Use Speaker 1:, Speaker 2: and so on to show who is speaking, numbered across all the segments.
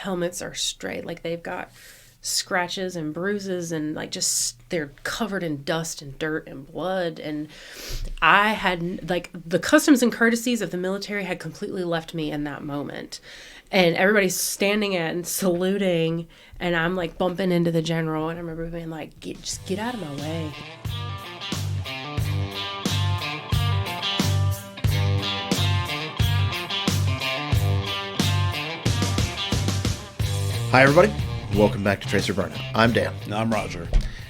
Speaker 1: helmets are straight. Like they've got scratches and bruises and like just they're covered in dust and dirt and blood. And I had like the customs and courtesies of the military had completely left me in that moment. And everybody's standing and saluting, and I'm like bumping into the general, and I remember being like, just get out of my way.
Speaker 2: Hi, everybody. Welcome back to Tracer Burnout. I'm Dan.
Speaker 3: And I'm Roger.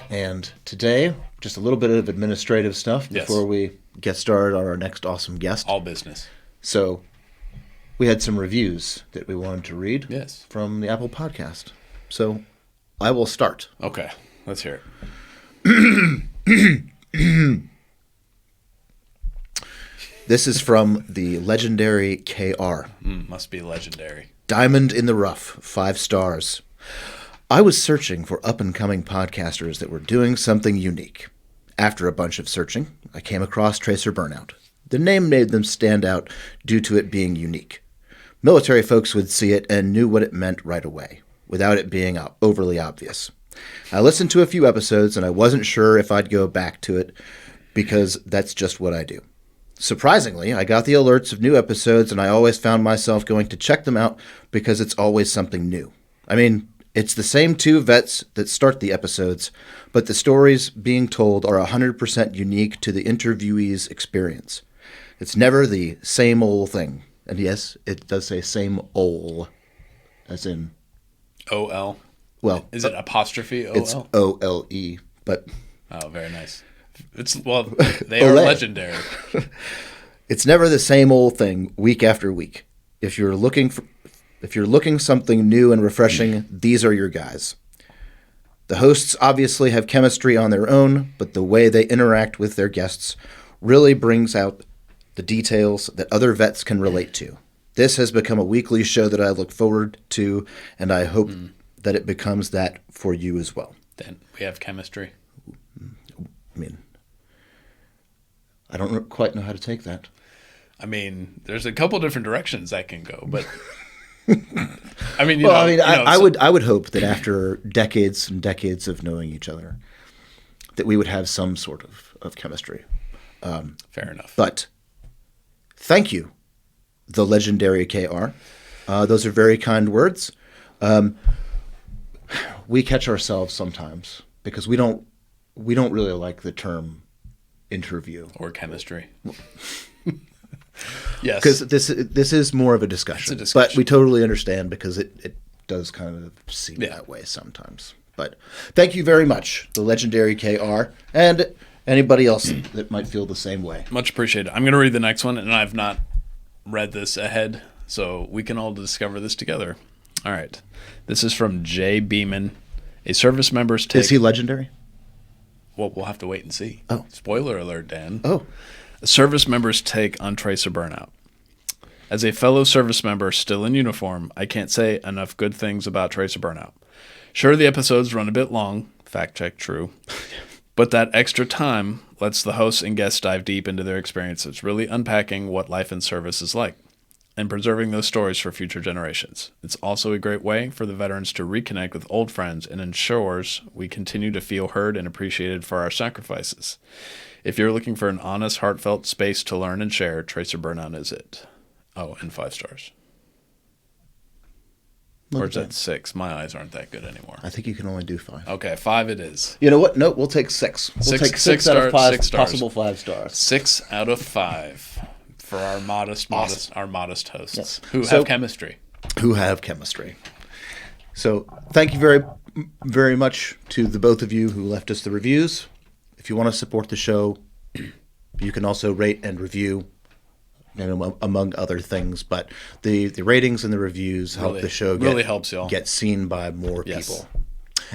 Speaker 2: And today, just a little bit of administrative stuff before we get started on our next awesome guest.
Speaker 3: All business.
Speaker 2: So, we had some reviews that we wanted to read from the Apple Podcast. So, I will start.
Speaker 3: Okay. Let's hear it.
Speaker 2: This is from the legendary KR.
Speaker 3: Must be legendary.
Speaker 2: Diamond in the rough, 5 stars. I was searching for up-and-coming podcasters that were doing something unique. After a bunch of searching, I came across Tracer Burnout. The name made them stand out due to it being unique. Military folks would see it and knew what it meant right away, without it being overly obvious. I listened to a few episodes and I wasn't sure if I'd go back to it because that's just what I do. Surprisingly, I got the alerts of new episodes and I always found myself going to check them out because it's always something new. I mean, it's the same 2 vets that start the episodes, but the stories being told are 100% unique to the interviewee's experience. It's never the same old thing. And yes, it does say same ol, as in...
Speaker 3: O-L?
Speaker 2: Well...
Speaker 3: Is it apostrophe O-L?
Speaker 2: It's O-L-E, but...
Speaker 3: Oh, very nice. They are legendary.
Speaker 2: It's never the same old thing week after week. If you're looking something new and refreshing, these are your guys. The hosts obviously have chemistry on their own, but the way they interact with their guests really brings out the details that other vets can relate to. This has become a weekly show that I look forward to, and I hope that it becomes that for you as well.
Speaker 3: Then we have chemistry.
Speaker 2: I mean, I don't quite know how to take that.
Speaker 3: I mean, there's a couple different directions that can go, but I mean,
Speaker 2: I would hope that after decades and decades of knowing each other, that we would have some sort of chemistry.
Speaker 3: Fair enough.
Speaker 2: But thank you, the legendary KR. Those are very kind words. We catch ourselves sometimes because we don't really like the term interview
Speaker 3: or chemistry. Yes,
Speaker 2: because this is more of a discussion.
Speaker 3: It's a discussion.
Speaker 2: But we totally understand because it does kind of seem that way sometimes. But thank you very much, the legendary KR, and anybody else that might feel the same way.
Speaker 3: Much appreciated. I'm going to read the next one, and I've not read this ahead, so we can all discover this together. All right. This is from Jay Beeman, a service member's take.
Speaker 2: Is he legendary?
Speaker 3: Well, we'll have to wait and see.
Speaker 2: Oh.
Speaker 3: Spoiler alert, Dan.
Speaker 2: Oh.
Speaker 3: A service member's take on Tracer Burnout. As a fellow service member still in uniform, I can't say enough good things about Tracer Burnout. Sure, the episodes run a bit long. Fact check, true. But that extra time lets the hosts and guests dive deep into their experiences, really unpacking what life in service is like and preserving those stories for future generations. It's also a great way for the veterans to reconnect with old friends and ensures we continue to feel heard and appreciated for our sacrifices. If you're looking for an honest, heartfelt space to learn and share, Tracer Burnout is it. Oh, and 5 stars. Or is that 6? My eyes aren't that good anymore.
Speaker 2: I think you can only do 5.
Speaker 3: Okay, 5 it is.
Speaker 2: You know what? No, we'll take 6. We'll take 6 out of 5 possible 5 stars.
Speaker 3: 6 out of 5 for our modest hosts
Speaker 2: yes.
Speaker 3: who have chemistry.
Speaker 2: Who have chemistry. So thank you very, very much to the both of you who left us the reviews. If you want to support the show, you can also rate and review, among other things. But the ratings and the reviews help the show get seen by more people.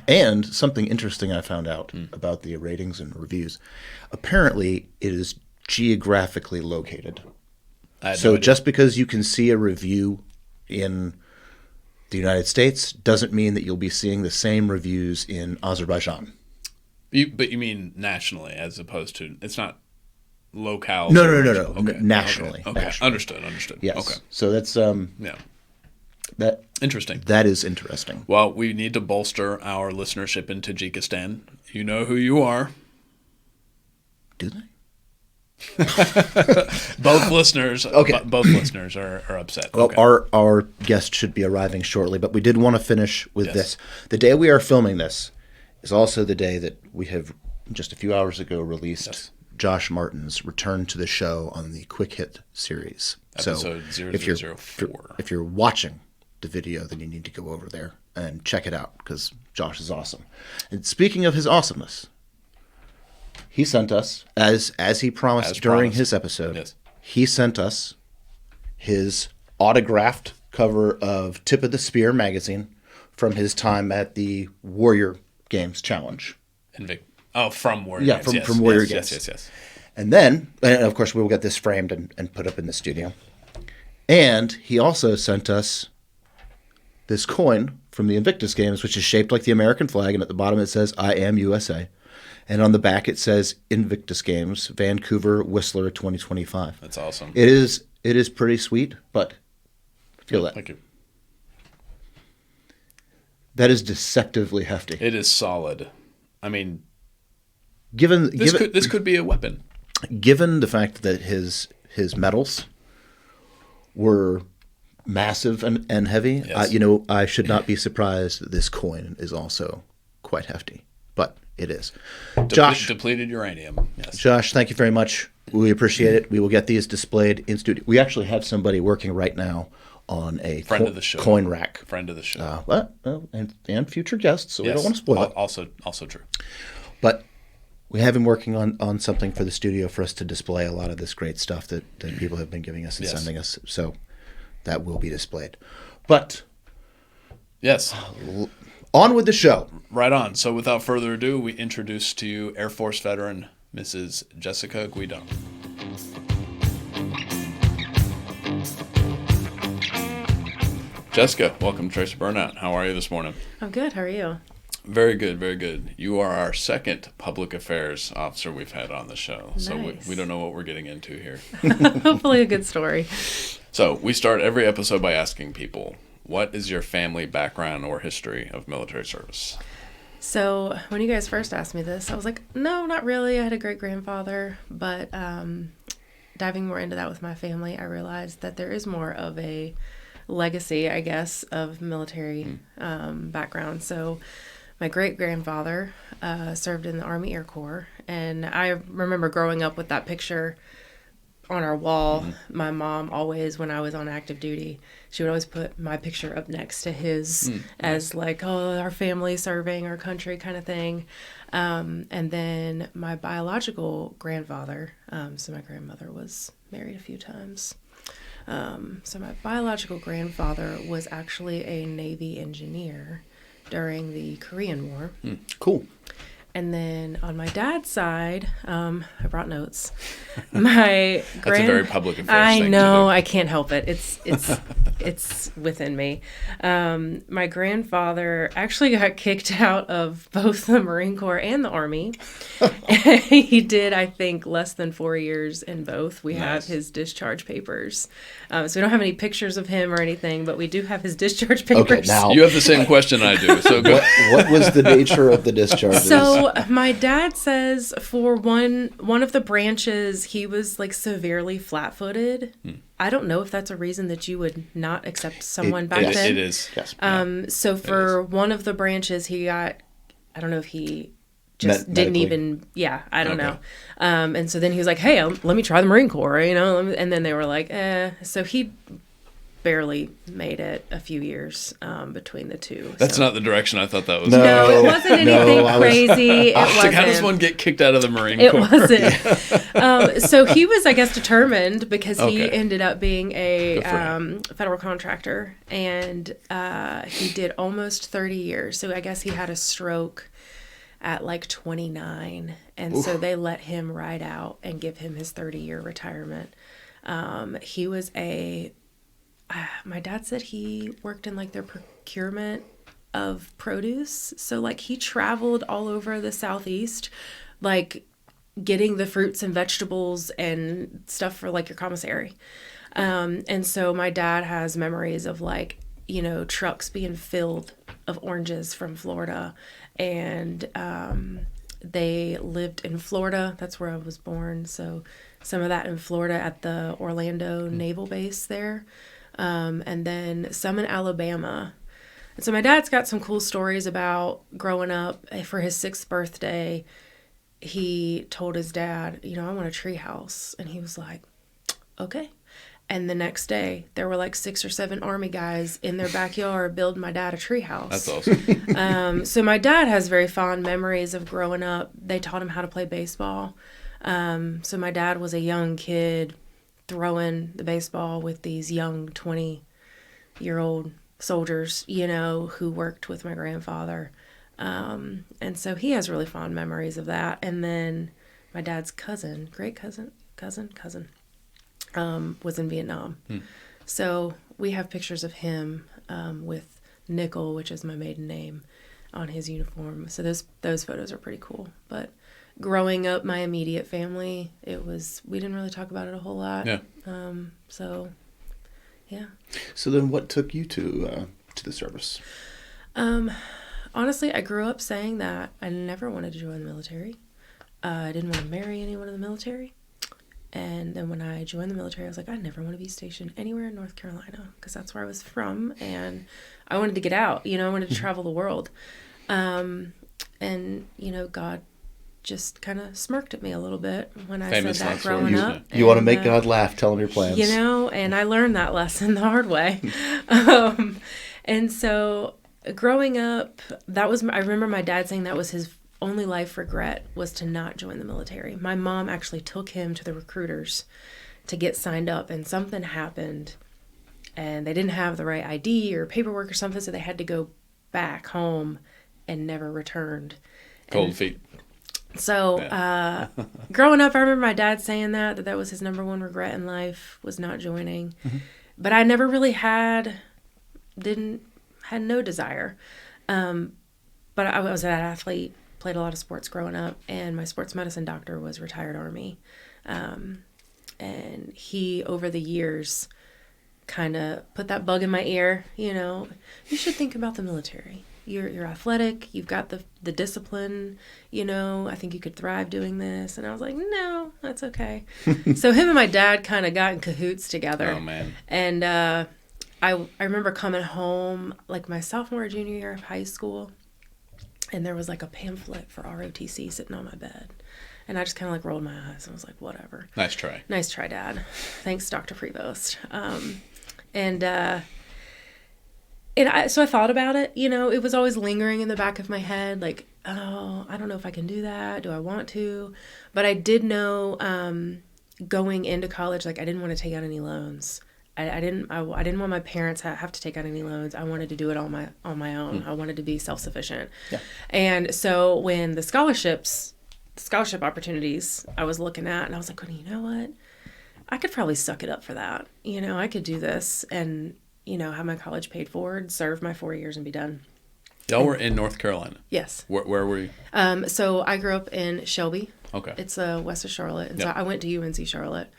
Speaker 2: And something interesting I found out about the ratings and reviews, apparently it is geographically located. So just because you can see a review in the United States doesn't mean that you'll be seeing the same reviews in Azerbaijan.
Speaker 3: But you mean nationally as opposed to, it's not locale?
Speaker 2: No.
Speaker 3: Okay.
Speaker 2: Nationally.
Speaker 3: Okay.
Speaker 2: Nationally.
Speaker 3: Understood.
Speaker 2: Yes.
Speaker 3: Okay.
Speaker 2: So that's
Speaker 3: Interesting.
Speaker 2: That is interesting.
Speaker 3: Well, we need to bolster our listenership in Tajikistan. You know who you are.
Speaker 2: Do they?
Speaker 3: Both listeners.
Speaker 2: Okay.
Speaker 3: Both listeners are upset.
Speaker 2: Well,
Speaker 3: Okay.
Speaker 2: our guest should be arriving shortly, but we did want to finish with
Speaker 3: Yes.
Speaker 2: this. The day we are filming this is also the day that we have just a few hours ago released
Speaker 3: Yes.
Speaker 2: Josh Martin's return to the show on the Quick Hit series.
Speaker 3: Episode
Speaker 2: so
Speaker 3: 0004.
Speaker 2: if you're watching the video, then you need to go over there and check it out because Josh is awesome. And speaking of his awesomeness, he sent us, as he promised during his episode,
Speaker 3: Yes.
Speaker 2: he sent us his autographed cover of Tip of the Spear magazine from his time at the Warrior Games Challenge.
Speaker 3: From Warrior
Speaker 2: Yeah,
Speaker 3: Games. Yes,
Speaker 2: from Warrior
Speaker 3: yes,
Speaker 2: Games.
Speaker 3: Yes.
Speaker 2: And then, and of course, we will get this framed and put up in the studio. And he also sent us this coin from the Invictus Games, which is shaped like the American flag, and at the bottom it says, "I am USA." And on the back it says, "Invictus Games, Vancouver, Whistler, 2025."
Speaker 3: That's awesome.
Speaker 2: It is pretty sweet, but feel that.
Speaker 3: Thank you.
Speaker 2: That is deceptively hefty.
Speaker 3: It is solid. I mean,
Speaker 2: Given
Speaker 3: this could be a weapon.
Speaker 2: given the fact that his medals were massive and heavy,
Speaker 3: Yes.
Speaker 2: I should not be surprised that this coin is also quite hefty, but it is. Josh,
Speaker 3: Depleted uranium. Yes.
Speaker 2: Josh, thank you very much. We appreciate it. We will get these displayed in studio. We actually have somebody working right now on a
Speaker 3: Friend of the show.
Speaker 2: coin rack.
Speaker 3: Friend of the show.
Speaker 2: And future guests, so we
Speaker 3: Yes.
Speaker 2: don't want to spoil it.
Speaker 3: Also true.
Speaker 2: But we have him working on something for the studio for us to display a lot of this great stuff that people have been giving us and
Speaker 3: Yes.
Speaker 2: sending us. So that will be displayed. But
Speaker 3: Yes.
Speaker 2: on with the show.
Speaker 3: Right on. So without further ado, we introduce to you Air Force veteran Mrs. Jessica Guidone. Jessica, welcome to Tracer Burnout. How are you this morning?
Speaker 1: I'm good. How are you?
Speaker 3: Very good, very good. You are our second public affairs officer we've had on the show. So
Speaker 1: Nice.
Speaker 3: we don't know what we're getting into here.
Speaker 1: Hopefully a good story.
Speaker 3: So we start every episode by asking people, what is your family background or history of military service?
Speaker 1: So when you guys first asked me this, I was like, no, not really. I had a great-grandfather. But diving more into that with my family, I realized that there is more of a legacy, I guess, of military background. So my great-grandfather served in the Army Air Corps. And I remember growing up with that picture on our wall. My mom always, when I was on active duty, she would always put my picture up next to his as like, oh, our family serving our country kind of thing. And then my biological grandfather, so my grandmother was married a few times. So my biological grandfather was actually a Navy engineer during the Korean War.
Speaker 2: Cool.
Speaker 1: And then on my dad's side, I brought notes. My
Speaker 3: That's a very public affairs
Speaker 1: I
Speaker 3: thing to
Speaker 1: know,
Speaker 3: do.
Speaker 1: I can't help it. It's within me. My grandfather actually got kicked out of both the Marine Corps and the Army. He did, I think, less than 4 years in both. We have
Speaker 3: Nice.
Speaker 1: his discharge papers. So we don't have any pictures of him or anything, but we do have his discharge papers.
Speaker 2: Okay, now
Speaker 3: You have the same question I do. So go.
Speaker 2: what was the nature of the discharges?
Speaker 1: So my dad says for one of the branches, he was like severely flat-footed. I don't know if that's a reason that you would not accept someone back then.
Speaker 3: It is.
Speaker 2: Yes.
Speaker 1: So for one of the branches, he got, I don't know if he just didn't
Speaker 2: Medically.
Speaker 1: even, I don't
Speaker 3: Okay.
Speaker 1: know. And so then he was like, hey, let me try the Marine Corps, and then they were like, So he barely made it a few years between the two.
Speaker 3: That's
Speaker 1: so.
Speaker 3: not the direction I thought that was.
Speaker 1: No, it wasn't anything
Speaker 2: I was-
Speaker 1: crazy. It wasn't.
Speaker 3: Like, how does one get kicked out of the Marine
Speaker 1: It
Speaker 3: Corps?
Speaker 1: wasn't. So he was, I guess, determined because he
Speaker 3: Okay.
Speaker 1: ended up being a
Speaker 3: Good for him.
Speaker 1: federal contractor, and he did almost 30 years. So I guess he had a stroke at like 29, and so they let him ride out and give him his 30-year retirement. He was my dad said he worked in like their procurement of produce. So like he traveled all over the Southeast, like getting the fruits and vegetables and stuff for like your commissary. And so my dad has memories of like trucks being filled of oranges from Florida. And they lived in Florida. That's where I was born. So some of that in Florida at the Orlando Naval Base there. And then some in Alabama. And so my dad's got some cool stories about growing up. For his 6th birthday, he told his dad, I want a tree house. And he was like, okay. And the next day, there were like 6 or 7 Army guys in their backyard building my dad a tree house.
Speaker 3: That's awesome.
Speaker 1: So my dad has very fond memories of growing up. They taught him how to play baseball. So my dad was a young kid throwing the baseball with these young 20-year-old soldiers, who worked with my grandfather. And so he has really fond memories of that. And then my dad's great cousin, was in Vietnam. So we have pictures of him with Nickel, which is my maiden name, on his uniform. So those photos are pretty cool. But growing up, my immediate family, we didn't really talk about it a whole lot.
Speaker 3: Yeah.
Speaker 1: So, yeah.
Speaker 2: So then what took you to the service?
Speaker 1: Honestly, I grew up saying that I never wanted to join the military. I didn't want to marry anyone in the military. And then when I joined the military, I was like, I never want to be stationed anywhere in North Carolina because that's where I was from. And I wanted to get out, I wanted to travel the world. And, God just kind of smirked at me a little bit when I
Speaker 3: Famous
Speaker 1: said that
Speaker 3: last
Speaker 1: growing
Speaker 3: words.
Speaker 1: up.
Speaker 2: You want to make God laugh, tell him your plans.
Speaker 1: And I learned that lesson the hard way. And so growing up, I remember my dad saying that was his only life regret was to not join the military. My mom actually took him to the recruiters to get signed up, and something happened and they didn't have the right ID or paperwork or something, so they had to go back home and never returned.
Speaker 3: Cold feet.
Speaker 1: So growing up, I remember my dad saying that was his number one regret in life, was not joining. But I never really had no desire. But I was an athlete, played a lot of sports growing up, and my sports medicine doctor was retired Army. And he, over the years, kind of put that bug in my ear, you should think about the military. You're athletic, you've got the discipline, I think you could thrive doing this. And I was like, no, that's okay. So him and my dad kind of got in cahoots together.
Speaker 3: Oh, man.
Speaker 1: And I remember coming home, like my sophomore or junior year of high school, and there was like a pamphlet for ROTC sitting on my bed. And I just kind of like rolled my eyes and was like, whatever.
Speaker 3: Nice try.
Speaker 1: Nice try, Dad. Thanks, Dr. Prevost. So I thought about it, it was always lingering in the back of my head, like, oh, I don't know if I can do that. Do I want to? But I did know going into college, like I didn't want to take out any loans. I didn't want my parents have to take out any loans. I wanted to do it on my own. I wanted to be self-sufficient. Yeah. And so when the scholarship opportunities I was looking at, and I was like, you know what? I could probably suck it up for that. I could do this and, have my college paid forward, serve my 4 years and be done.
Speaker 3: Y'all were in North Carolina?
Speaker 1: Yes.
Speaker 3: Where were you?
Speaker 1: So I grew up in Shelby.
Speaker 3: Okay.
Speaker 1: It's west of Charlotte. And so I went to UNC Charlotte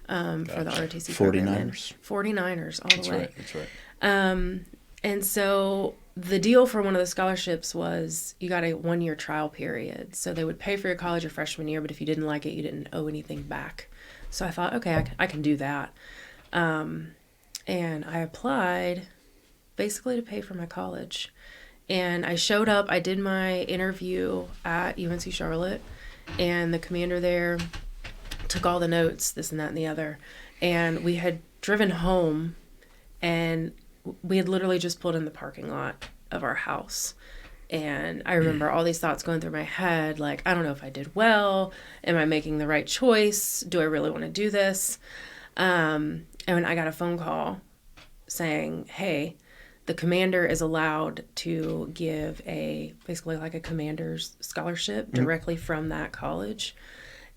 Speaker 1: for the ROTC
Speaker 2: 49ers.
Speaker 1: 49ers all the way.
Speaker 3: That's right.
Speaker 1: And so the deal for one of the scholarships was you got a 1-year trial period. So they would pay for your college your freshman year, but if you didn't like it, you didn't owe anything back. So I thought, okay, I can do that. And I applied basically to pay for my college. And I showed up, I did my interview at UNC Charlotte, and the commander there took all the notes, this and that and the other. And we had driven home, and we had literally just pulled in the parking lot of our house. And I remember all these thoughts going through my head, like, I don't know if I did well. Am I making the right choice? Do I really want to do this? And when I got a phone call saying, hey, the commander is allowed to give basically like a commander's scholarship directly from that college.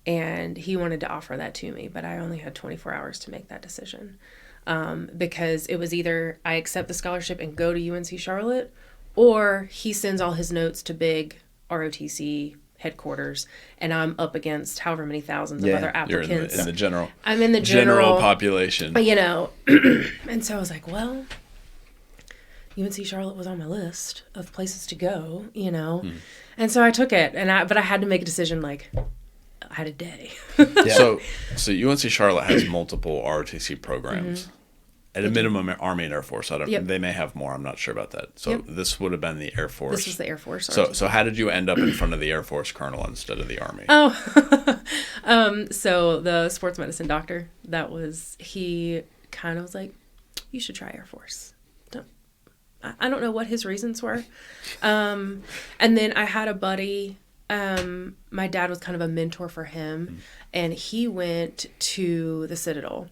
Speaker 1: And he wanted to offer that to me, but I only had 24 hours to make that decision. Because it was either I accept the scholarship and go to UNC Charlotte, or he sends all his notes to big ROTC headquarters, and I'm up against however many thousands of other applicants.
Speaker 3: You're in the general.
Speaker 1: I'm in the general
Speaker 3: population.
Speaker 1: And so I was like, well, UNC Charlotte was on my list of places to go, you know. And so I took it, but I had to make a decision, like, I had a day.
Speaker 3: So UNC Charlotte has multiple ROTC programs. At a minimum, Army and Air Force. They may have more. I'm not sure about that. So this would have been the Air Force.
Speaker 1: This was the Air Force.
Speaker 3: So how did you end up in front of the Air Force colonel instead of the Army?
Speaker 1: So the sports medicine doctor, he kind of was like, you should try Air Force. I don't know what his reasons were. And then I had a buddy, my dad was kind of a mentor for him, and he went to the Citadel.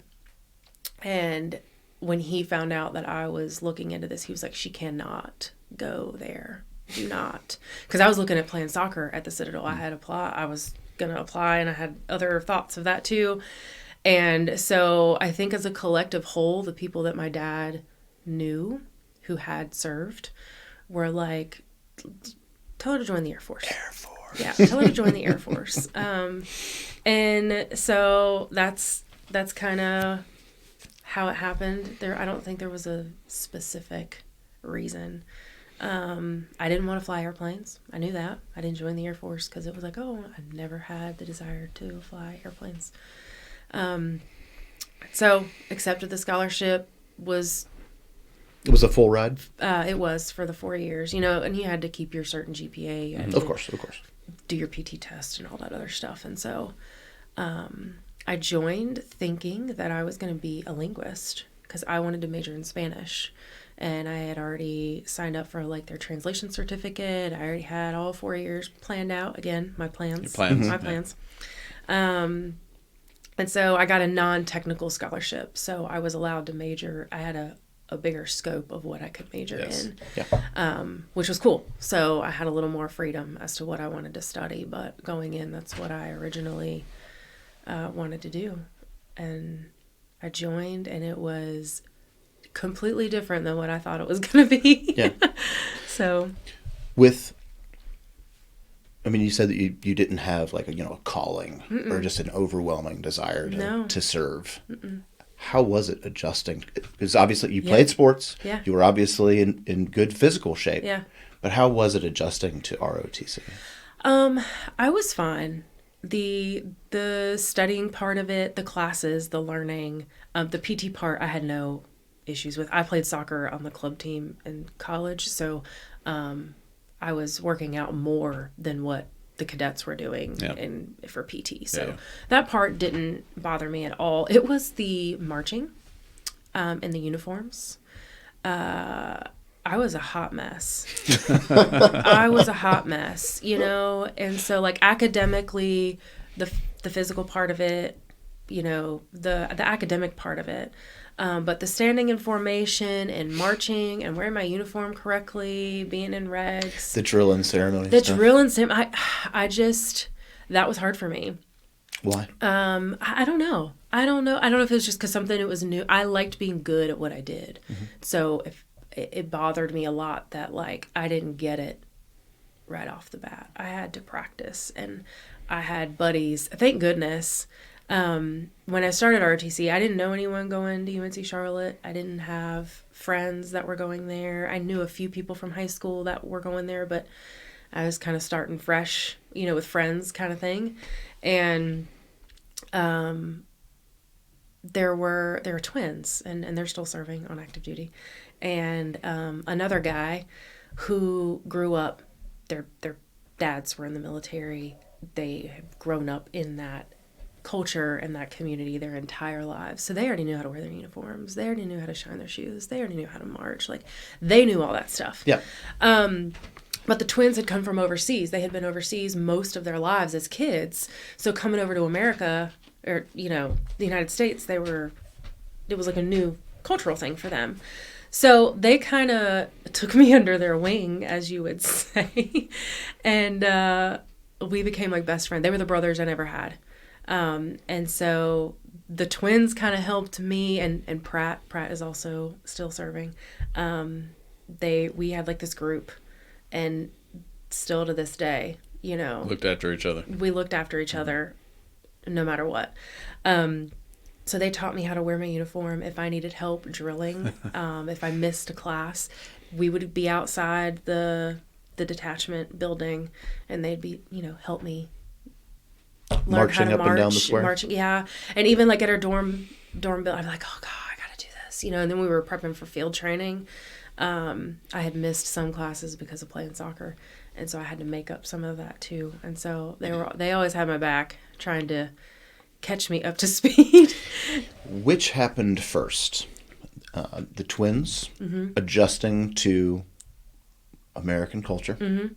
Speaker 1: And when he found out that I was looking into this, he was like, she cannot go there. Do not. Because I was looking at playing soccer at the Citadel. I was going to apply, and I had other thoughts of that too. And so I think as a collective whole, the people that my dad knew who had served were like, tell her to join the Air Force.
Speaker 3: Air Force.
Speaker 1: Yeah, tell her to join the Air Force. And so that's kind of how it happened. I don't think there was a specific reason. I didn't want to fly airplanes. I knew that. I didn't join the Air Force because it was like, I never had the desire to fly airplanes. So accepted the scholarship.
Speaker 2: It was a full ride?
Speaker 1: It was for the 4 years, you know, and you had to keep your certain GPA. You had
Speaker 2: Of course.
Speaker 1: do your PT test and all that other stuff. And so I joined thinking that I was going to be a linguist because I wanted to major in Spanish. And I had already signed up for like their translation certificate. I already had all 4 years planned out. Again, my plans.
Speaker 3: Your plans.
Speaker 1: My plans. And so I got a non-technical scholarship. So I was allowed to major. I had a bigger scope of what I could major in, which was cool. So I had a little more freedom as to what I wanted to study. But going in, that's what I originally wanted to do. And I joined, and it was completely different than what I thought it was going to be.
Speaker 2: Yeah.
Speaker 1: So
Speaker 2: you said that you didn't have like a calling or just an overwhelming desire to serve. How was it adjusting? Because obviously you played sports.
Speaker 1: Yeah.
Speaker 2: You were obviously in good physical shape.
Speaker 1: Yeah.
Speaker 2: But how was it adjusting to ROTC?
Speaker 1: I was fine. The studying part of it, the classes, the learning, the PT part, I had no issues with. I played soccer on the club team in college, so I was working out more than what the cadets were doing for PT. So that part didn't bother me at all. It was the marching and the uniforms. I was a hot mess. I was a hot mess, and so like academically, the physical part of it, the academic part of it, but the standing in formation and marching and wearing my uniform correctly, being in regs,
Speaker 2: the drill and ceremony,
Speaker 1: I just, that was hard for me.
Speaker 2: Why?
Speaker 1: I don't know. I don't know if it was just because something it was new. I liked being good at what I did, so if it bothered me a lot that like I didn't get it right off the bat. I had to practice, and I had buddies. Thank goodness. When I started ROTC, I didn't know anyone going to UNC Charlotte. I didn't have friends that were going there. I knew a few people from high school that were going there, but I was kind of starting fresh, with friends kind of thing. And there were twins, and they're still serving on active duty. And another guy who grew up, their dads were in the military. They have grown up in that culture and that community their entire lives. So they already knew how to wear their uniforms. They already knew how to shine their shoes. They already knew how to march. Like, they knew all that stuff.
Speaker 2: Yeah.
Speaker 1: But the twins had come from overseas. They had been overseas most of their lives as kids. So coming over to America, or, the United States, it was like a new cultural thing for them. So they kind of took me under their wing, as you would say. And we became like best friends. They were the brothers I never had. And so the twins kind of helped me, and Pratt is also still serving. We had like this group, and still to this day,
Speaker 3: looked after each other.
Speaker 1: We looked after each other no matter what. So they taught me how to wear my uniform if I needed help drilling, if I missed a class. we would be outside the detachment building, and they'd be, help me learn
Speaker 2: Marching
Speaker 1: how to
Speaker 2: up and down the square?
Speaker 1: Marching, yeah. And even like at our dorm building, I'd be like, oh God, I gotta do this, and then we were prepping for field training. I had missed some classes because of playing soccer, and so I had to make up some of that too. And so they always had my back, trying to catch me up to speed.
Speaker 2: Which happened first? The twins adjusting to American culture,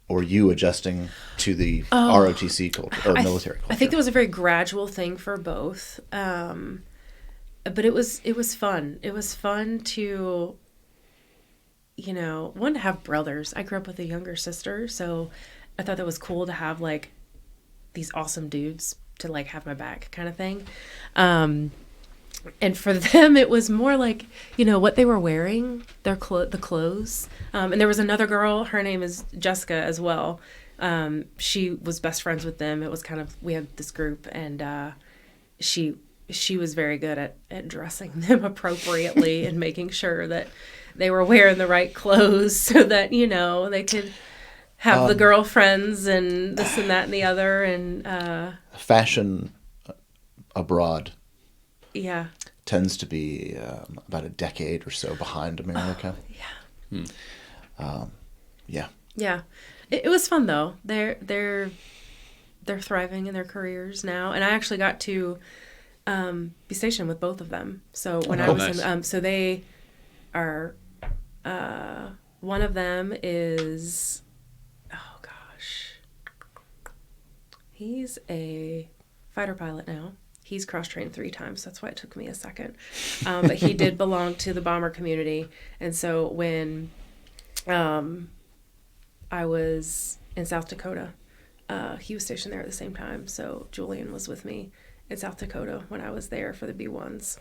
Speaker 2: or you adjusting to the ROTC culture or military culture?
Speaker 1: I think that was a very gradual thing for both, but it was fun. It was fun to, one, to have brothers. I grew up with a younger sister, so I thought that was cool to have like these awesome dudes to like have my back, kind of thing. And for them, it was more like, what they were wearing, the clothes. And there was another girl, her name is Jessica as well. She was best friends with them. It was kind of, we had this group, and she was very good at dressing them appropriately and making sure that they were wearing the right clothes so that, they could have the girlfriends and this and that and the other. And
Speaker 2: fashion abroad.
Speaker 1: Yeah.
Speaker 2: Tends to be about a decade or so behind America. Yeah.
Speaker 1: Yeah. It was fun though. They're thriving in their careers now, and I actually got to be stationed with both of them. So when I was in, so they are. One of them is, oh gosh, he's a fighter pilot now. He's cross-trained 3 times. That's why it took me a second. But he did belong to the bomber community. And so when I was in South Dakota, he was stationed there at the same time. So Julian was with me in South Dakota when I was there for the B-1s.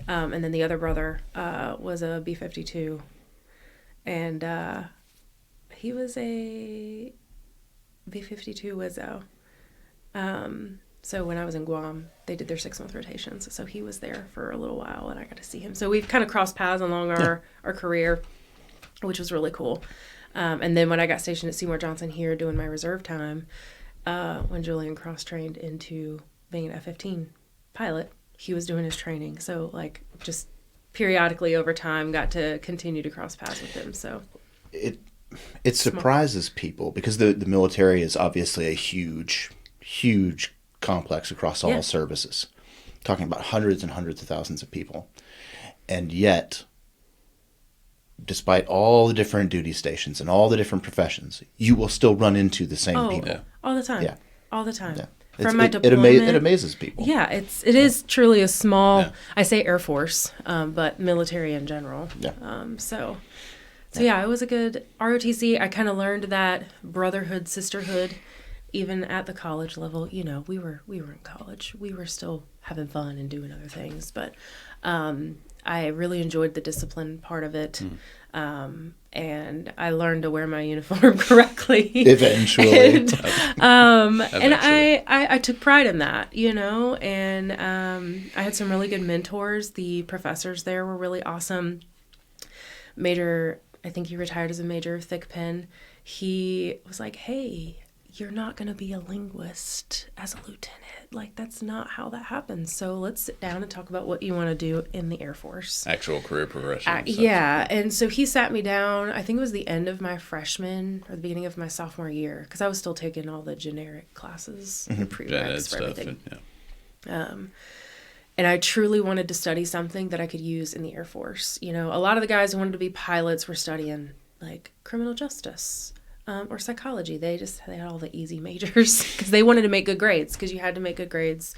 Speaker 1: And then the other brother was a B-52. And he was a B-52 Wizzo. So when I was in Guam, they did their 6-month rotations. So he was there for a little while, and I got to see him. So we've kind of crossed paths along our career, which was really cool. And then when I got stationed at Seymour Johnson here doing my reserve time, when Julian cross-trained into being an F-15 pilot, he was doing his training. So like just periodically over time got to continue to cross paths with him. So
Speaker 2: it surprises people because the military is obviously a huge complex across all services, talking about hundreds and hundreds of thousands of people. And yet, despite all the different duty stations and all the different professions, you will still run into the same people.
Speaker 1: All the time.
Speaker 2: Yeah.
Speaker 1: All the time.
Speaker 2: Yeah.
Speaker 1: From my deployment.
Speaker 2: It amazes people.
Speaker 1: Yeah, it is truly a small, I say Air Force, but military in general.
Speaker 2: Yeah.
Speaker 1: So yeah, it was a good ROTC. I kind of learned that brotherhood, sisterhood, even at the college level. We were in college. We were still having fun and doing other things, but I really enjoyed the discipline part of it. And I learned to wear my uniform correctly.
Speaker 2: Eventually.
Speaker 1: And I took pride in that, and I had some really good mentors. The professors there were really awesome. Major, I think he retired as a major, Thickpen. He was like, hey, you're not going to be a linguist as a lieutenant. Like, that's not how that happens. So let's sit down and talk about what you want to do in the Air Force.
Speaker 3: Actual career progression.
Speaker 1: Yeah. And so he sat me down, I think it was the end of my freshman or the beginning of my sophomore year, because I was still taking all the generic classes, the prereqs for everything. And I truly wanted to study something that I could use in the Air Force. A lot of the guys who wanted to be pilots were studying, like, criminal justice. Or psychology. They had all the easy majors because they wanted to make good grades, because you had to make good grades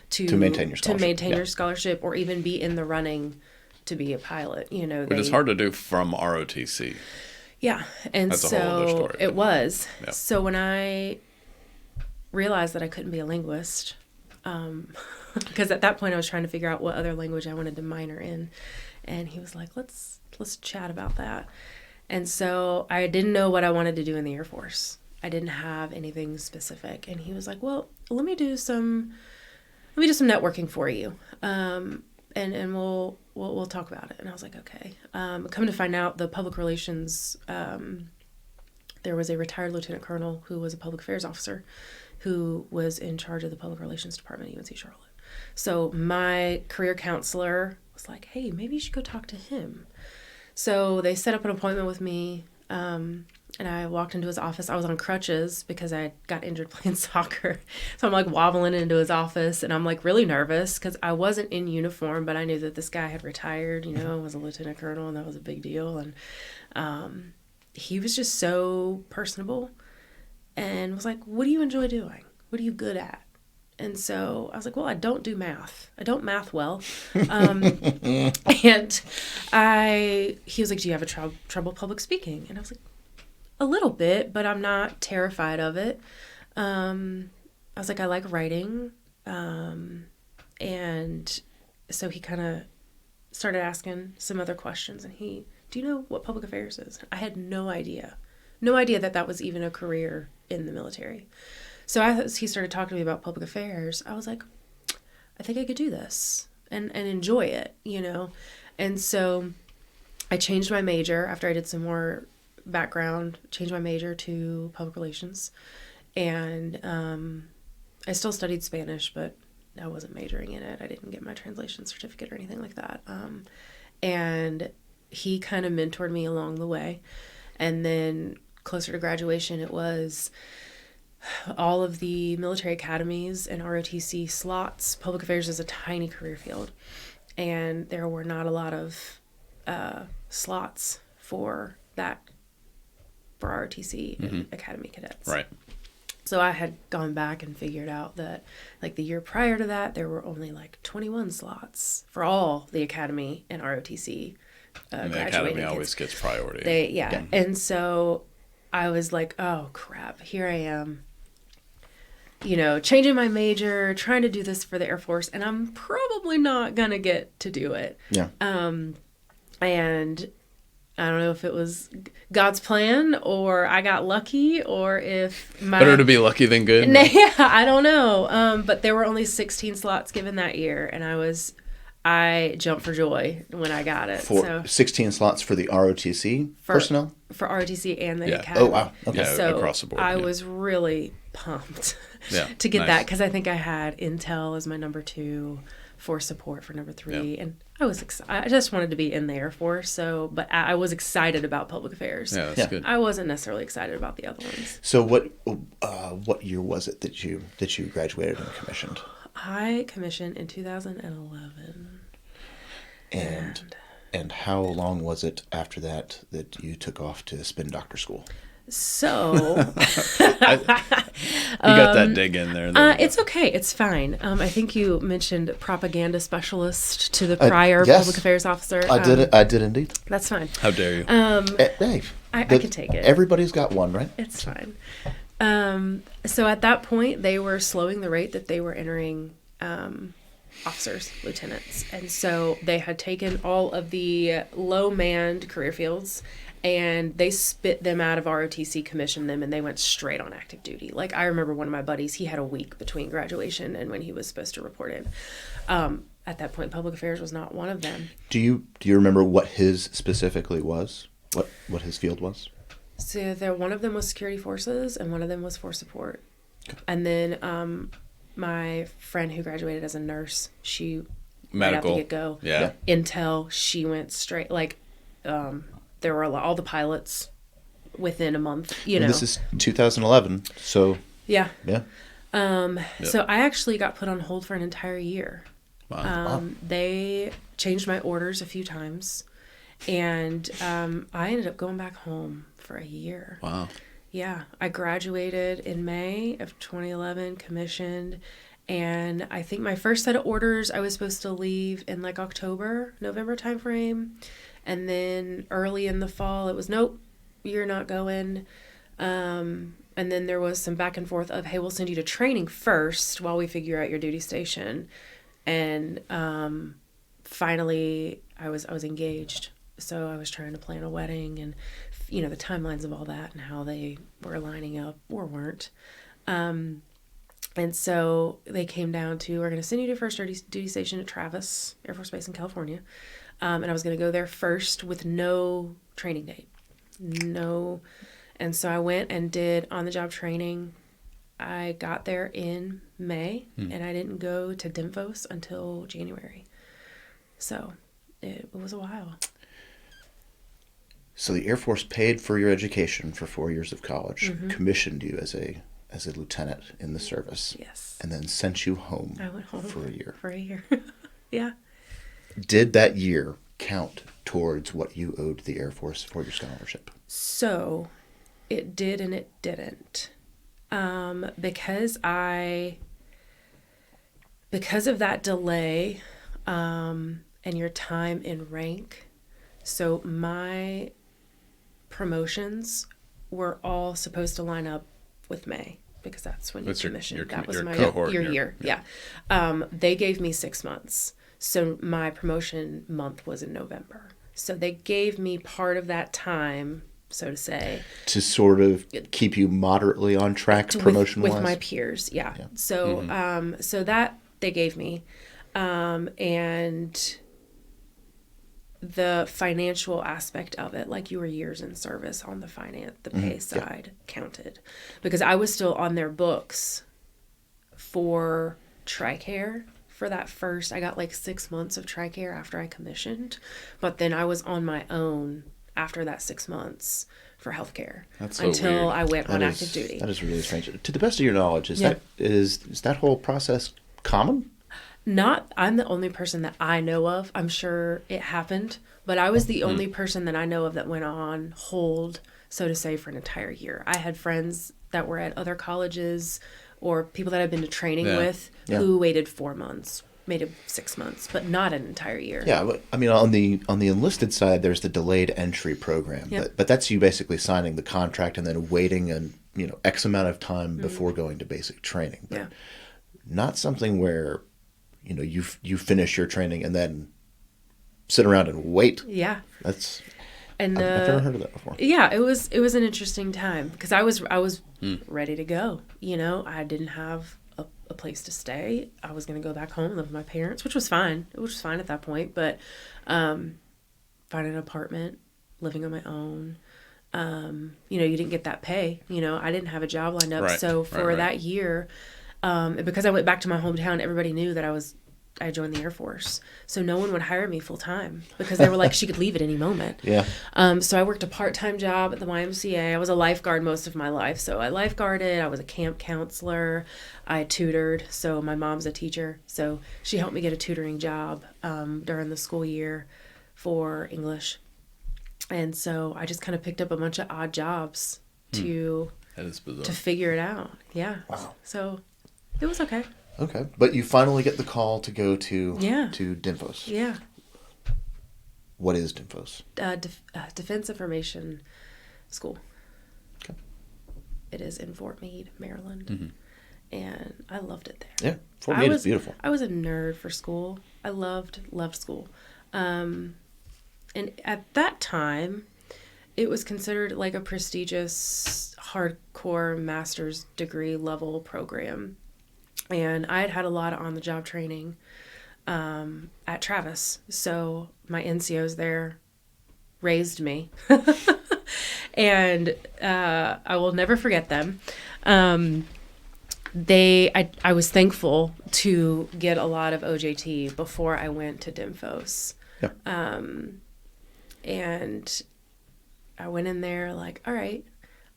Speaker 1: to maintain your scholarship or even be in the running to be a pilot.
Speaker 3: But it's hard to do from ROTC.
Speaker 1: Yeah, and
Speaker 3: that's a whole other story.
Speaker 1: It was. Yeah. So when I realized that I couldn't be a linguist, because at that point I was trying to figure out what other language I wanted to minor in, and he was like, "Let's chat about that." And so I didn't know what I wanted to do in the Air Force. I didn't have anything specific. And he was like, well, let me do some networking for you. and we'll talk about it. And I was like, okay. Come to find out, the public relations, there was a retired lieutenant colonel who was a public affairs officer who was in charge of the public relations department at UNC Charlotte. So my career counselor was like, hey, maybe you should go talk to him. So they set up an appointment with me, and I walked into his office. I was on crutches because I got injured playing soccer. So I'm like wobbling into his office, and I'm like really nervous because I wasn't in uniform, but I knew that this guy had retired, was a lieutenant colonel, and that was a big deal. And he was just so personable and was like, what do you enjoy doing? What are you good at? And so I was like, well, I don't do math. I don't math well. And he was like, do you have a trouble public speaking? And I was like, a little bit, but I'm not terrified of it. I was like, I like writing. And so he kind of started asking some other questions. And do you know what public affairs is? I had no idea. No idea that was even a career in the military. So as he started talking to me about public affairs, I was like, I think I could do this and enjoy it, And so I changed my major after I did some more background, changed my major to public relations. And I still studied Spanish, but I wasn't majoring in it. I didn't get my translation certificate or anything like that. And he kind of mentored me along the way. And then closer to graduation, it was all of the military academies and ROTC slots. Public affairs is a tiny career field, and there were not a lot of slots for ROTC and academy cadets.
Speaker 3: Right.
Speaker 1: So I had gone back and figured out that like the year prior to that, there were only like 21 slots for all the academy and ROTC
Speaker 3: and the academy always gets priority.
Speaker 1: And so I was like, oh crap, here I am, changing my major, trying to do this for the Air Force, and I'm probably not going to get to do it.
Speaker 2: Yeah.
Speaker 1: And I don't know if it was God's plan or I got lucky or if
Speaker 3: Better to be lucky than good.
Speaker 1: Yeah, I don't know. But there were only 16 slots given that year, and I jumped for joy when I got it.
Speaker 2: 16 slots for the ROTC personnel?
Speaker 1: For ROTC and the academy.
Speaker 2: Oh, wow. Okay.
Speaker 3: Yeah,
Speaker 1: so
Speaker 3: across the board.
Speaker 1: I was really pumped to get that because I think I had Intel as my number 2, force support for number 3, and I was I just wanted to be in the Air Force. But I was excited about public affairs.
Speaker 3: Yeah, that's good.
Speaker 1: I wasn't necessarily excited about the other ones.
Speaker 2: So what year was it that you graduated and commissioned?
Speaker 1: I commissioned in 2011.
Speaker 2: And how long was it after that you took off to spin doctor school?
Speaker 1: So
Speaker 3: you got that dig in there.
Speaker 1: It's okay. It's fine. I think you mentioned propaganda specialist to the prior public affairs officer.
Speaker 2: I did indeed.
Speaker 1: That's fine.
Speaker 3: How dare you?
Speaker 2: Dave,
Speaker 1: I can take it.
Speaker 2: Everybody's got one, right?
Speaker 1: It's fine. So at that point, they were slowing the rate that they were entering officers, lieutenants. And so they had taken all of the low-manned career fields and they spit them out of ROTC, commissioned them, and they went straight on active duty. Like, I remember one of my buddies, he had a week between graduation and when he was supposed to report in. At that point, public affairs was not one of them.
Speaker 2: Do you remember what his specifically was? What his field was?
Speaker 1: So one of them was security forces and one of them was force support. Okay. And then my friend who graduated as a nurse, she
Speaker 3: medical,
Speaker 1: right out the get-go.
Speaker 3: Yeah.
Speaker 1: Intel, she went straight, there were all the pilots within a month,
Speaker 2: And this is 2011, so...
Speaker 1: Yeah.
Speaker 2: Yeah.
Speaker 1: So I actually got put on hold for an entire year.
Speaker 3: Wow.
Speaker 1: They changed my orders a few times, and I ended up going back home for a year.
Speaker 3: Wow.
Speaker 1: Yeah. I graduated in May of 2011, commissioned, and I think my first set of orders, I was supposed to leave in October, November timeframe. And then early in the fall, it was, nope, you're not going. And then there was some back and forth of, hey, we'll send you to training first while we figure out your duty station. And finally, I was engaged. So I was trying to plan a wedding and, the timelines of all that and how they were lining up or weren't. And so they came down to, we're going to send you to first duty station at Travis Air Force Base in California. And I was going to go there first with no training date. No. And so I went and did on-the-job training. I got there in May, and I didn't go to Dimphos until January. So it was a while.
Speaker 2: So the Air Force paid for your education for 4 years of college, commissioned you as a lieutenant in the service.
Speaker 1: Yes.
Speaker 2: And then sent you home.
Speaker 1: I went home
Speaker 2: for a year.
Speaker 1: Yeah.
Speaker 2: Did that year count towards what you owed the Air Force for your scholarship?
Speaker 1: So it did and it didn't. Because of that delay and your time in rank, so my promotions were all supposed to line up with May, because that's when you commissioned. That was my
Speaker 3: cohort,
Speaker 1: year. Yeah. They gave me 6 months. So my promotion month was in November. So they gave me part of that time, so to say,
Speaker 2: to sort of keep you moderately on track promotion-wise?
Speaker 1: With my peers, yeah. So so that they gave me. And the financial aspect of it, like you were years in service on the pay side counted. Because I was still on their books for TRICARE for that first, I got like 6 months of TRICARE after I commissioned. But then I was on my own after that 6 months for healthcare until I went on active duty.
Speaker 2: That is really strange. To the best of your knowledge, is that whole process common?
Speaker 1: I'm the only person that I know of. I'm sure it happened, but I was the only person that I know of that went on hold, so to say, for an entire year. I had friends that were at other colleges or people that I've been to training with who waited 4 months, maybe 6 months, but not an entire year.
Speaker 2: Yeah, but I mean, on the enlisted side, there's the delayed entry program, but that's you basically signing the contract and then waiting X amount of time before going to basic training. But not something where you finish your training and then sit around and wait.
Speaker 1: Yeah.
Speaker 2: I've never heard of that before.
Speaker 1: Yeah, it was an interesting time because I was ready to go. I didn't have a place to stay. I was going to go back home and live with my parents, which was fine. It was fine at that point, but finding an apartment, living on my own, you didn't get that pay. I didn't have a job lined up. So for that year, because I went back to my hometown, everybody knew that I joined the Air Force. So no one would hire me full time because they were like, she could leave at any moment.
Speaker 2: Yeah.
Speaker 1: So I worked a part-time job at the YMCA. I was a lifeguard most of my life. So I lifeguarded. I was a camp counselor. I tutored. So my mom's a teacher. So she helped me get a tutoring job during the school year for English. And so I just kind of picked up a bunch of odd jobs to figure it out. Yeah.
Speaker 2: Wow.
Speaker 1: So it was okay.
Speaker 2: Okay. But you finally get the call to go to Dimphos.
Speaker 1: Yeah.
Speaker 2: What is Dimphos?
Speaker 1: Defense Information School.
Speaker 2: Okay.
Speaker 1: It is in Fort Meade, Maryland.
Speaker 2: Mm-hmm.
Speaker 1: And I loved it there.
Speaker 2: Yeah. Fort Meade is beautiful.
Speaker 1: I was a nerd for school. I loved school. And at that time, it was considered like a prestigious, hardcore master's degree level program. And I had a lot of on-the-job training at Travis. So my NCOs there raised me. And I will never forget them. I was thankful to get a lot of OJT before I went to Dimphos.
Speaker 2: Yeah.
Speaker 1: And I went in there like, all right,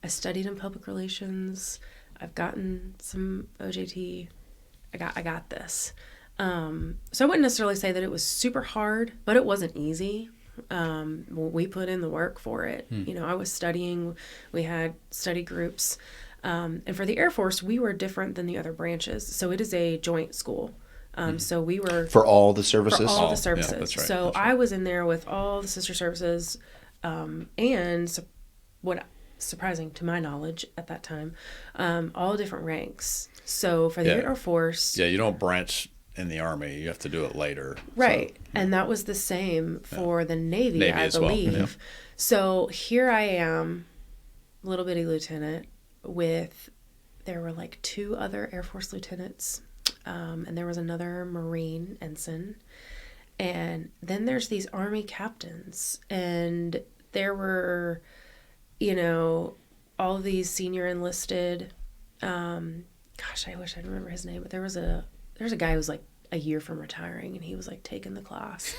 Speaker 1: I studied in public relations. I've gotten some OJT. I got this. So I wouldn't necessarily say that it was super hard, but it wasn't easy. We put in the work for it. I was studying. We had study groups. And for the Air Force, we were different than the other branches. So it is a joint school. So we were...
Speaker 2: For all the services?
Speaker 1: For all the services.
Speaker 3: Yeah, that's right.
Speaker 1: So I was in there with all the sister services. And what surprising to my knowledge at that time, all different ranks. So for the Air Force...
Speaker 3: Yeah, you don't branch in the Army. You have to do it later.
Speaker 1: Right. So, and that was the same for the Navy I believe.
Speaker 3: Well. Yeah.
Speaker 1: So here I am, little bitty lieutenant, with there were like 2 other Air Force lieutenants, and there was another Marine ensign. And then there's these Army captains, and there were, all these senior enlisted, gosh, I wish I remember his name, but there's a guy who was like a year from retiring, and he was like taking the class.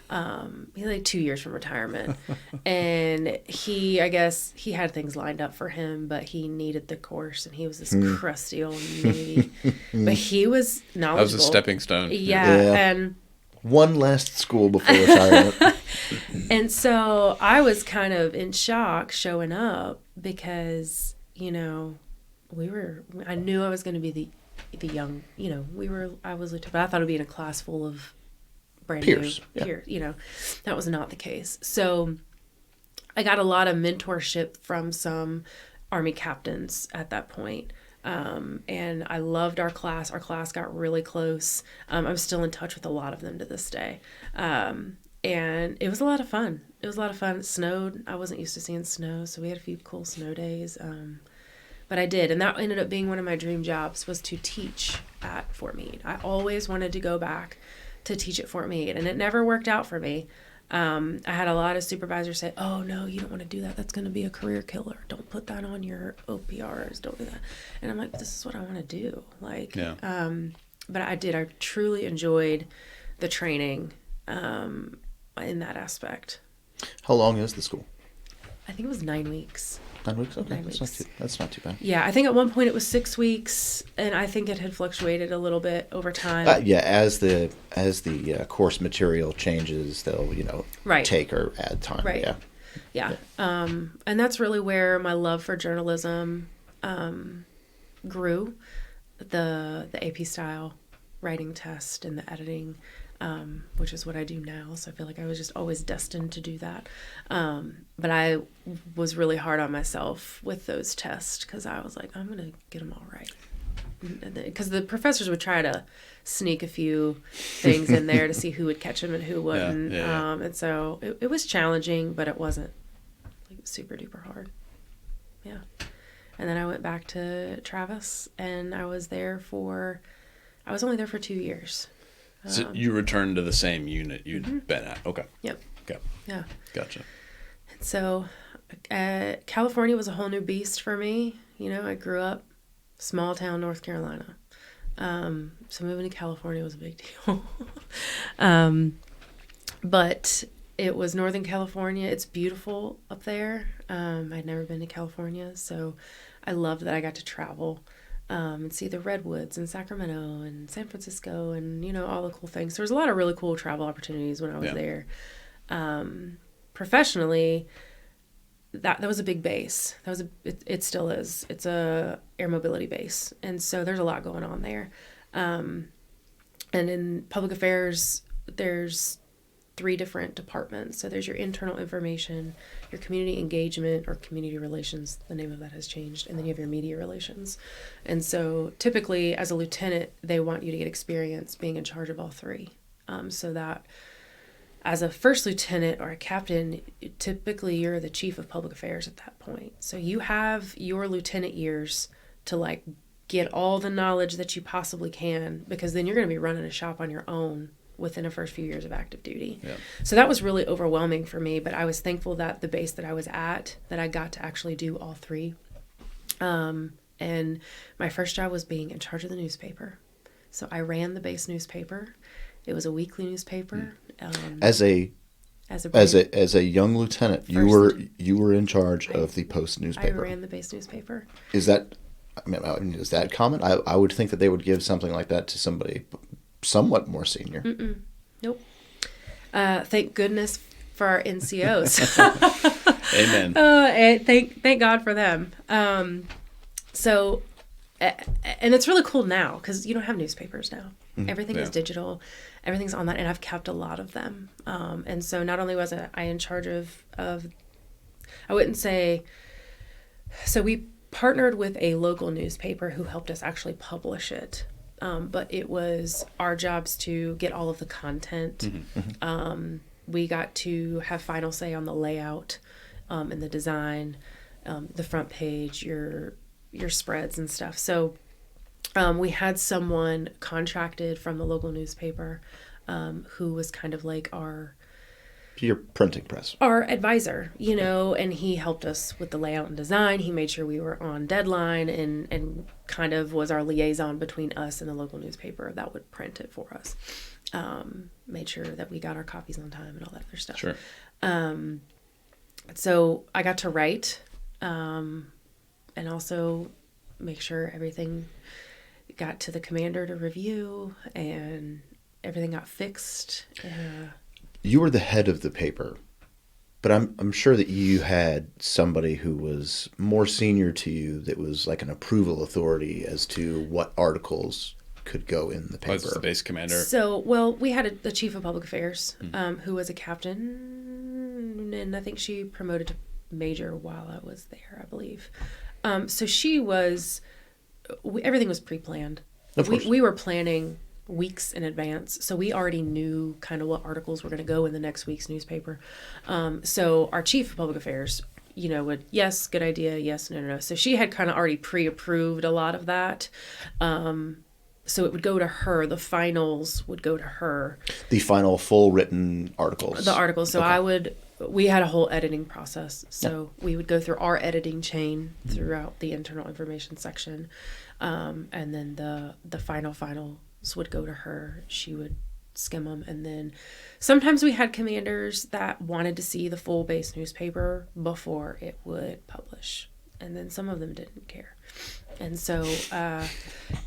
Speaker 1: He was like 2 years from retirement, and I guess he had things lined up for him, but he needed the course, and he was this crusty old Navy, but he was knowledgeable.
Speaker 3: That was a stepping stone.
Speaker 1: Yeah. And
Speaker 2: one last school before retirement.
Speaker 1: And so I was kind of in shock showing up because, I knew I was going to be the young, I was, but I thought it'd be in a class full of brand
Speaker 2: peers.
Speaker 1: New peers, that was not the case. So I got a lot of mentorship from some Army captains at that point. And I loved our class. Our class got really close. I'm still in touch with a lot of them to this day. And it was a lot of fun. It snowed. I wasn't used to seeing snow, so we had a few cool snow days. But I did, and that ended up being one of my dream jobs, was to teach at Fort Meade. I always wanted to go back to teach at Fort Meade, and it never worked out for me. I had a lot of supervisors say, "Oh no, you don't want to do that. That's going to be a career killer. Don't put that on your OPRs. Don't do that." And I'm like, "This is what I want to do." But I did. I truly enjoyed the training in that aspect.
Speaker 2: How long is the school?
Speaker 1: I think it was 9 weeks.
Speaker 2: 9 weeks? Okay.
Speaker 1: 9 weeks.
Speaker 2: That's not too bad.
Speaker 1: Yeah, I think at one point it was 6 weeks, and I think it had fluctuated a little bit over time.
Speaker 2: As the course material changes, they'll take or add time.
Speaker 1: Right. Yeah. And that's really where my love for journalism grew. The AP style writing test and the editing, which is what I do now. So I feel like I was just always destined to do that. But I was really hard on myself with those tests because I was like, I'm going to get them all right. Because the professors would try to sneak a few things in there to see who would catch them and who wouldn't. And so it was challenging, but it wasn't like super duper hard. Yeah. And then I went back to Travis, and I was only there for 2 years.
Speaker 3: So you returned to the same unit you'd been at. Okay.
Speaker 1: Yep.
Speaker 3: Okay.
Speaker 1: Yeah.
Speaker 3: Gotcha.
Speaker 1: And so California was a whole new beast for me. I grew up small town, North Carolina. So moving to California was a big deal. But it was Northern California. It's beautiful up there. I'd never been to California, so I loved that I got to travel. And see the redwoods in Sacramento and San Francisco and, all the cool things. So there's a lot of really cool travel opportunities when I was there. Professionally, that was a big base. It still is. It's a air mobility base. And so there's a lot going on there. And in public affairs, there's 3 different departments. So there's your internal information, your community engagement or community relations, the name of that has changed, and then you have your media relations. And so typically as a lieutenant, they want you to get experience being in charge of all 3. So that as a first lieutenant or a captain, typically you're the chief of public affairs at that point. So you have your lieutenant years to get all the knowledge that you possibly can, because then you're going to be running a shop on your own within the first few years of active duty. Yeah. So that was really overwhelming for me, but I was thankful that the base that I was at, that I got to actually do all 3. And my first job was being in charge of the newspaper. So I ran the base newspaper. It was a weekly newspaper.
Speaker 2: As a young lieutenant, you were in charge of the Post newspaper.
Speaker 1: I ran the base newspaper.
Speaker 2: Is that common? I would think that they would give something like that to somebody somewhat more senior.
Speaker 1: Nope. Thank goodness for our NCOs.
Speaker 2: Amen.
Speaker 1: And thank God for them. So, and it's really cool now because you don't have newspapers now. Everything is digital. Everything's on that, and I've kept a lot of them. And so not only was I in charge of I wouldn't say, so we partnered with a local newspaper who helped us actually publish it. But it was our jobs to get all of the content. We got to have final say on the layout and the design, the front page, your your spreads and stuff. So we had someone contracted from the local newspaper who was kind of like
Speaker 2: Your printing press.
Speaker 1: our advisor, you know, and he helped us with the layout and design. He made sure we were on deadline and kind of was our liaison between us and the local newspaper that would print it for us. Made sure that we got our copies on time and all that other stuff.
Speaker 3: Sure.
Speaker 1: So I got to write and also make sure everything got to the commander to review and everything got fixed.
Speaker 2: You were the head of the paper, but I'm sure that you had somebody who was more senior to you that was like an approval authority as to what articles could go in the paper.
Speaker 3: Was the base commander?
Speaker 1: So, well, we had a chief of public affairs who was a captain, and I think she promoted to major while I was there, I believe. So she was, everything was pre-planned.
Speaker 2: Of course.
Speaker 1: We were planning weeks in advance, so we already knew kind of what articles were going to go in the next week's newspaper. So our chief of public affairs, you know, would, yes, good idea, yes, no. So she had kind of already pre-approved a lot of that. So it would go to her. The finals would go to her.
Speaker 2: The final full written articles.
Speaker 1: The articles. So
Speaker 2: Okay.
Speaker 1: we had a whole editing process. So we would go through our editing chain throughout the internal information section. And then the finals would go to her. She would skim them. And then sometimes we had commanders that wanted to see the full base newspaper before it would publish. And then some of them didn't care. And so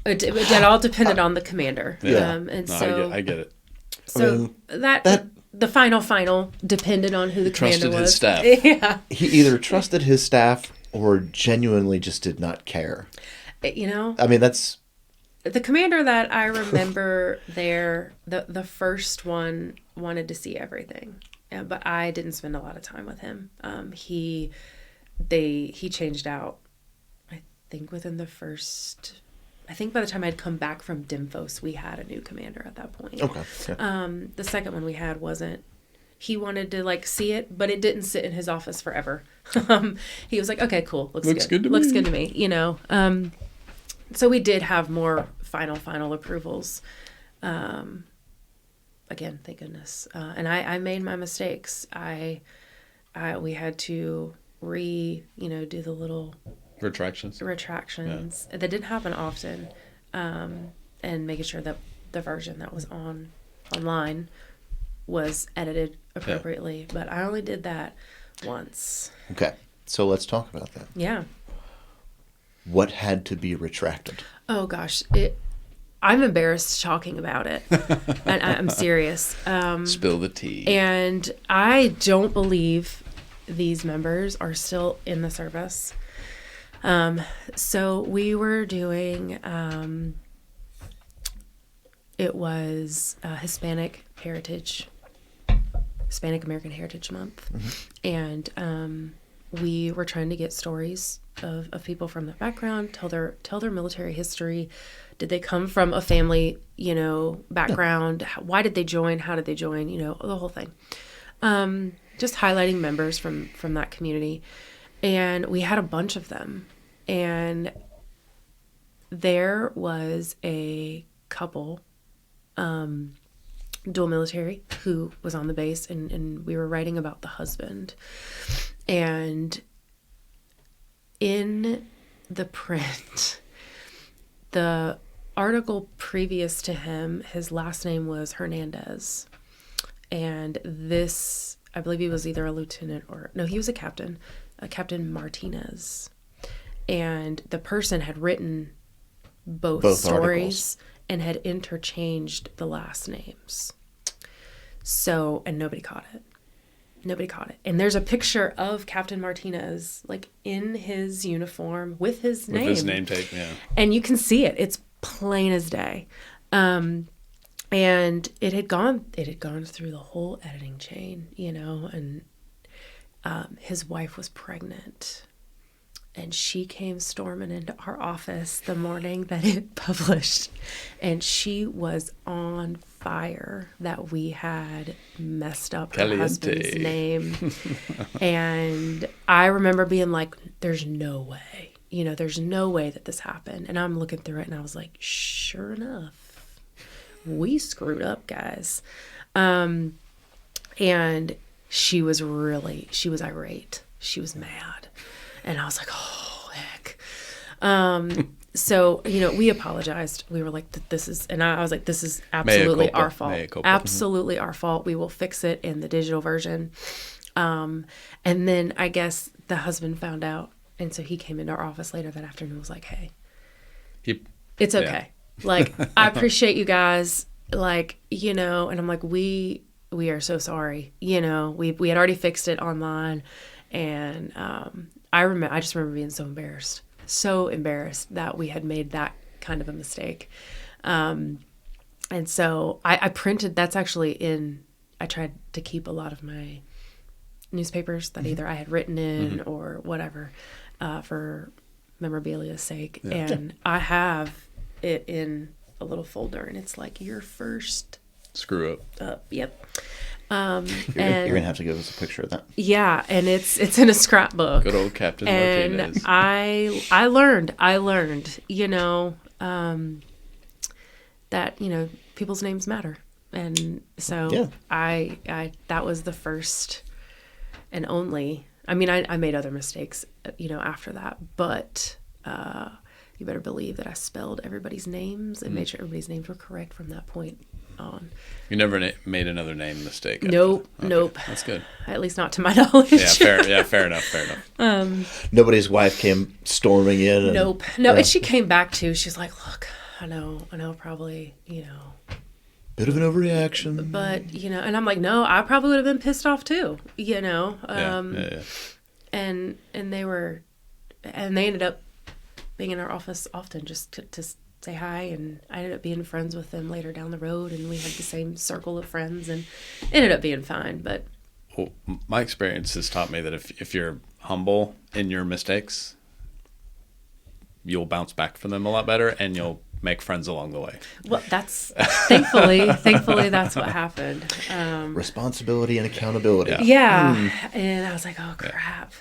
Speaker 1: it all depended on the commander.
Speaker 2: Yeah.
Speaker 1: And
Speaker 3: No,
Speaker 1: so
Speaker 3: I get it.
Speaker 1: So that the final depended on who the commander
Speaker 3: Trusted
Speaker 1: was.
Speaker 3: his staff.
Speaker 1: Yeah.
Speaker 2: He either trusted his staff or genuinely just did not care.
Speaker 1: You know,
Speaker 2: I mean, that's...
Speaker 1: the commander that I remember there, the first one wanted to see everything. Yeah, but I didn't spend a lot of time with him. He changed out, I think within the first... I think by the time I'd come back from Dimphos, we had a new commander at that point.
Speaker 2: Okay.
Speaker 1: The second one we had wasn't. He wanted to like see it, but it didn't sit in his office forever. He was like, "Okay, cool, looks good to
Speaker 3: me.
Speaker 1: Looks good to me." You know. So we did have more final approvals. Again, thank goodness. And I made my mistakes. We had to do the little
Speaker 3: Retractions.
Speaker 1: That didn't happen often, and making sure that the version that was online was edited appropriately. But I only did that once.
Speaker 2: Okay. So let's talk about that.
Speaker 1: Yeah.
Speaker 2: What had to be retracted?
Speaker 1: Oh gosh, I'm embarrassed talking about it, and I'm serious.
Speaker 3: Spill the tea.
Speaker 1: And I don't believe these members are still in the service. So we were doing, it was Hispanic American Heritage Month. Mm-hmm. And we were trying to get stories of people from that background, tell their military history. Did they come from a family, background? Why did they join? How did they join? The whole thing. Just highlighting members from that community. And we had a bunch of them. And there was a couple, dual military, who was on the base, and we were writing about the husband. And in the print, the article previous to him, his last name was Hernandez. And this, I believe he was either a lieutenant he was a Captain Martinez. And the person had written both stories
Speaker 2: articles.
Speaker 1: And had interchanged the last names. So, and nobody caught it. And there's a picture of Captain Martinez, like in his uniform with his name.
Speaker 3: With his name tape, yeah.
Speaker 1: And you can see it. It's plain as day. And it had gone through the whole editing chain, and his wife was pregnant. And she came storming into our office the morning that it published. And she was on fire that we had messed up her husband's name. And I remember being like, there's no way there's no way that this happened. And I'm looking through it and I was like, sure enough, we screwed up, guys. And she was irate. She was mad. And I was like, oh, heck. So, we apologized. We were like, I was like, this is absolutely our fault. Absolutely our fault. We will fix it in the digital version. And then I guess the husband found out. And so he came into our office later that afternoon and was like, hey, it's okay. Yeah. Like, I appreciate you guys. Like, and I'm like, we are so sorry. We had already fixed it online. And I just remember being so embarrassed that we had made that kind of a mistake. And so I printed, that's actually I tried to keep a lot of my newspapers that either I had written in or whatever for memorabilia's sake. Yeah. And I have it in a little folder, and it's like your first
Speaker 3: screw
Speaker 1: up. Yep.
Speaker 2: You're gonna have to give us a picture of that.
Speaker 1: Yeah, and it's in a scrapbook.
Speaker 3: Good old Captain
Speaker 1: and
Speaker 3: Martinez.
Speaker 1: I learned, that people's names matter, and so I that was the first and only. I mean, I made other mistakes, after that, but you better believe that I spelled everybody's names and made sure everybody's names were correct from that point on.
Speaker 3: You never made another name mistake?
Speaker 1: Nope.
Speaker 3: That's good.
Speaker 1: At least not to my knowledge.
Speaker 3: Fair enough.
Speaker 2: Nobody's wife came storming in. And,
Speaker 1: nope. No, and she came back too. She's like, look, I know, probably,
Speaker 2: bit of an overreaction.
Speaker 1: But, and I'm like, no, I probably would have been pissed off too,
Speaker 3: Yeah.
Speaker 1: And they ended up being in our office often just to say hi, and I ended up being friends with them later down the road, and we had the same circle of friends, and it ended up being fine. But
Speaker 3: my experience has taught me that if you're humble in your mistakes, you'll bounce back from them a lot better, and you'll make friends along the way.
Speaker 1: Well, that's thankfully that's what happened.
Speaker 2: Responsibility and accountability.
Speaker 1: Yeah. And I was like, oh crap,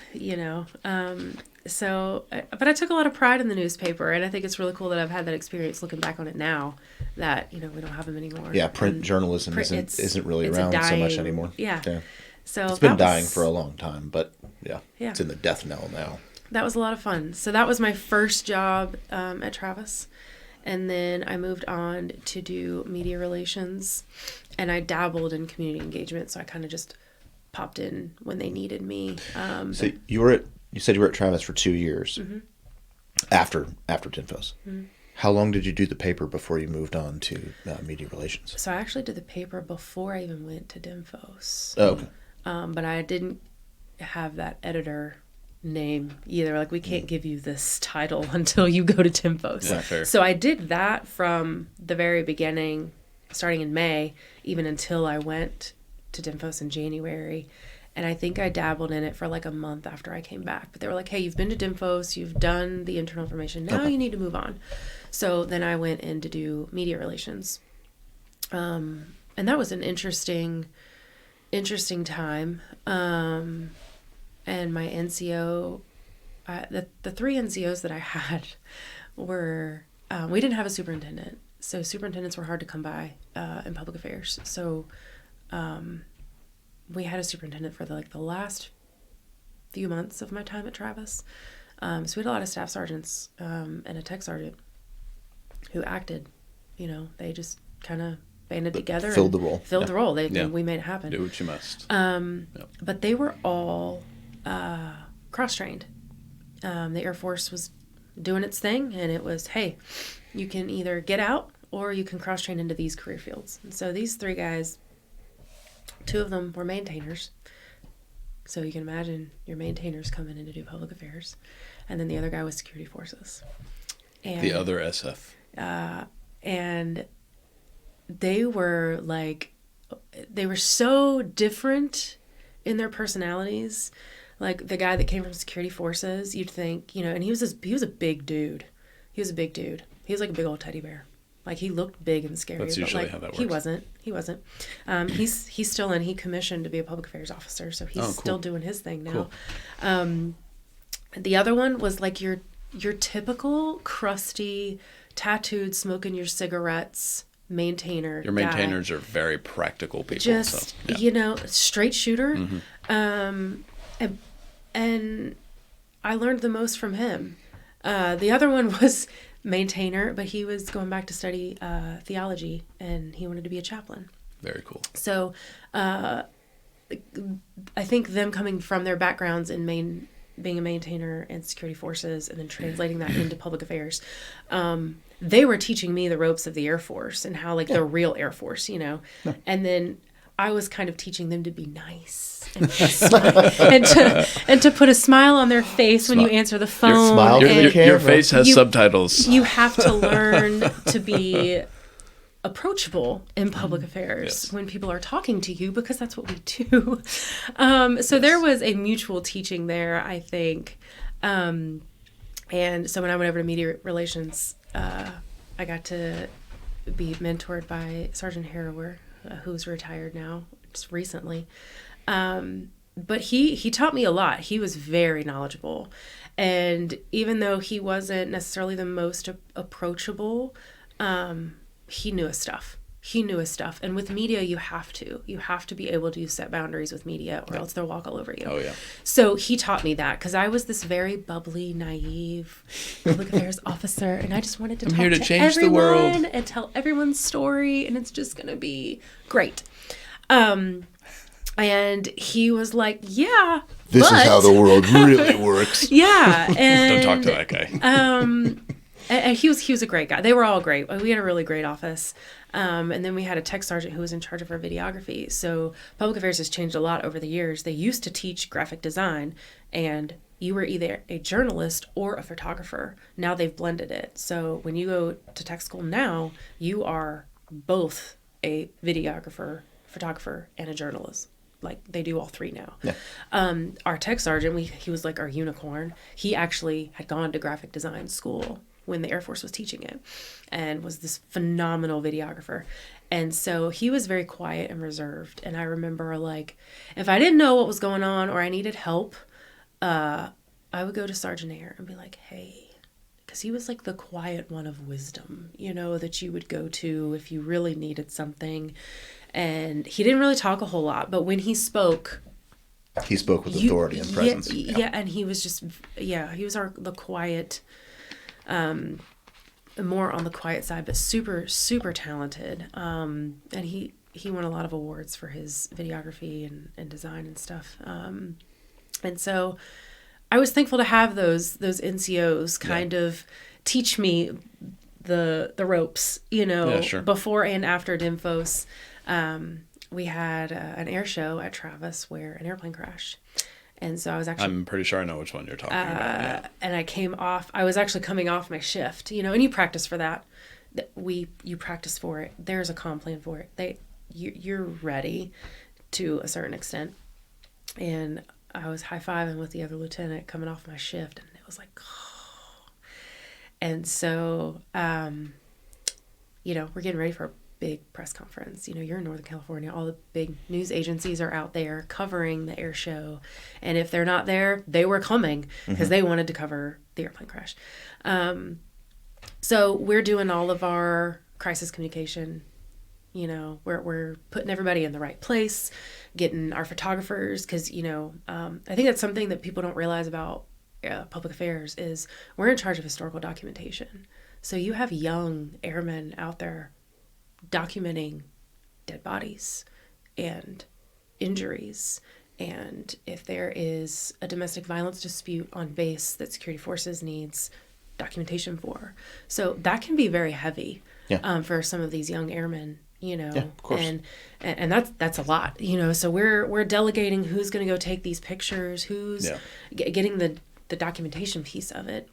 Speaker 1: So, but I took a lot of pride in the newspaper, and I think it's really cool that I've had that experience looking back on it now that, we don't have them anymore.
Speaker 2: Yeah. Print journalism isn't really around so much anymore.
Speaker 1: Yeah. So
Speaker 2: it's been dying for a long time, but it's in the death knell now.
Speaker 1: That was a lot of fun. So that was my first job at Travis. And then I moved on to do media relations, and I dabbled in community engagement. So I kind of just popped in when they needed me.
Speaker 2: So you said you were at Travis for 2 years after Dinfos. Mm-hmm. How long did you do the paper before you moved on to media relations?
Speaker 1: So I actually did the paper before I even went to Dinfos.
Speaker 2: Oh, okay.
Speaker 1: But I didn't have that editor name either. Like, we can't give you this title until you go to Dinfos.
Speaker 3: Yeah, fair.
Speaker 1: So I did that from the very beginning, starting in May, even until I went to Dinfos in January. And I think I dabbled in it for like a month after I came back. But they were like, hey, you've been to Dinfos, you've done the internal information, now you need to move on. So then I went in to do media relations. And that was an interesting time. And my NCO, the three NCOs that I had were, we didn't have a superintendent. So superintendents were hard to come by in public affairs. So we had a superintendent for the last few months of my time at Travis. So we had a lot of staff sergeants and a tech sergeant who acted. They just kind of banded together.
Speaker 2: Filled the role.
Speaker 1: Filled the role. We made it happen.
Speaker 3: Do what you must.
Speaker 1: But they were all cross-trained. The Air Force was doing its thing, and it was, hey, you can either get out or you can cross-train into these career fields. And so these three guys, two of them were maintainers. So you can imagine your maintainers coming in to do public affairs. And then the other guy was security forces. And,
Speaker 3: the other SF.
Speaker 1: And they were so different in their personalities. Like the guy that came from security forces, you'd think, and he was a big dude. He was like a big old teddy bear. Like, he looked big and scary.
Speaker 3: That's usually how that works.
Speaker 1: He wasn't. He's still in. He commissioned to be a public affairs officer, so he's still doing his thing now.
Speaker 3: Cool.
Speaker 1: The other one was like your your typical crusty, tattooed, smoking your cigarettes maintainer.
Speaker 3: Your maintainers are very practical people.
Speaker 1: Just, straight shooter. And I learned the most from him. The other one was maintainer, but he was going back to study theology, and he wanted to be a chaplain.
Speaker 3: Very cool.
Speaker 1: So I think them coming from their backgrounds in being a maintainer and security forces and then translating that into public affairs, they were teaching me the ropes of the Air Force and how the real Air Force, and then I was kind of teaching them to be nice and, to put a smile on their face when you answer the phone.
Speaker 3: Your face has subtitles.
Speaker 1: You have to learn to be approachable in public affairs when people are talking to you, because that's what we do. So there was a mutual teaching there, I think. And so when I went over to media relations, I got to be mentored by Sergeant Harrower, who's retired now, just recently. But he taught me a lot. He was very knowledgeable. And even though he wasn't necessarily the most approachable, he knew his stuff. And with media, you have to be able to set boundaries with media, or else they'll walk all over you.
Speaker 3: Oh, yeah.
Speaker 1: So he taught me that, because I was this very bubbly, naive public affairs officer, and I just wanted to talk to
Speaker 3: change
Speaker 1: everyone
Speaker 3: the world
Speaker 1: and tell everyone's story, and it's just going to be great. And he was like, yeah,
Speaker 2: this is how the world really works.
Speaker 1: Yeah. And
Speaker 3: don't talk to that guy.
Speaker 1: And he was a great guy. They were all great. We had a really great office. And then we had a tech sergeant who was in charge of our videography. So public affairs has changed a lot over the years. They used to teach graphic design, and you were either a journalist or a photographer. Now they've blended it. So when you go to tech school now, you are both a videographer, photographer, and a journalist. They do all three now. Yeah. Our tech sergeant, he was like our unicorn. He actually had gone to graphic design school when the Air Force was teaching it, and was this phenomenal videographer. And so he was very quiet and reserved. And I remember, if I didn't know what was going on or I needed help, I would go to Sergeant Air and be like, hey, because he was the quiet one of wisdom, that you would go to if you really needed something. And he didn't really talk a whole lot, but when he spoke
Speaker 2: with authority and presence.
Speaker 1: Yeah, and he was just, he was the quiet, more on the quiet side, but super, super talented. And he won a lot of awards for his videography and design and stuff. And so I was thankful to have those NCOs kind of teach me the ropes,
Speaker 3: sure.
Speaker 1: Before and after DIMFOS. We had an air show at Travis where an airplane crashed. And so I was
Speaker 3: I'm pretty sure I know which one you're talking about. Yeah.
Speaker 1: And I was actually coming off my shift, and you practice for that. You practice for it. There's a comp plan for it. You're ready to a certain extent. And I was high-fiving with the other lieutenant coming off my shift, and it was like, oh. And so, we're getting ready for a big press conference. You're in Northern California. All the big news agencies are out there covering the air show. And if they're not there, they were coming because they wanted to cover the airplane crash. So we're doing all of our crisis communication. We're putting everybody in the right place, getting our photographers, because, I think that's something that people don't realize about public affairs is we're in charge of historical documentation. So you have young airmen out there documenting dead bodies and injuries, and if there is a domestic violence dispute on base that security forces needs documentation for. So that can be very heavy for some of these young airmen,
Speaker 2: of course.
Speaker 1: And that's a lot, so we're delegating who's going to go take these pictures, who's getting the documentation piece of it.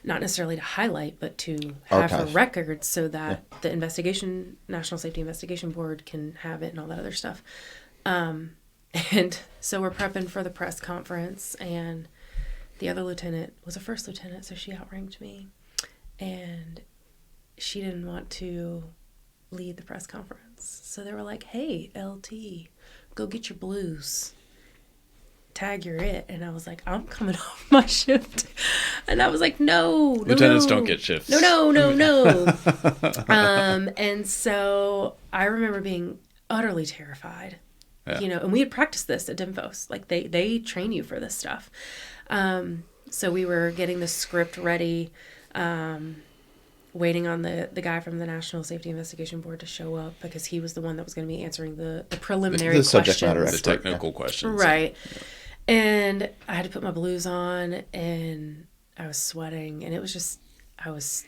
Speaker 1: Not necessarily to highlight, but to have a record so that the National Safety Investigation Board can have it and all that other stuff. And so we're prepping for the press conference, and the other lieutenant was a first lieutenant, so she outranked me. And she didn't want to lead the press conference. So they were like, hey, LT, go get your blues. tag, you're it. And I was like, I'm coming off my shift. And I was like, no.
Speaker 3: Lieutenants don't get shifts.
Speaker 1: No. And so I remember being utterly terrified, and we had practiced this at Dimfos. Like they train you for this stuff. So we were getting the script ready, waiting on the guy from the National Safety Investigation Board to show up because he was the one that was going to be answering the preliminary questions.
Speaker 2: Subject matter
Speaker 3: expert. The technical questions.
Speaker 1: Right. Yeah. And I had to put my blues on, and I was sweating, and I was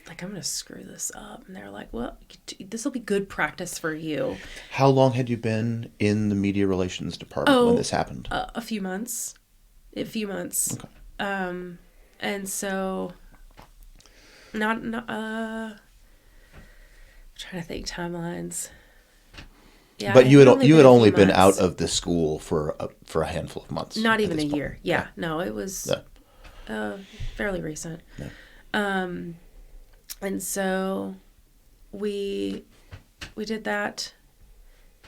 Speaker 1: like, I'm going to screw this up. And they're like, well, this will be good practice for you.
Speaker 2: How long had you been in the media relations department when this happened?
Speaker 1: A few months. Okay. And so, I'm trying to think timelines. Yeah,
Speaker 2: but you had only been out of the school for a handful of months.
Speaker 1: Not even a year. Yeah. No, it was fairly recent. Yeah. And so we did that,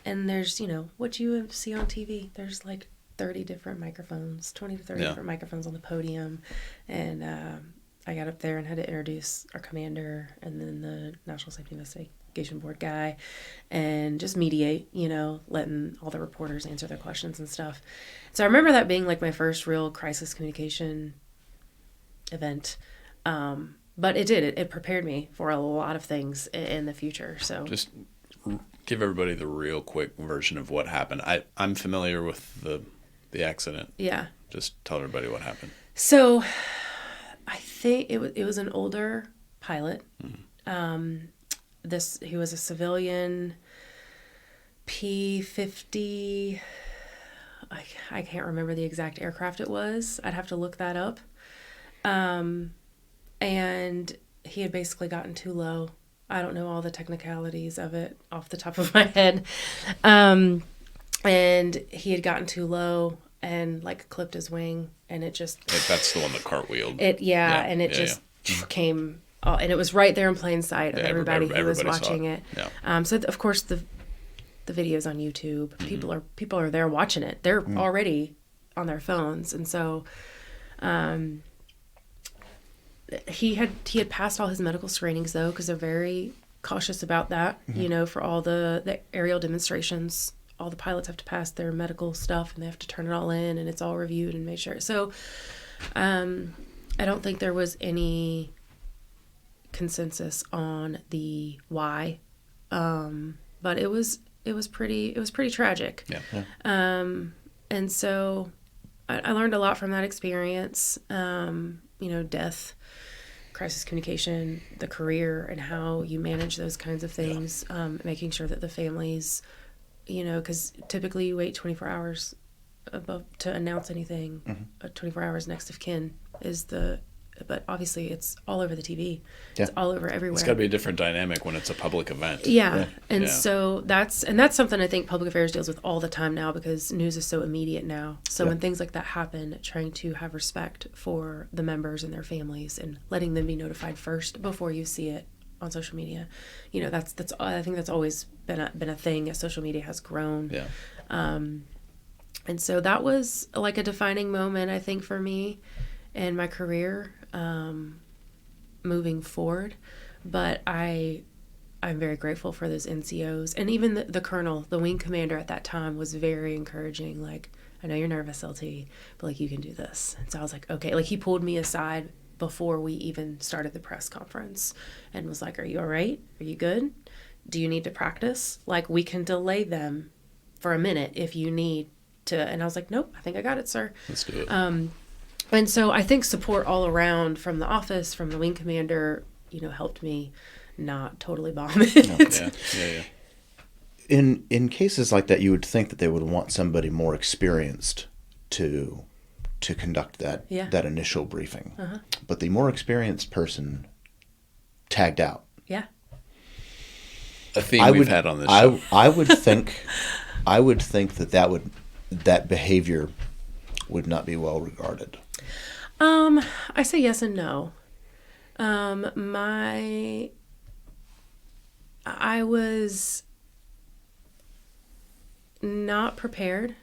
Speaker 1: and there's, what you see on TV. There's like 30 different microphones, 20 to 30 different microphones on the podium. And I got up there and had to introduce our commander and then the National Safety Investigation Board guy and just mediate, letting all the reporters answer their questions and stuff. So I remember that being like my first real crisis communication event. But it prepared me for a lot of things in the future. So
Speaker 3: just give everybody the real quick version of what happened. I'm familiar with the accident.
Speaker 1: Yeah.
Speaker 3: Just tell everybody what happened.
Speaker 1: So I think it was an older pilot. Mm-hmm. He was a civilian P-50. I can't remember the exact aircraft it was. I'd have to look that up. And he had basically gotten too low. I don't know all the technicalities of it off the top of my head. And he had gotten too low and like clipped his wing, and it just...
Speaker 3: That's the one that cartwheeled.
Speaker 1: Came... and it was right there in plain sight of everybody who was watching it. Yeah. So of course the video's on YouTube. Mm-hmm. People are there watching it. They're already on their phones, and so he had passed all his medical screenings though, because they're very cautious about that. Mm-hmm. For all the aerial demonstrations, all the pilots have to pass their medical stuff, and they have to turn it all in, and it's all reviewed and made sure. So I don't think there was any consensus on the why, but it was pretty tragic. Yeah. And so I learned a lot from that experience. Death, crisis communication, the career, and how you manage those kinds of things. Making sure that the families, because typically you wait 24 hours to announce anything. Mm-hmm. 24 hours next of kin is but obviously it's all over the TV. Yeah. It's all over everywhere.
Speaker 3: It's got to be a different dynamic when it's a public event.
Speaker 1: Yeah. And so that's something I think public affairs deals with all the time now, because news is so immediate now. So when things like that happen, trying to have respect for the members and their families and letting them be notified first before you see it on social media. That's I think that's always been a thing as social media has grown. Yeah. And so that was like a defining moment, I think, for me and my career moving forward. But I'm very grateful for those NCOs, and even the colonel, the wing commander at that time, was very encouraging. Like, I know you're nervous, LT, but like, you can do this. And so I was like, okay. Like, he pulled me aside before we even started the press conference and was like, are you all right? Are you good? Do you need to practice? Like, we can delay them for a minute if you need to. And I was like, nope, I think I got it, sir.
Speaker 3: Let's do it.
Speaker 1: And so I think support all around from the office, from the wing commander, helped me not totally bomb it.
Speaker 3: Yeah.
Speaker 2: In cases like that, you would think that they would want somebody more experienced to conduct that initial briefing. Uh-huh. But the more experienced person tagged out.
Speaker 1: Yeah.
Speaker 3: A theme we've had on this show.
Speaker 2: I would think that behavior would not be well regarded.
Speaker 1: I say yes and no. I was not prepared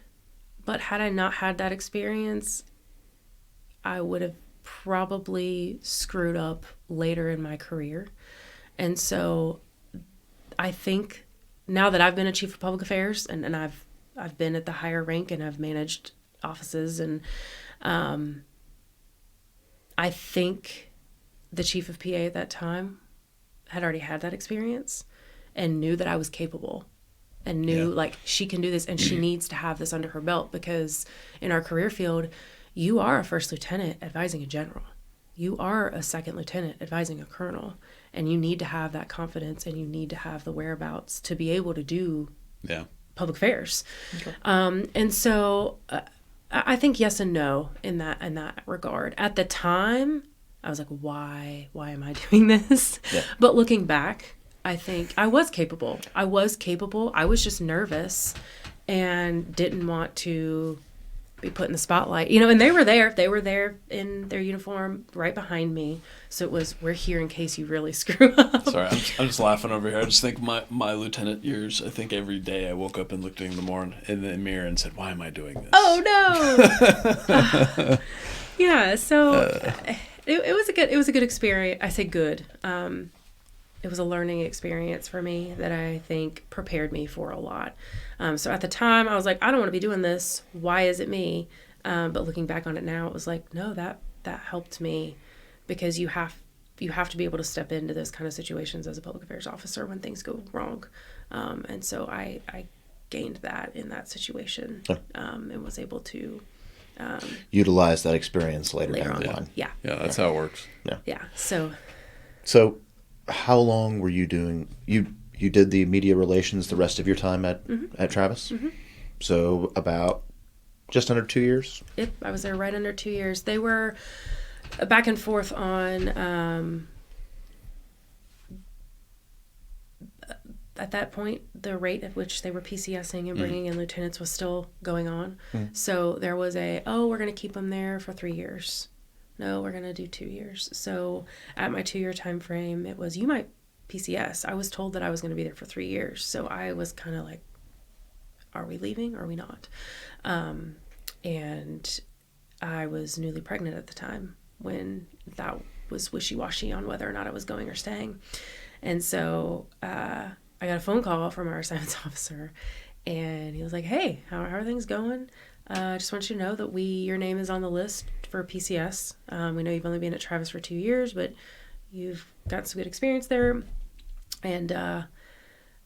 Speaker 1: But had I not had that experience, I would have probably screwed up later in my career. And so I think now that I've been a chief of public affairs and I've been at the higher rank and I've managed offices, and I think the chief of PA at that time had already had that experience and knew that I was capable and knew like she can do this and she needs to have this under her belt, because in our career field, you are a first lieutenant advising a general. You are a second lieutenant advising a colonel, and you need to have that confidence and you need to have the whereabouts to be able to do public affairs. Okay. And so I think yes and no in that regard. At the time, I was like, why am I doing this? Yeah. But looking back, I think I was capable. I was just nervous and didn't want to be put in the spotlight, and they were there in their uniform right behind me. So it was, we're here in case you really screw up.
Speaker 3: Sorry, I'm just laughing over here. I just think my lieutenant years, I think every day I woke up and looked in the mirror and said, why am I doing this?
Speaker 1: Oh no. Yeah. So it was a good experience. I say good. It was a learning experience for me that I think prepared me for a lot. So at the time I was like, I don't want to be doing this. Why is it me? But looking back on it now, it was like, no, that helped me, because you have to be able to step into those kind of situations as a public affairs officer when things go wrong. And so I gained that in that situation, and was able to
Speaker 2: utilize that experience later down the line.
Speaker 3: Yeah, that's how it works.
Speaker 1: Yeah. So
Speaker 2: how long were you doing? You did the media relations the rest of your time at Travis? Mm-hmm. So about just under 2 years?
Speaker 1: Yep, I was there right under 2 years. They were back and forth on, at that point, the rate at which they were PCSing and bringing in lieutenants was still going on. Mm. So there was we're going to keep them there for 3 years. No, we're going to do 2 years. So at my 2 year time frame, it was, you might PCS. I was told that I was going to be there for 3 years. So I was kind of like, are we leaving or are we not? And I was newly pregnant at the time when that was wishy-washy on whether or not I was going or staying. And so I got a phone call from our assignments officer, and he was like, hey, how are things going? I just want you to know that your name is on the list for PCS. We know you've only been at Travis for 2 years, but you've got some good experience there. And I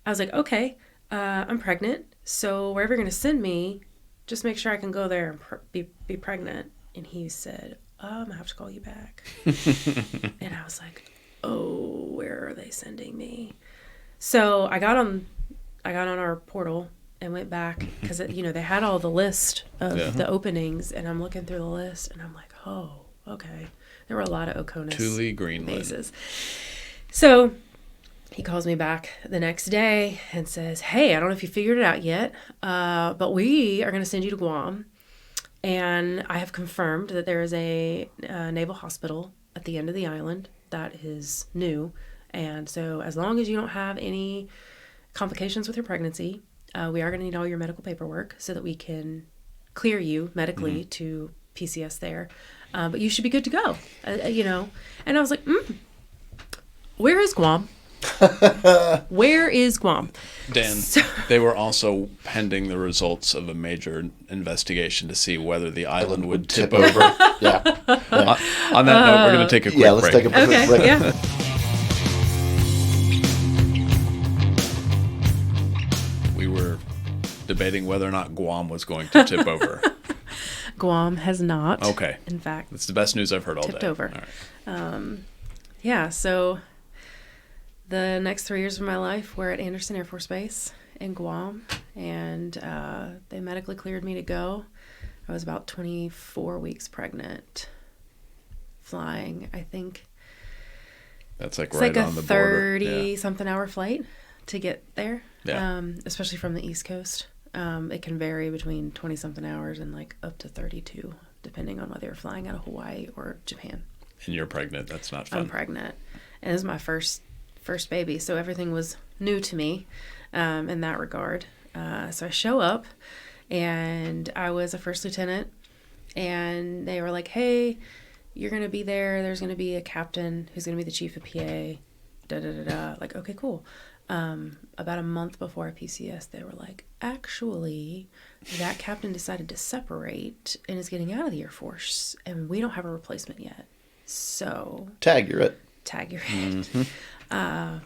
Speaker 1: was like, okay, I'm pregnant, so wherever you're going to send me, just make sure I can go there and be pregnant. And he said, I'm going to have to call you back. And I was like, oh, where are they sending me? So I got on our portal and went back, because they had all the list of the openings, and I'm looking through the list and I'm like, oh, okay. There were a lot of Oconus
Speaker 3: Thule, Greenland
Speaker 1: bases. So he calls me back the next day and says, hey, I don't know if you figured it out yet, but we are going to send you to Guam, and I have confirmed that there is a naval hospital at the end of the island that is new, and so as long as you don't have any complications with your pregnancy, we are going to need all your medical paperwork so that we can clear you medically to PCS there. But you should be good to go, And I was like, where is Guam? Where is Guam?
Speaker 3: Dan, they were also pending the results of a major investigation to see whether the island would tip over.
Speaker 2: Yeah.
Speaker 3: On that note, we're going to take a quick break.
Speaker 2: Let's take a quick break.
Speaker 1: Yeah.
Speaker 3: We were debating whether or not Guam was going to tip over.
Speaker 1: Guam has not.
Speaker 3: Okay.
Speaker 1: In fact,
Speaker 3: that's the best news I've heard all day.
Speaker 1: Tipped over.
Speaker 3: All right.
Speaker 1: Yeah, so the next 3 years of my life were at Anderson Air Force Base in Guam, and they medically cleared me to go. I was about 24 weeks pregnant, flying, I think.
Speaker 3: That's like right on the border.
Speaker 1: It's like a 30-something hour flight to get there, especially from the East Coast. It can vary between 20-something hours and like up to 32, depending on whether you're flying out of Hawaii or Japan.
Speaker 3: And you're pregnant. That's not fun.
Speaker 1: I'm pregnant. And this is my first baby, so everything was new to me in that regard. So I show up, and I was a first lieutenant, and they were like, hey, you're going to be there. There's going to be a captain who's going to be the chief of PA. Like, okay, cool. About a month before our PCS, they were like, actually, that captain decided to separate and is getting out of the Air Force, and we don't have a replacement yet. So
Speaker 2: Tag, you're it.
Speaker 1: Tag, you're it.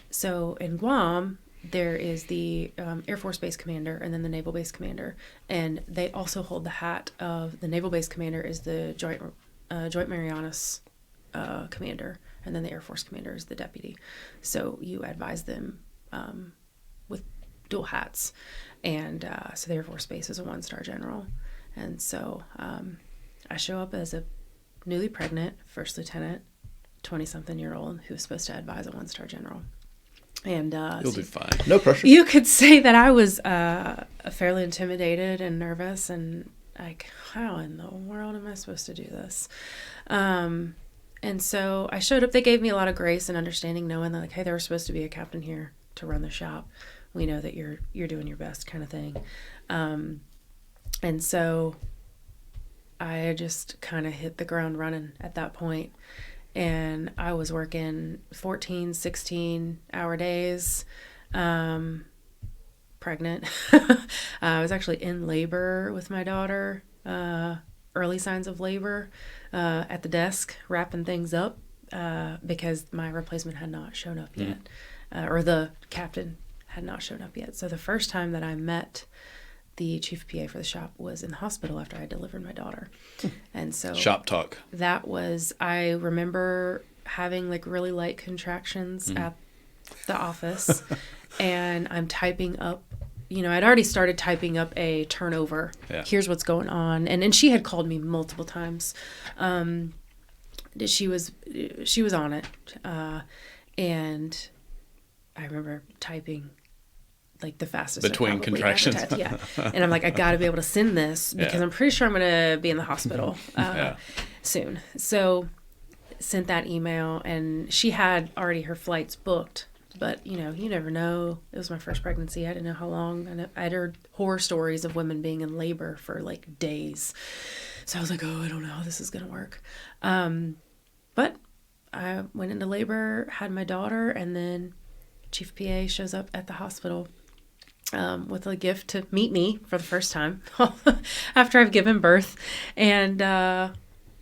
Speaker 1: So in Guam, there is the Air Force Base Commander and then the Naval Base Commander, and they also hold the hat of the Naval Base Commander is the Joint Marianas Commander, and then the Air Force Commander is the deputy. So you advise them with dual hats, and so the Air Force Base is a 1-star general, and so I show up as a newly pregnant first lieutenant, 20-something-year-old who was supposed to advise a 1-star general. And
Speaker 3: You'll do fine.
Speaker 2: No pressure.
Speaker 1: You could say that I was fairly intimidated and nervous, and like, how in the world am I supposed to do this? And so I showed up. They gave me a lot of grace and understanding, knowing that, like, hey, there was supposed to be a captain here to run the shop. We know that you're doing your best, kind of thing. And so I just kind of hit the ground running at that point. And I was working 14, 16-hour days, pregnant. I was actually in labor with my daughter, early signs of labor, at the desk, wrapping things up, because my replacement had not shown up yet, or the captain had not shown up yet. So the first time that I met the chief of PA for the shop was in the hospital after I delivered my daughter. And so
Speaker 3: Shop talk.
Speaker 1: That was, I remember having like really light contractions at the office, and I'm typing up, I'd already started typing up a turnover. Yeah. Here's what's going on. And she had called me multiple times. She was on it. And I remember typing like the fastest
Speaker 3: between contractions.
Speaker 1: Yeah. And I'm like, I got to be able to send this because I'm pretty sure I'm going to be in the hospital soon. So sent that email, and she had already her flights booked, but you never know. It was my first pregnancy. I didn't know how long, and I'd heard horror stories of women being in labor for like days. So I was like, oh, I don't know how this is going to work. But I went into labor, had my daughter, and then Chief PA shows up at the hospital with a gift to meet me for the first time after I've given birth. And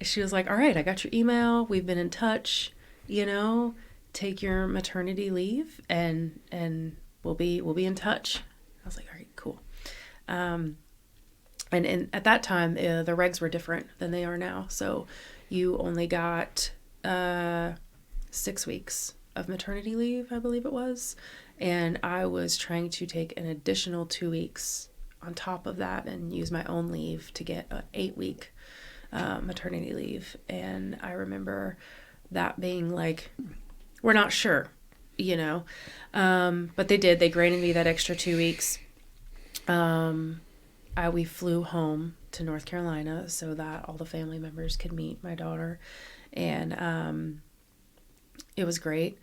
Speaker 1: she was like, all right, I got your email. We've been in touch, take your maternity leave and we'll be in touch. I was like, all right, cool. And at that time, the regs were different than they are now. So you only got 6 weeks of maternity leave, I believe it was. And I was trying to take an additional 2 weeks on top of that and use my own leave to get an 8-week maternity leave. And I remember that being like, we're not sure, but they did. They granted me that extra 2 weeks. We flew home to North Carolina so that all the family members could meet my daughter. And it was great.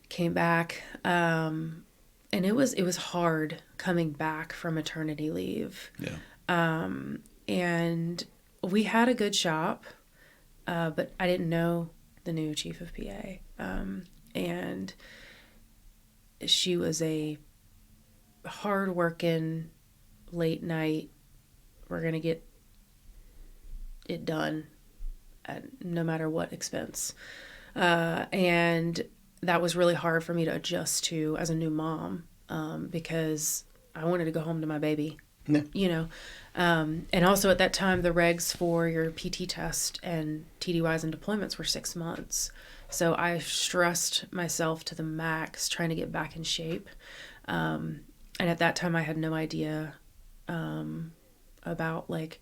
Speaker 1: Came back, and it was hard coming back from maternity leave. Yeah. And we had a good shop, but I didn't know the new chief of PA. And she was a hard-working, late night, we're going to get it done at no matter what expense. And that was really hard for me to adjust to as a new mom, because I wanted to go home to my baby, and also at that time, the regs for your PT test and TDYs and deployments were 6 months. So I stressed myself to the max trying to get back in shape. And at that time I had no idea, about like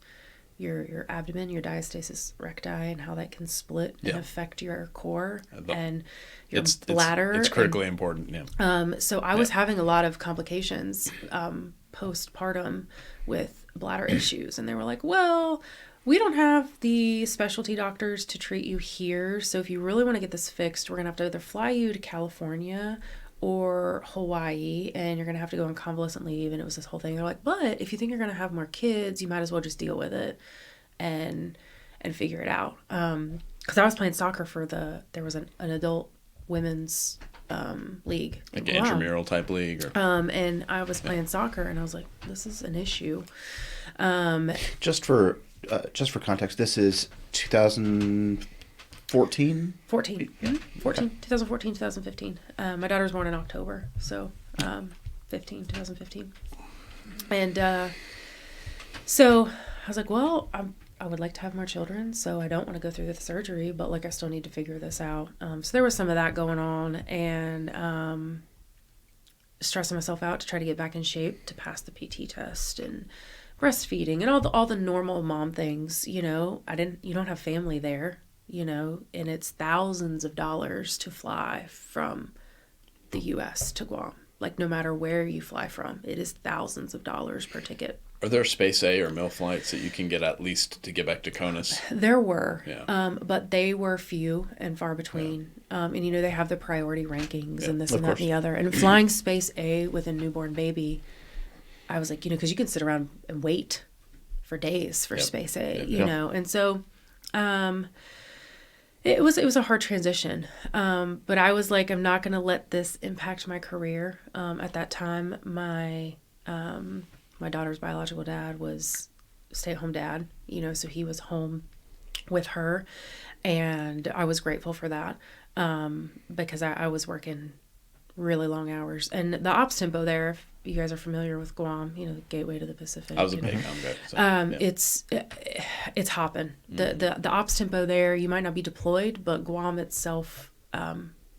Speaker 1: your abdomen, your diastasis recti, and how that can split and affect your core and your bladder.
Speaker 3: It's critically important. Yeah.
Speaker 1: So I was having a lot of complications postpartum with bladder issues, and they were like, well, we don't have the specialty doctors to treat you here, so if you really want to get this fixed, we're gonna have to either fly you to California or Hawaii, and you're going to have to go on convalescent leave. And it was this whole thing. They're like, but if you think you're going to have more kids, you might as well just deal with it and figure it out. Because I was playing soccer there was an adult women's league.
Speaker 3: Like an intramural type league? Or...
Speaker 1: and I was playing soccer, and I was like, this is an issue.
Speaker 2: Just for context, this is 2014?
Speaker 1: 14.
Speaker 2: Yeah.
Speaker 1: 2014, 2015. My daughter was born in October, so 2015. And so I was like, well, I would like to have more children, so I don't want to go through the surgery, but like I still need to figure this out. So there was some of that going on, and stressing myself out to try to get back in shape to pass the PT test, and breastfeeding and all the normal mom things. You don't have family there, and it's thousands of dollars to fly from the US to Guam. Like, no matter where you fly from, it is thousands of dollars per ticket.
Speaker 3: Are there Space A or MIL flights that you can get at least to get back to CONUS?
Speaker 1: There were,
Speaker 3: yeah.
Speaker 1: But they were few and far between. Yeah. And they have the priority rankings and this and that and the other. And flying Space A with a newborn baby, I was like, because you can sit around and wait for days for Space A, And so it was a hard transition. But I was like, I'm not going to let this impact my career. At that time, my daughter's biological dad was stay-at-home dad, so he was home with her, and I was grateful for that, because I was working really long hours. And the ops tempo there, if you guys are familiar with Guam, the gateway to the Pacific.
Speaker 3: I was a Paycom guy. So,
Speaker 1: it's hopping. The ops tempo there, you might not be deployed, but Guam itself,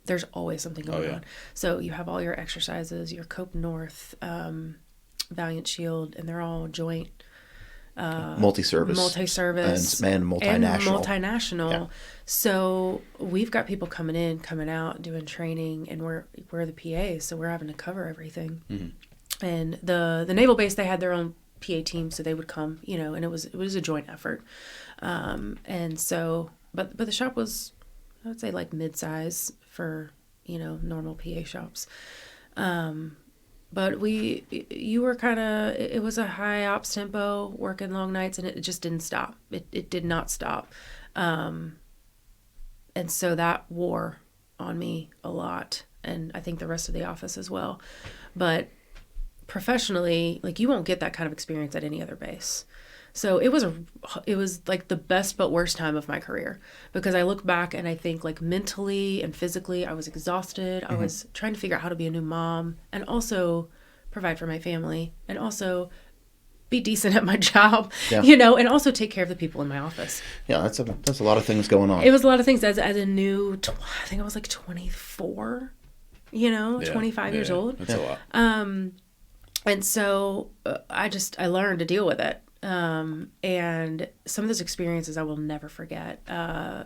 Speaker 1: there's always something going on. So you have all your exercises, your Cope North, Valiant Shield, and they're all joint multi-service
Speaker 2: and multinational.
Speaker 1: Yeah. So we've got people coming in, coming out, doing training, and we're the PAs, so we're having to cover everything. Mm-hmm. And the naval base, they had their own PA team, so they would come, and it was a joint effort. And so, but the shop was, I would say, like mid-size for normal PA shops. But you were it was a high ops tempo, working long nights, and it just didn't stop. It did not stop. And so that wore on me a lot, and I think the rest of the office as well. But professionally, like, you won't get that kind of experience at any other base. So it was like the best but worst time of my career, because I look back and I think, like, mentally and physically I was exhausted. Mm-hmm. I was trying to figure out how to be a new mom and also provide for my family and also be decent at my job, and also take care of the people in my office. Yeah,
Speaker 2: that's a lot of things going on.
Speaker 1: It was a lot of things as a new, I think I was like 24, 25 years old.
Speaker 3: That's a lot.
Speaker 1: And so I learned to deal with it. And some of those experiences I will never forget. One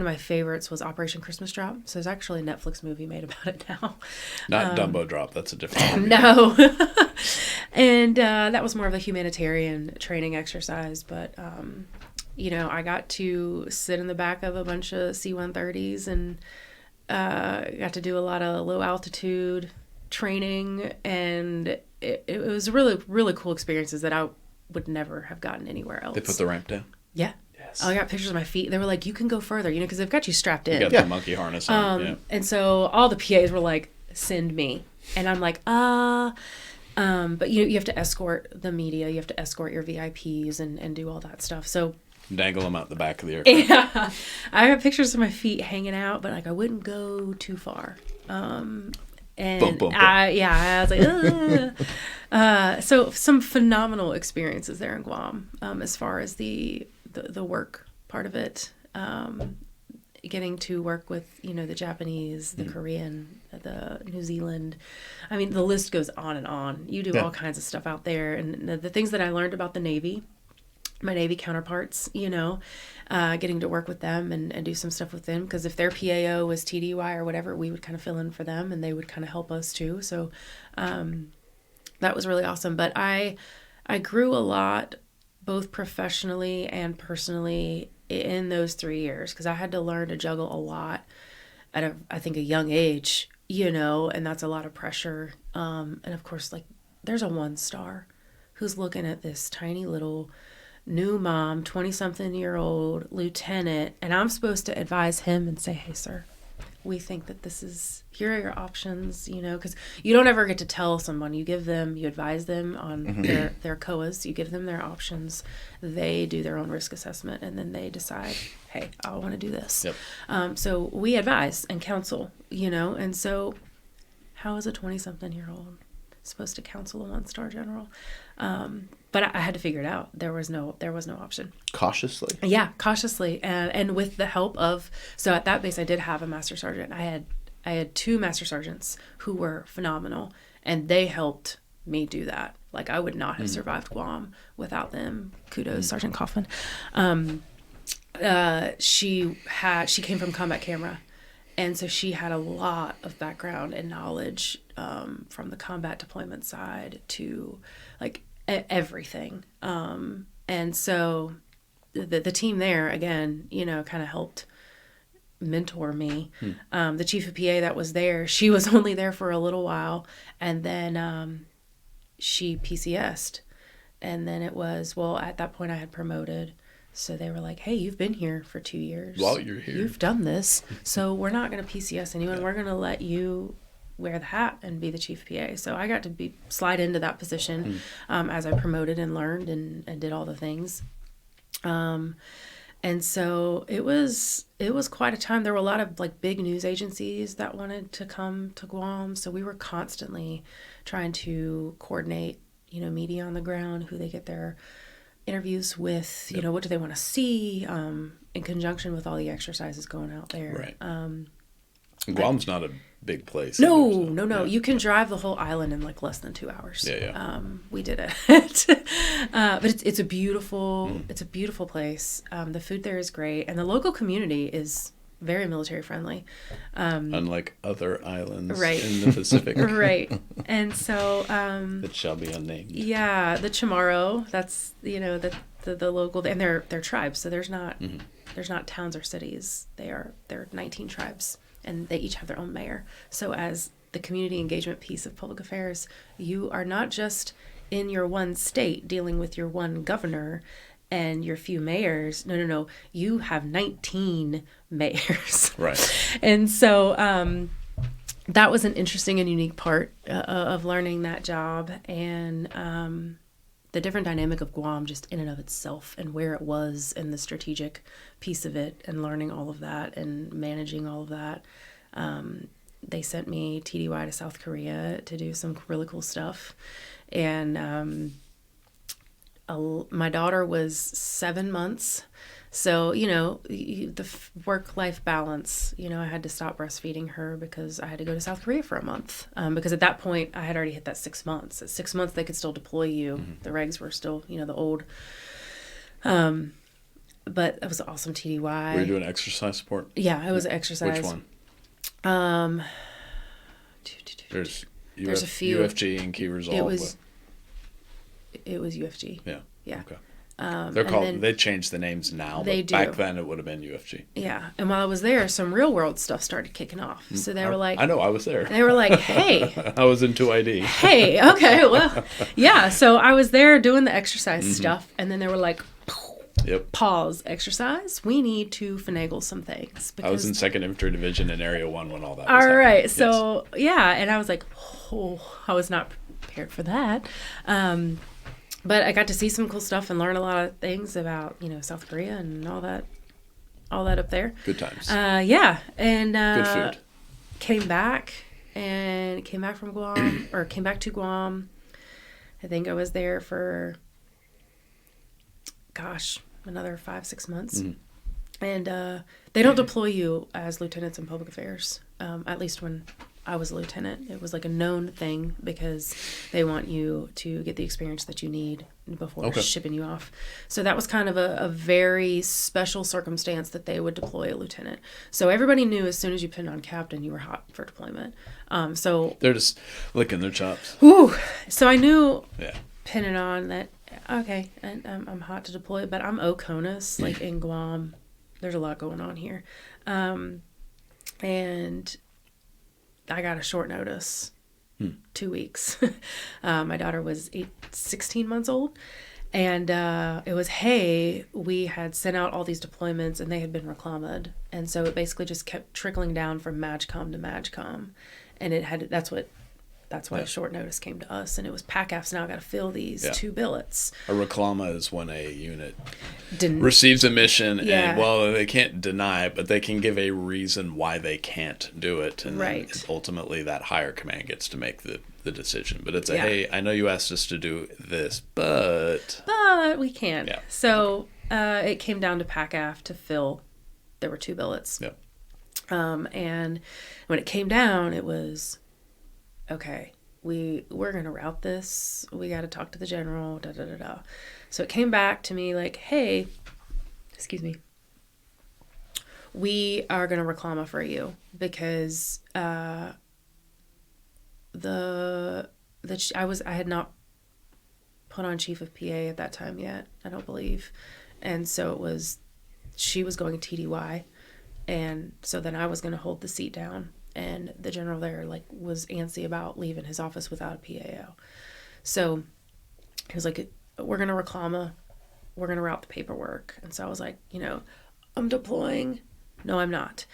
Speaker 1: of my favorites was Operation Christmas Drop. So there's actually a Netflix movie made about it now.
Speaker 3: Not Dumbo Drop. That's a different movie.
Speaker 1: No. And that was more of a humanitarian training exercise. But, I got to sit in the back of a bunch of C-130s and got to do a lot of low altitude training. And it was really, really cool experiences that I would never have gotten anywhere else.
Speaker 3: They put the ramp down?
Speaker 1: Yeah.
Speaker 3: Yes.
Speaker 1: I got pictures of my feet. They were like, you can go further, because they've got you strapped in.
Speaker 3: You got the monkey harness on.
Speaker 1: And so all the PAs were like, send me. And I'm like, but you have to escort the media. You have to escort your VIPs and do all that stuff. So
Speaker 3: dangle them out the back of the aircraft.
Speaker 1: Yeah. I have pictures of my feet hanging out, but like I wouldn't go too far. And boom, boom, boom. I was like, so some phenomenal experiences there in Guam, as far as the work part of it. Getting to work with, the Japanese, the Korean, the New Zealand. I mean, the list goes on and on. You do all kinds of stuff out there. And the things that I learned about the Navy, my Navy counterparts, getting to work with them and do some stuff with them, because if their PAO was TDY or whatever, we would kind of fill in for them and they would kind of help us too. So that was really awesome. But I grew a lot, both professionally and personally, in those 3 years, because I had to learn to juggle a lot. at I think a young age, and that's a lot of pressure. And of course, like there's a 1-star who's looking at this tiny little new mom, 20-something-year-old lieutenant, and I'm supposed to advise him and say, hey, sir, we think that here are your options, because you don't ever get to tell someone. You advise them on their COAs, you give them their options, they do their own risk assessment, and then they decide, hey, I want to do this.
Speaker 3: Yep.
Speaker 1: So we advise and counsel, and so how is a 20-something-year-old supposed to counsel a 1-star general? But I had to figure it out. There was no option.
Speaker 2: Cautiously?
Speaker 1: Yeah, cautiously. And with the help of, so at that base I did have a master sergeant. I had 2 master sergeants who were phenomenal, and they helped me do that. Like I would not have survived Guam without them. Kudos, Sergeant Kaufman. She came from combat camera. And so she had a lot of background and knowledge from the combat deployment side to like everything. And so the team there, again, kind of helped mentor me. The chief of PA that was there, she was only there for a little while. And then she PCS'd. And then it was, at that point I had promoted. So they were like, hey, you've been here for 2 years.
Speaker 3: While you're here.
Speaker 1: You've done this. So we're not going to PCS anyone. Yeah. We're going to let you wear the hat and be the chief PA. So I got to slide into that position as I promoted and learned and did all the things. And so it was quite a time. There were a lot of like big news agencies that wanted to come to Guam. So we were constantly trying to coordinate, media on the ground, who they get their interviews with, what do they want to see, in conjunction with all the exercises going out there.
Speaker 3: Right. Guam's not a big place.
Speaker 1: No. Yeah. You can drive the whole island in like less than 2 hours.
Speaker 3: Yeah.
Speaker 1: We did it. But it's a beautiful place. The food there is great, and the local community is very military friendly.
Speaker 3: Unlike other islands
Speaker 1: right.
Speaker 3: in the Pacific.
Speaker 1: Right. And so
Speaker 3: that shall be unnamed.
Speaker 1: Yeah, the Chamorro, that's the local, and they're tribes, so there's not towns or cities. They're 19 tribes, and they each have their own mayor. So as the community engagement piece of public affairs, you are not just in your one state dealing with your one governor and your few mayors. No. You have 19 mayors.
Speaker 3: Right.
Speaker 1: And so that was an interesting and unique part of learning that job, and the different dynamic of Guam just in and of itself, and where it was, and the strategic piece of it, and learning all of that and managing all of that. They sent me TDY to South Korea to do some really cool stuff. And my daughter was 7 months. So, the work-life balance, I had to stop breastfeeding her because I had to go to South Korea for a month. Because at that point, I had already hit that 6 months. At 6 months, they could still deploy you. Mm-hmm. The regs were still, the old. But it was an awesome TDY.
Speaker 3: Were you doing exercise support?
Speaker 1: Yeah, it was exercise.
Speaker 3: Which one? There's
Speaker 1: a few.
Speaker 3: UFG and Key Resolve.
Speaker 1: It was UFG.
Speaker 3: Yeah.
Speaker 1: Yeah.
Speaker 3: Okay. They're called. They changed the names now.
Speaker 1: They
Speaker 3: but
Speaker 1: do.
Speaker 3: Back then, it would have been UFG.
Speaker 1: Yeah, and while I was there, some real world stuff started kicking off. So they were like,
Speaker 3: I know, I was there.
Speaker 1: They were like, hey,
Speaker 3: I was in 2ID.
Speaker 1: Hey, okay, well, yeah. So I was there doing the exercise stuff, and then they were like,
Speaker 3: yep.
Speaker 1: Pause exercise. We need to finagle some things.
Speaker 3: I was in 2nd Infantry Division in Area 1 when all that was
Speaker 1: all right.
Speaker 3: happening.
Speaker 1: So yeah, and I was like, I was not prepared for that. But I got to see some cool stuff and learn a lot of things about, South Korea and all that up there.
Speaker 3: Good times.
Speaker 1: Yeah. And
Speaker 3: good food.
Speaker 1: Came back from Guam, or came back to Guam. I think I was there for, another 5-6 months. Mm-hmm. And they don't deploy you as lieutenants in public affairs, at least when I was a lieutenant. It was like a known thing because they want you to get the experience that you need before shipping you off. So that was kind of a very special circumstance that they would deploy a lieutenant. So everybody knew as soon as you pinned on captain, you were hot for deployment. So
Speaker 3: they're just licking their chops.
Speaker 1: Whew. So I knew
Speaker 3: yeah.
Speaker 1: pinning on that, okay, and I'm hot to deploy, but I'm OCONUS, like in Guam. There's a lot going on here. And I got a short notice, 2 weeks. My daughter was 16 months old. And it was, hey, we had sent out all these deployments and they had been reclamaed. And so it basically just kept trickling down from MAGCOM to MAGCOM. And that's why short notice came to us. And it was PACAF's now got to fill these 2 billets.
Speaker 3: A reclama is when a unit receives a mission and, well, they can't deny it, but they can give a reason why they can't do it. And then ultimately that higher command gets to make the decision. But it's hey, I know you asked us to do this, but
Speaker 1: we can. Yeah. So it came down to PACAF to fill. There were 2 billets. Yeah. And when it came down, it was, okay, we're going to route this. We got to talk to the general, da-da-da-da. So it came back to me like, hey, excuse me, we are going to reclama for you because I had not put on chief of PA at that time yet, I don't believe. And so she was going TDY. And so then I was going to hold the seat down. And the general there was antsy about leaving his office without a PAO. So he was like, we're going to reclama. We're going to route the paperwork. And so I was like, I'm deploying. No, I'm not.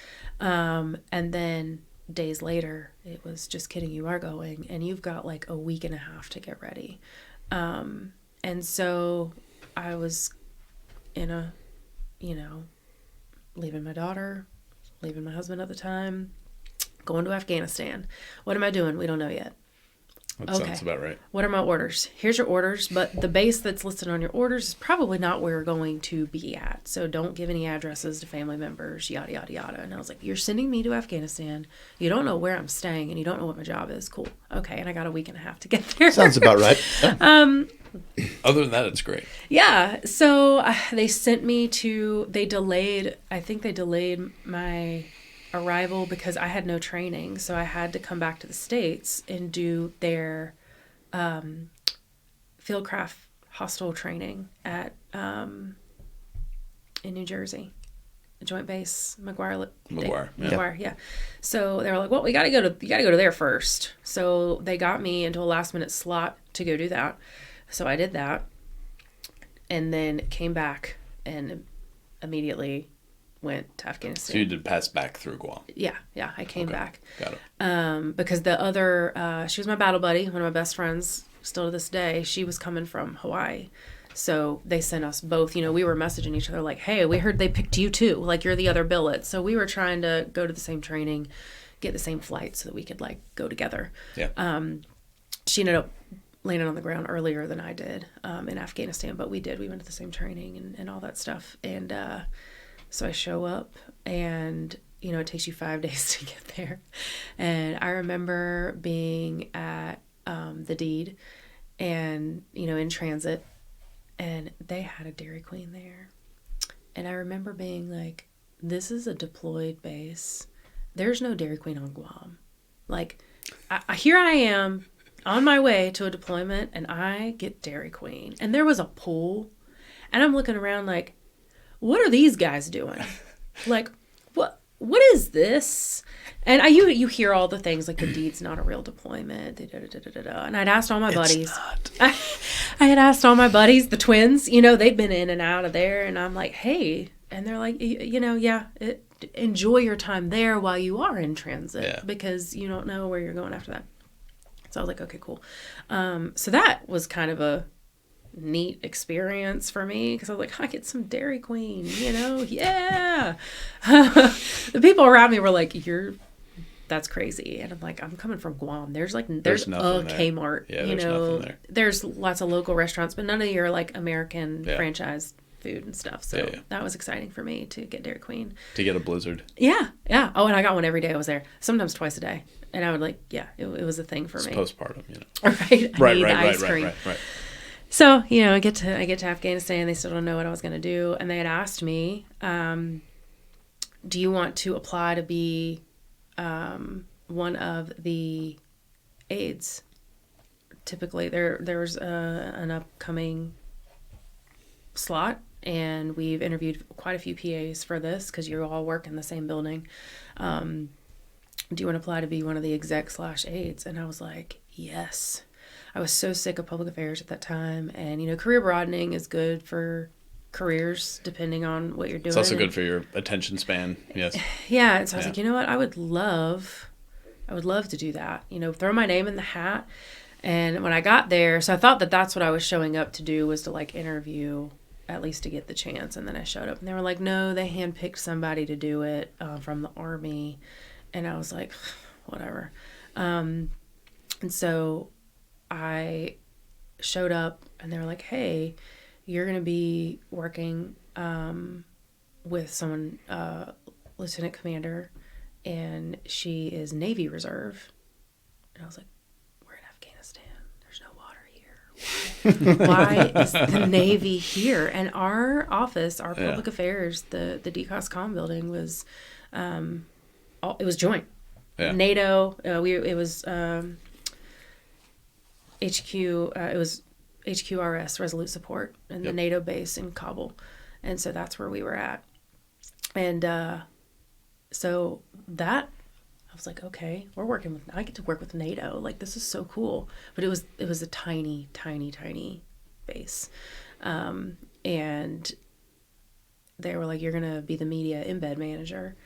Speaker 1: And then days later, it was, just kidding, you are going. And you've got a week and a half to get ready. And so I was in a, leaving my daughter, leaving my husband at the time, going to Afghanistan. What am I doing? We don't know yet.
Speaker 3: That sounds about right.
Speaker 1: What are my orders? Here's your orders, but the base that's listed on your orders is probably not where you're going to be at. So don't give any addresses to family members, yada, yada, yada. And I was like, you're sending me to Afghanistan. You don't know where I'm staying, and you don't know what my job is. Cool. Okay, and I got a week and a half to get there.
Speaker 2: Sounds about right.
Speaker 3: Other than that, it's great.
Speaker 1: Yeah. So they sent me they delayed my arrival because I had no training. So I had to come back to the States and do their fieldcraft hostile training in New Jersey. Joint Base McGuire, yeah. So they were like, well, you got to go to there first. So they got me into a last minute slot to go do that. So I did that, and then came back and immediately went to Afghanistan.
Speaker 3: So you did pass back through Guam?
Speaker 1: Yeah, I came back.
Speaker 3: Got it.
Speaker 1: Because the other, she was my battle buddy, one of my best friends, still to this day. She was coming from Hawaii. So they sent us both, we were messaging each other like, hey, we heard they picked you too. You're the other billet. So we were trying to go to the same training, get the same flight so that we could go together. Yeah. She ended up landed on the ground earlier than I did in Afghanistan, but we went to the same training and all that stuff. And so I show up, and it takes you 5 days to get there. And I remember being at the deed and in transit, and they had a Dairy Queen there. And I remember being like, this is a deployed base. There's no Dairy Queen on Guam. Here I am on my way to a deployment, and I get Dairy Queen. And there was a pool, and I'm looking around like, what are these guys doing? What is this? And you hear all the things the deed's not a real deployment. And I'd asked all my buddies. I had asked all my buddies, the twins, they'd been in and out of there. And I'm like, hey. And they're like, enjoy your time there while you are in transit because you don't know where you're going after that. So I was like, okay, cool. So that was kind of a neat experience for me because I was like, I get some Dairy Queen, yeah. The people around me were like, that's crazy. And I'm like, I'm coming from Guam. There's a Kmart,
Speaker 3: there's nothing there.
Speaker 1: There's lots of local restaurants, but none of your American franchise food and stuff. So that was exciting for me to get Dairy Queen.
Speaker 3: To get a Blizzard.
Speaker 1: Yeah. Oh, and I got one every day I was there. Sometimes twice a day. And I would it was a thing for me.
Speaker 3: It's postpartum,
Speaker 1: Right. Ice cream. Right. So, I get to Afghanistan. They still don't know what I was going to do. And they had asked me, do you want to apply to be one of the aides? Typically, there was an upcoming slot and we've interviewed quite a few PAs for this because you all work in the same building. Do you want to apply to be one of the exec/aides? And I was like, yes. I was so sick of public affairs at that time. And, you know, career broadening is good for careers depending on what you're doing.
Speaker 3: It's also good for your attention span. Yes.
Speaker 1: Yeah. And so I was like, you know what? I would love to do that. You know, throw my name in the hat. And when I got there, so I thought that that's what I was showing up to do, was to like interview, at least to get the chance. And then I showed up and they were like, no, they handpicked somebody to do it from the Army. And I was like, whatever. And so I showed up and they were like, hey, you're going to be working with someone, Lieutenant Commander, and she is Navy Reserve. And I was like, we're in Afghanistan. There's no water here. Why is the Navy here? And our office, our public affairs, the DCOS comm building was, it was joint.
Speaker 3: Yeah.
Speaker 1: NATO, it was HQ, it was HQRS, Resolute Support, and the NATO base in Kabul. And so that's where we were at. And so that, I was like, okay, I get to work with NATO. Like, this is so cool. But it was a tiny, tiny, tiny base. And they were like, you're going to be the media embed manager.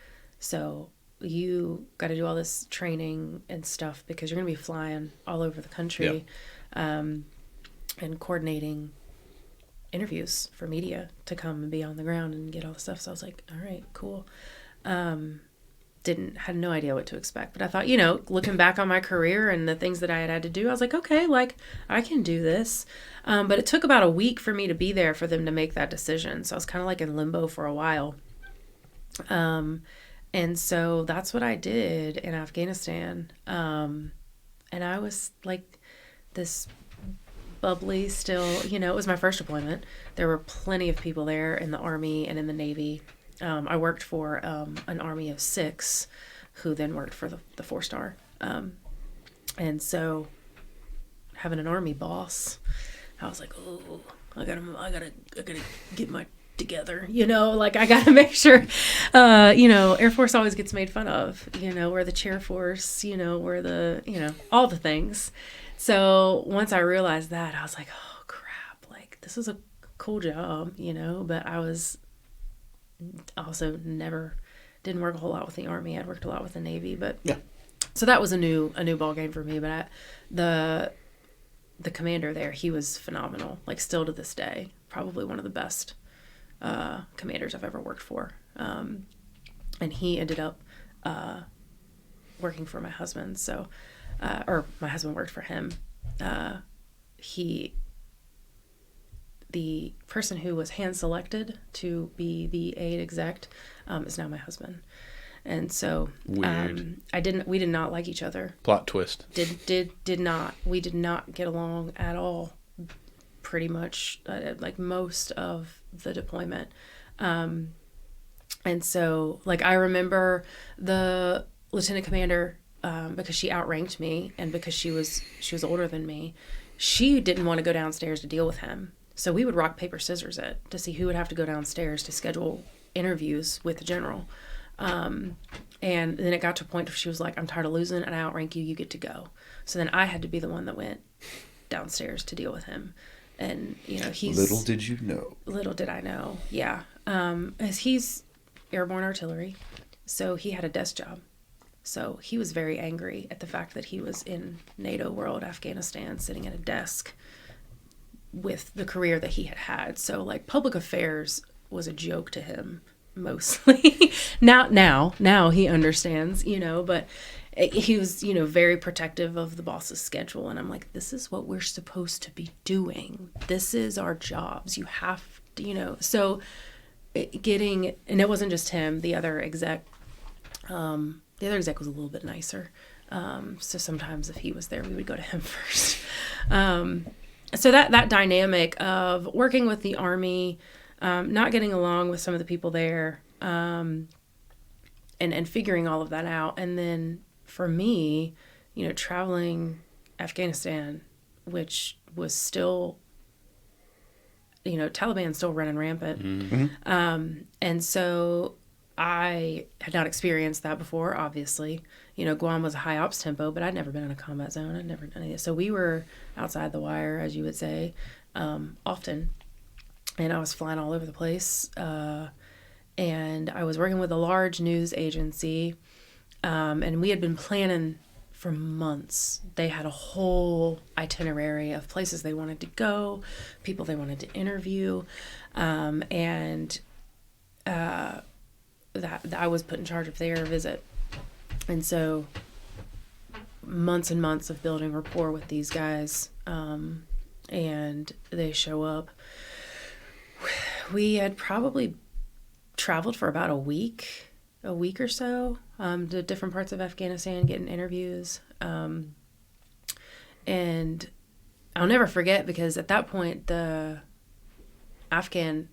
Speaker 1: So you got to do all this training and stuff because you're going to be flying all over the country and coordinating interviews for media to come and be on the ground and get all the stuff. So I was like, all right, cool. Had no idea what to expect, but I thought, you know, looking back on my career and the things that I had to do, I was like, okay, like I can do this. But it took about a week for me to be there for them to make that decision. So I was kind of like in limbo for a while. And so that's what I did in Afghanistan. And I was like this bubbly still, you know, it was my first deployment. There were plenty of people there in the Army and in the Navy. I worked for an Army of 6 who then worked for the 4-star. And so having an Army boss, I was like, oh, I gotta get my together, you know, like I gotta make sure, you know, Air Force always gets made fun of, you know, we're the chair force, you know, we're the, you know, all the things. So once I realized that, I was like, oh crap, like this is a cool job, you know, but I was also didn't work a whole lot with the Army. I'd worked a lot with the Navy, but so that was a new ball game for me. But the commander there, he was phenomenal, like still to this day, probably one of the best commanders I've ever worked for. And he ended up working for my husband. So, or my husband worked for him. The person who was hand selected to be the aide exec is now my husband. And so
Speaker 3: weird.
Speaker 1: We did not like each other.
Speaker 3: Plot twist.
Speaker 1: Did not. We did not get along at all. Pretty much like most of the deployment. And so like I remember the lieutenant commander, because she outranked me and because she was older than me, she didn't want to go downstairs to deal with him. So we would rock, paper, scissors it to see who would have to go downstairs to schedule interviews with the general. And then it got to a point where she was like, I'm tired of losing and I outrank you, you get to go. So then I had to be the one that went downstairs to deal with him. And, you know,
Speaker 2: Little did you know.
Speaker 1: Little did I know, yeah. As he's airborne artillery, so he had a desk job. So he was very angry at the fact that he was in NATO world, Afghanistan, sitting at a desk with the career that he had. So like public affairs was a joke to him mostly. now he understands, you know, but he was, you know, very protective of the boss's schedule. And I'm like, this is what we're supposed to be doing. This is our jobs. You have to, you know, so and it wasn't just him, the other exec was a little bit nicer. So sometimes if he was there, we would go to him first. So that dynamic of working with the Army, not getting along with some of the people there, and figuring all of that out. And then for me, you know, traveling Afghanistan, which was still Taliban's still running rampant.
Speaker 3: Mm-hmm.
Speaker 1: And so I had not experienced that before, obviously. Guam was a high ops tempo, but I'd never been in a combat zone. I'd never done it. So we were outside the wire, as you would say, often. And I was flying all over the place. And I was working with a large news agency. And we had been planning for months. They had a whole itinerary of places they wanted to go, people they wanted to interview. That I was put in charge of their visit. And so months and months of building rapport with these guys. And they show up. We had probably traveled for about a week or so, to different parts of Afghanistan, getting interviews. And I'll never forget, because at that point, the Afghan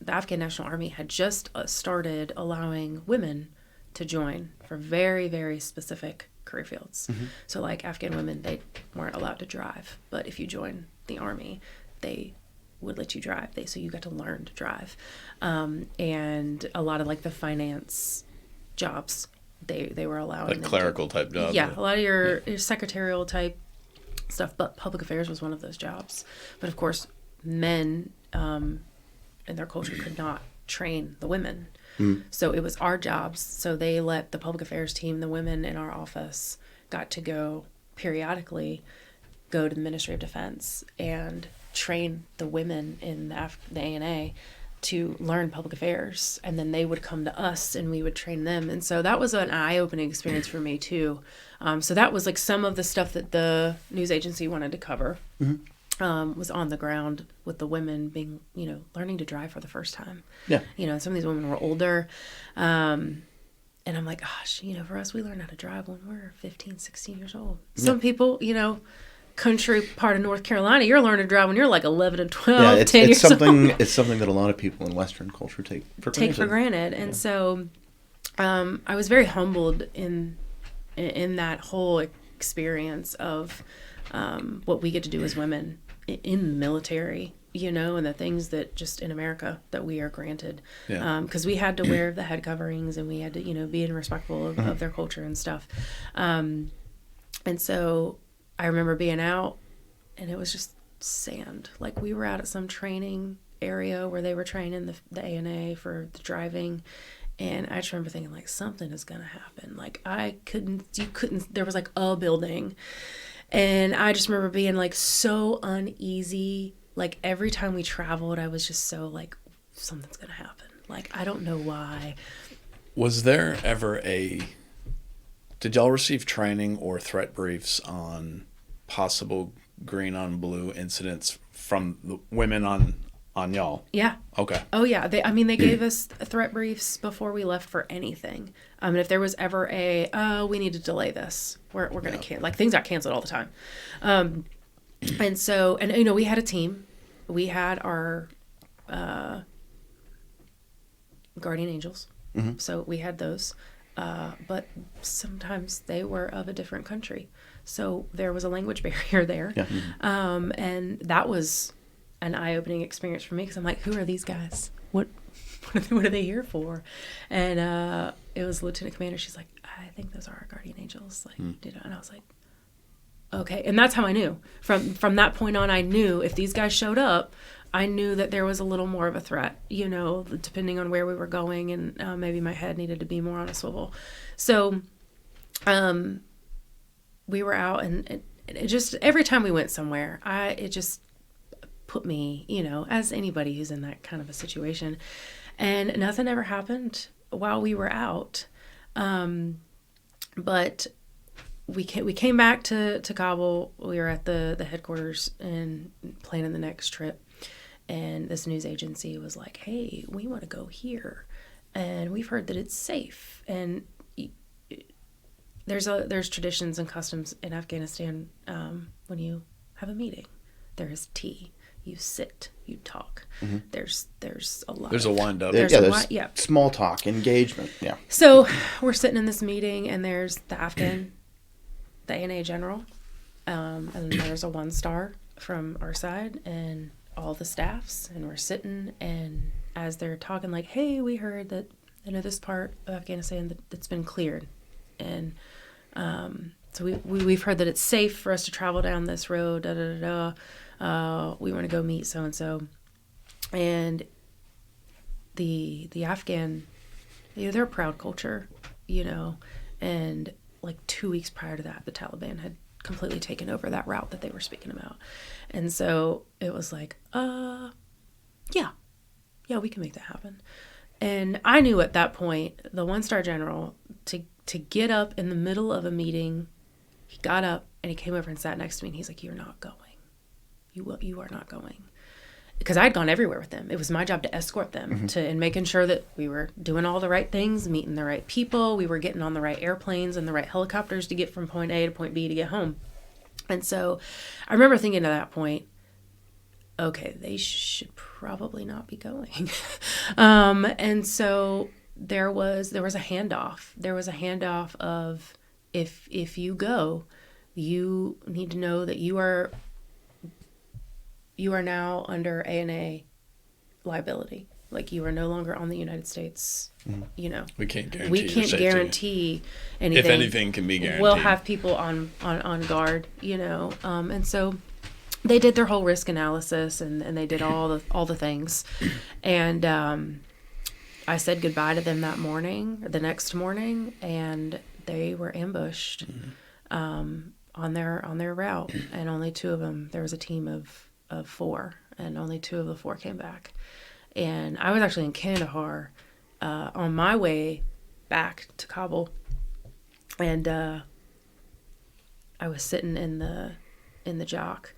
Speaker 1: National Army had just started allowing women to join for very, very specific career fields. Mm-hmm. So like Afghan women, they weren't allowed to drive, but if you join the Army, they would let you drive. So you got to learn to drive. And a lot of like the finance jobs, they were allowing.
Speaker 3: Like clerical type jobs.
Speaker 1: Yeah, a lot of your secretarial type stuff, but public affairs was one of those jobs. But of course, men in their culture could not train the women. Mm. So it was our jobs. So they let the public affairs team, the women in our office, got to go periodically go to the Ministry of Defense and train the women in the ANA to learn public affairs. And then they would come to us and we would train them. And so that was an eye-opening experience for me too. So that was like some of the stuff that the news agency wanted to cover. Mm-hmm. Was on the ground with the women being, learning to drive for the first time. Yeah. Some of these women were older. And I'm like, gosh, for us, we learned how to drive when we were 15, 16 years old. Yeah. Some people, country part of North Carolina, you're learning to drive when you're like 11 and 12, 10 years old.
Speaker 2: It's something that a lot of people in Western culture take for granted. And so I was very humbled in that whole experience of what we get to do as women in the military, and the things that just in America that we are granted. Because we had to wear the head coverings and we had to, be respectful of their culture and stuff. And so I remember being out and it was just sand. Like we were out at some training area where they were training the ANA for the driving. And I just remember thinking like something is going to happen. Like there was like a building. And I just remember being like so uneasy. Like every time we traveled, I was just so like, something's going to happen. Like, I don't know why.
Speaker 3: Was there ever did y'all receive training or threat briefs on possible green on blue incidents from the women on y'all?
Speaker 1: Yeah.
Speaker 3: Okay.
Speaker 1: Oh yeah. They gave us threat briefs before we left for anything. And if there was ever we need to delay this, we're going to like things got canceled all the time. And so, we had a team. We had our guardian angels. Mm-hmm. So we had those. But sometimes they were of a different country. So there was a language barrier there. Yeah. Mm-hmm. And that was an eye-opening experience for me because I'm like, who are these guys? What are they here for? And it was Lieutenant Commander. She's like, I think those are our guardian angels. Like, and I was like, okay. And that's how I knew. From that point on, I knew if these guys showed up, I knew that there was a little more of a threat, depending on where we were going, and maybe my head needed to be more on a swivel. So we were out, and it just, every time we went somewhere, it just put me, as anybody who's in that kind of a situation. And nothing ever happened while we were out. But we came back to Kabul. We were at the headquarters and planning the next trip. And this news agency was like, hey, we want to go here. And we've heard that it's safe. And there's traditions and customs in Afghanistan when you have a meeting. There is tea. You sit, you talk. Mm-hmm. There's a lot.
Speaker 3: There's a wind up.
Speaker 2: There's small talk, engagement. Yeah.
Speaker 1: So we're sitting in this meeting, and there's the Afghan, the ANA general, and there's a 1-star from our side, and all the staffs, and we're sitting, and as they're talking, like, hey, we heard that, this part of Afghanistan that's been cleared. And so we've heard that it's safe for us to travel down this road, we want to go meet so-and-so. And the Afghan, they're a proud culture, and like 2 weeks prior to that, the Taliban had completely taken over that route that they were speaking about. And so it was like, yeah, we can make that happen. And I knew at that point, the 1-star general, to get up in the middle of a meeting, he got up and he came over and sat next to me, and he's like, you're not going. You are not going. Because I'd gone everywhere with them. It was my job to escort them and making sure that we were doing all the right things, meeting the right people, we were getting on the right airplanes and the right helicopters to get from point A to point B to get home. And so I remember thinking at that point, okay, they should probably not be going. And so there was a handoff. There was a handoff of, if you go, you need to know that you are now under ANA liability. Like, you are no longer on the United States.
Speaker 3: We can't guarantee.
Speaker 1: We can't guarantee anything.
Speaker 3: If anything can be guaranteed,
Speaker 1: we'll have people on guard. And so they did their whole risk analysis, and they did all the things. And I said goodbye to them that morning, or the next morning, and they were ambushed on their route. And only 2 of them. There was a team of 4, and only 2 of the 4 came back. And I was actually in Kandahar on my way back to Kabul, and I was sitting in the jock,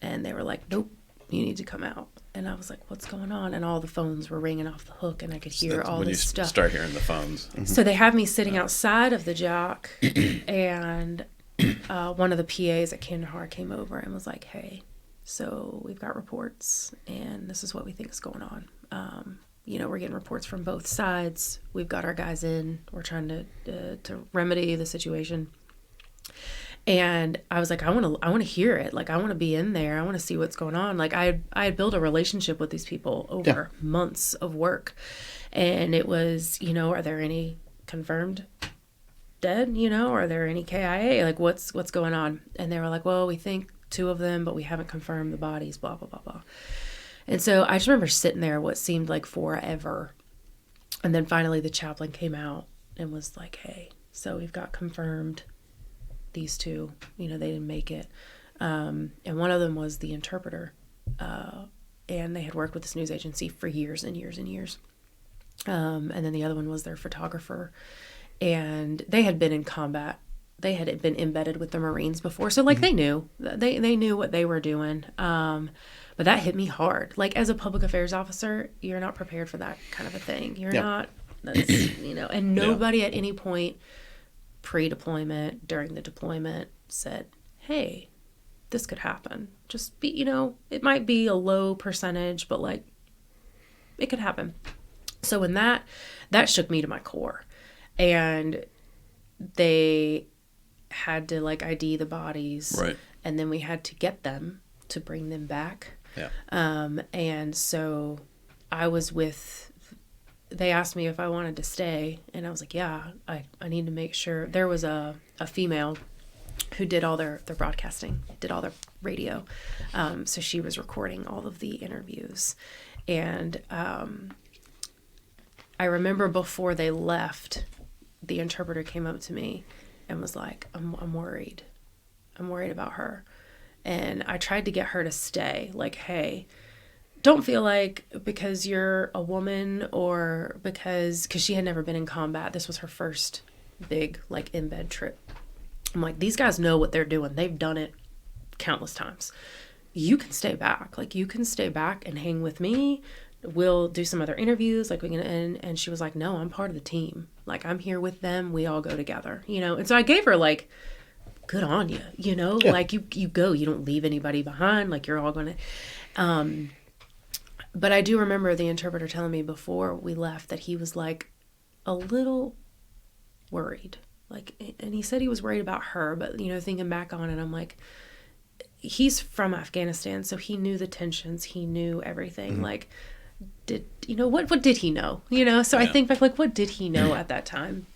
Speaker 1: and they were like, nope, you need to come out. And I was like, what's going on? And all the phones were ringing off the hook, and I could hear all this stuff.
Speaker 3: Start hearing the phones.
Speaker 1: So they have me sitting outside of the jock, and one of the PAs at Kandahar came over and was like, hey, so we've got reports, and this is what we think is going on. We're getting reports from both sides. We've got our guys in. We're trying to remedy the situation. And I was like, I want to hear it. Like, I want to be in there. I want to see what's going on. Like, I had built a relationship with these people over months of work, and it was, are there any confirmed dead? Are there any KIA? Like, what's going on? And they were like, well, we think 2 of them, but we haven't confirmed the bodies, blah, blah, blah, blah. And so I just remember sitting there what seemed like forever. And then finally the chaplain came out and was like, hey, so we've got confirmed these 2, they didn't make it. And one of them was the interpreter. And they had worked with this news agency for years and years and years. And then the other one was their photographer. And they had been in combat. They had been embedded with the Marines before. So, like, they knew. They knew what they were doing. But that hit me hard. Like, as a public affairs officer, you're not prepared for that kind of a thing. You're not, and nobody at any point pre-deployment, during the deployment, said, hey, this could happen. Just be, it might be a low percentage, but, like, it could happen. So when that shook me to my core. And they had to, like, ID the bodies. Right. And then we had to get them to bring them back. Yeah. And so I was they asked me if I wanted to stay, and I was like, yeah, I need to make sure. There was a female who did all their broadcasting, did all their radio. So she was recording all of the interviews. And I remember before they left, the interpreter came up to me and was like, I'm worried. I'm worried about her. And I tried to get her to stay. Like, hey, don't feel like because you're a woman or because she had never been in combat. This was her first big, like, embed trip. I'm like, these guys know what they're doing. They've done it countless times. You can stay back. Like, you can stay back and hang with me. We'll do some other interviews. Like, we can, and she was like, no, I'm part of the team. Like, I'm here with them. We all go together, And so I gave her, like, good on you, Yeah. Like, you go. You don't leave anybody behind. Like, you're all going to... But I do remember the interpreter telling me before we left that he was, like, a little worried. Like, and he said he was worried about her, but, thinking back on it, I'm like, he's from Afghanistan, so he knew the tensions, he knew everything. Like, what did he know? So I think back, like, what did he know at that time?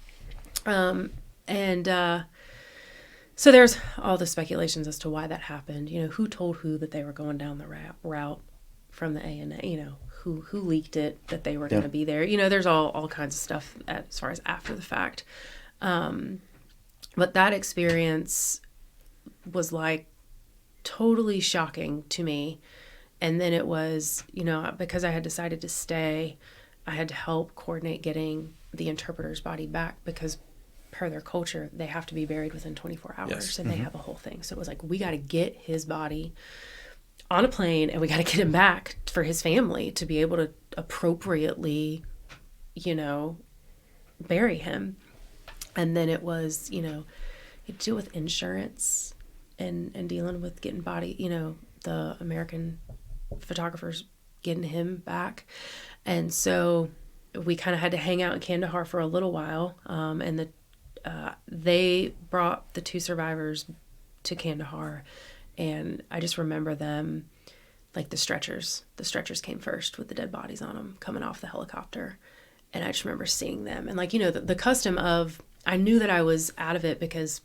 Speaker 1: So there's all the speculations as to why that happened. Who told who that they were going down the route from the ANA, who leaked it that they were going to be there. There's all kinds of stuff as far as after the fact. But that experience was like totally shocking to me. And then it was, because I had decided to stay, I had to help coordinate getting the interpreter's body back, because per their culture, they have to be buried within 24 hours, and they have a whole thing. So it was like, we got to get his body on a plane, and we got to get him back for his family to be able to appropriately, bury him. And then it was, you had to deal with insurance and dealing with getting body, the American photographers getting him back. And so we kind of had to hang out in Kandahar for a little while. And they brought the 2 survivors to Kandahar, and I just remember them, like the stretchers came first with the dead bodies on them coming off the helicopter. And I just remember seeing them, and like, the custom of, I knew that I was out of it because,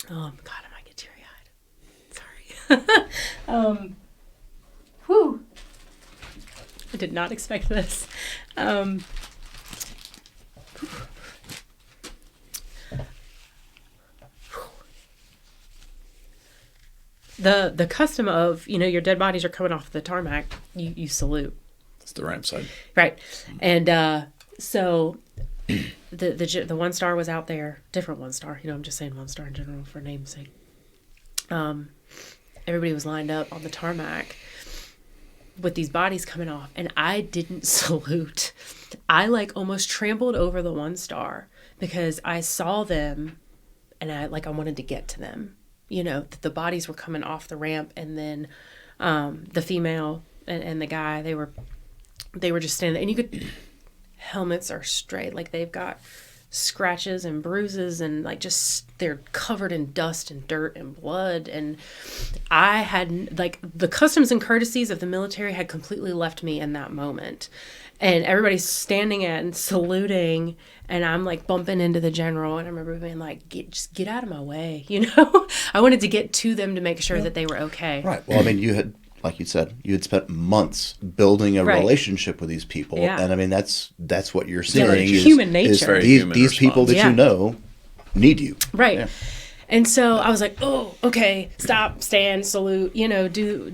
Speaker 1: oh God, I might get teary-eyed. Sorry. Whew. I did not expect this. The custom of, your dead bodies are coming off the tarmac, you salute.
Speaker 3: It's the ramp side.
Speaker 1: Right. And so the 1 star was out there, different 1 star, I'm just saying 1 star in general for namesake. Everybody was lined up on the tarmac with these bodies coming off, and I didn't salute. I like almost trampled over the 1 star because I saw them, and I wanted to get to them. The bodies were coming off the ramp, and then the female and the guy, they were just standing there, and you could, helmets are straight, like they've got scratches and bruises, and like just, they're covered in dust and dirt and blood. And I had, like, the customs and courtesies of the military had completely left me in that moment. And everybody's standing and saluting, and I'm like bumping into the general, and I remember being like, just get out of my way, I wanted to get to them to make sure that they were okay.
Speaker 2: Right. Well, I mean, you had, like you said, you had spent months building a relationship with these people, and I mean, that's what you're seeing.
Speaker 1: Like human nature.
Speaker 2: Is these people that need you.
Speaker 1: Right. Yeah. And so I was like, oh, okay, stop, stand, salute, get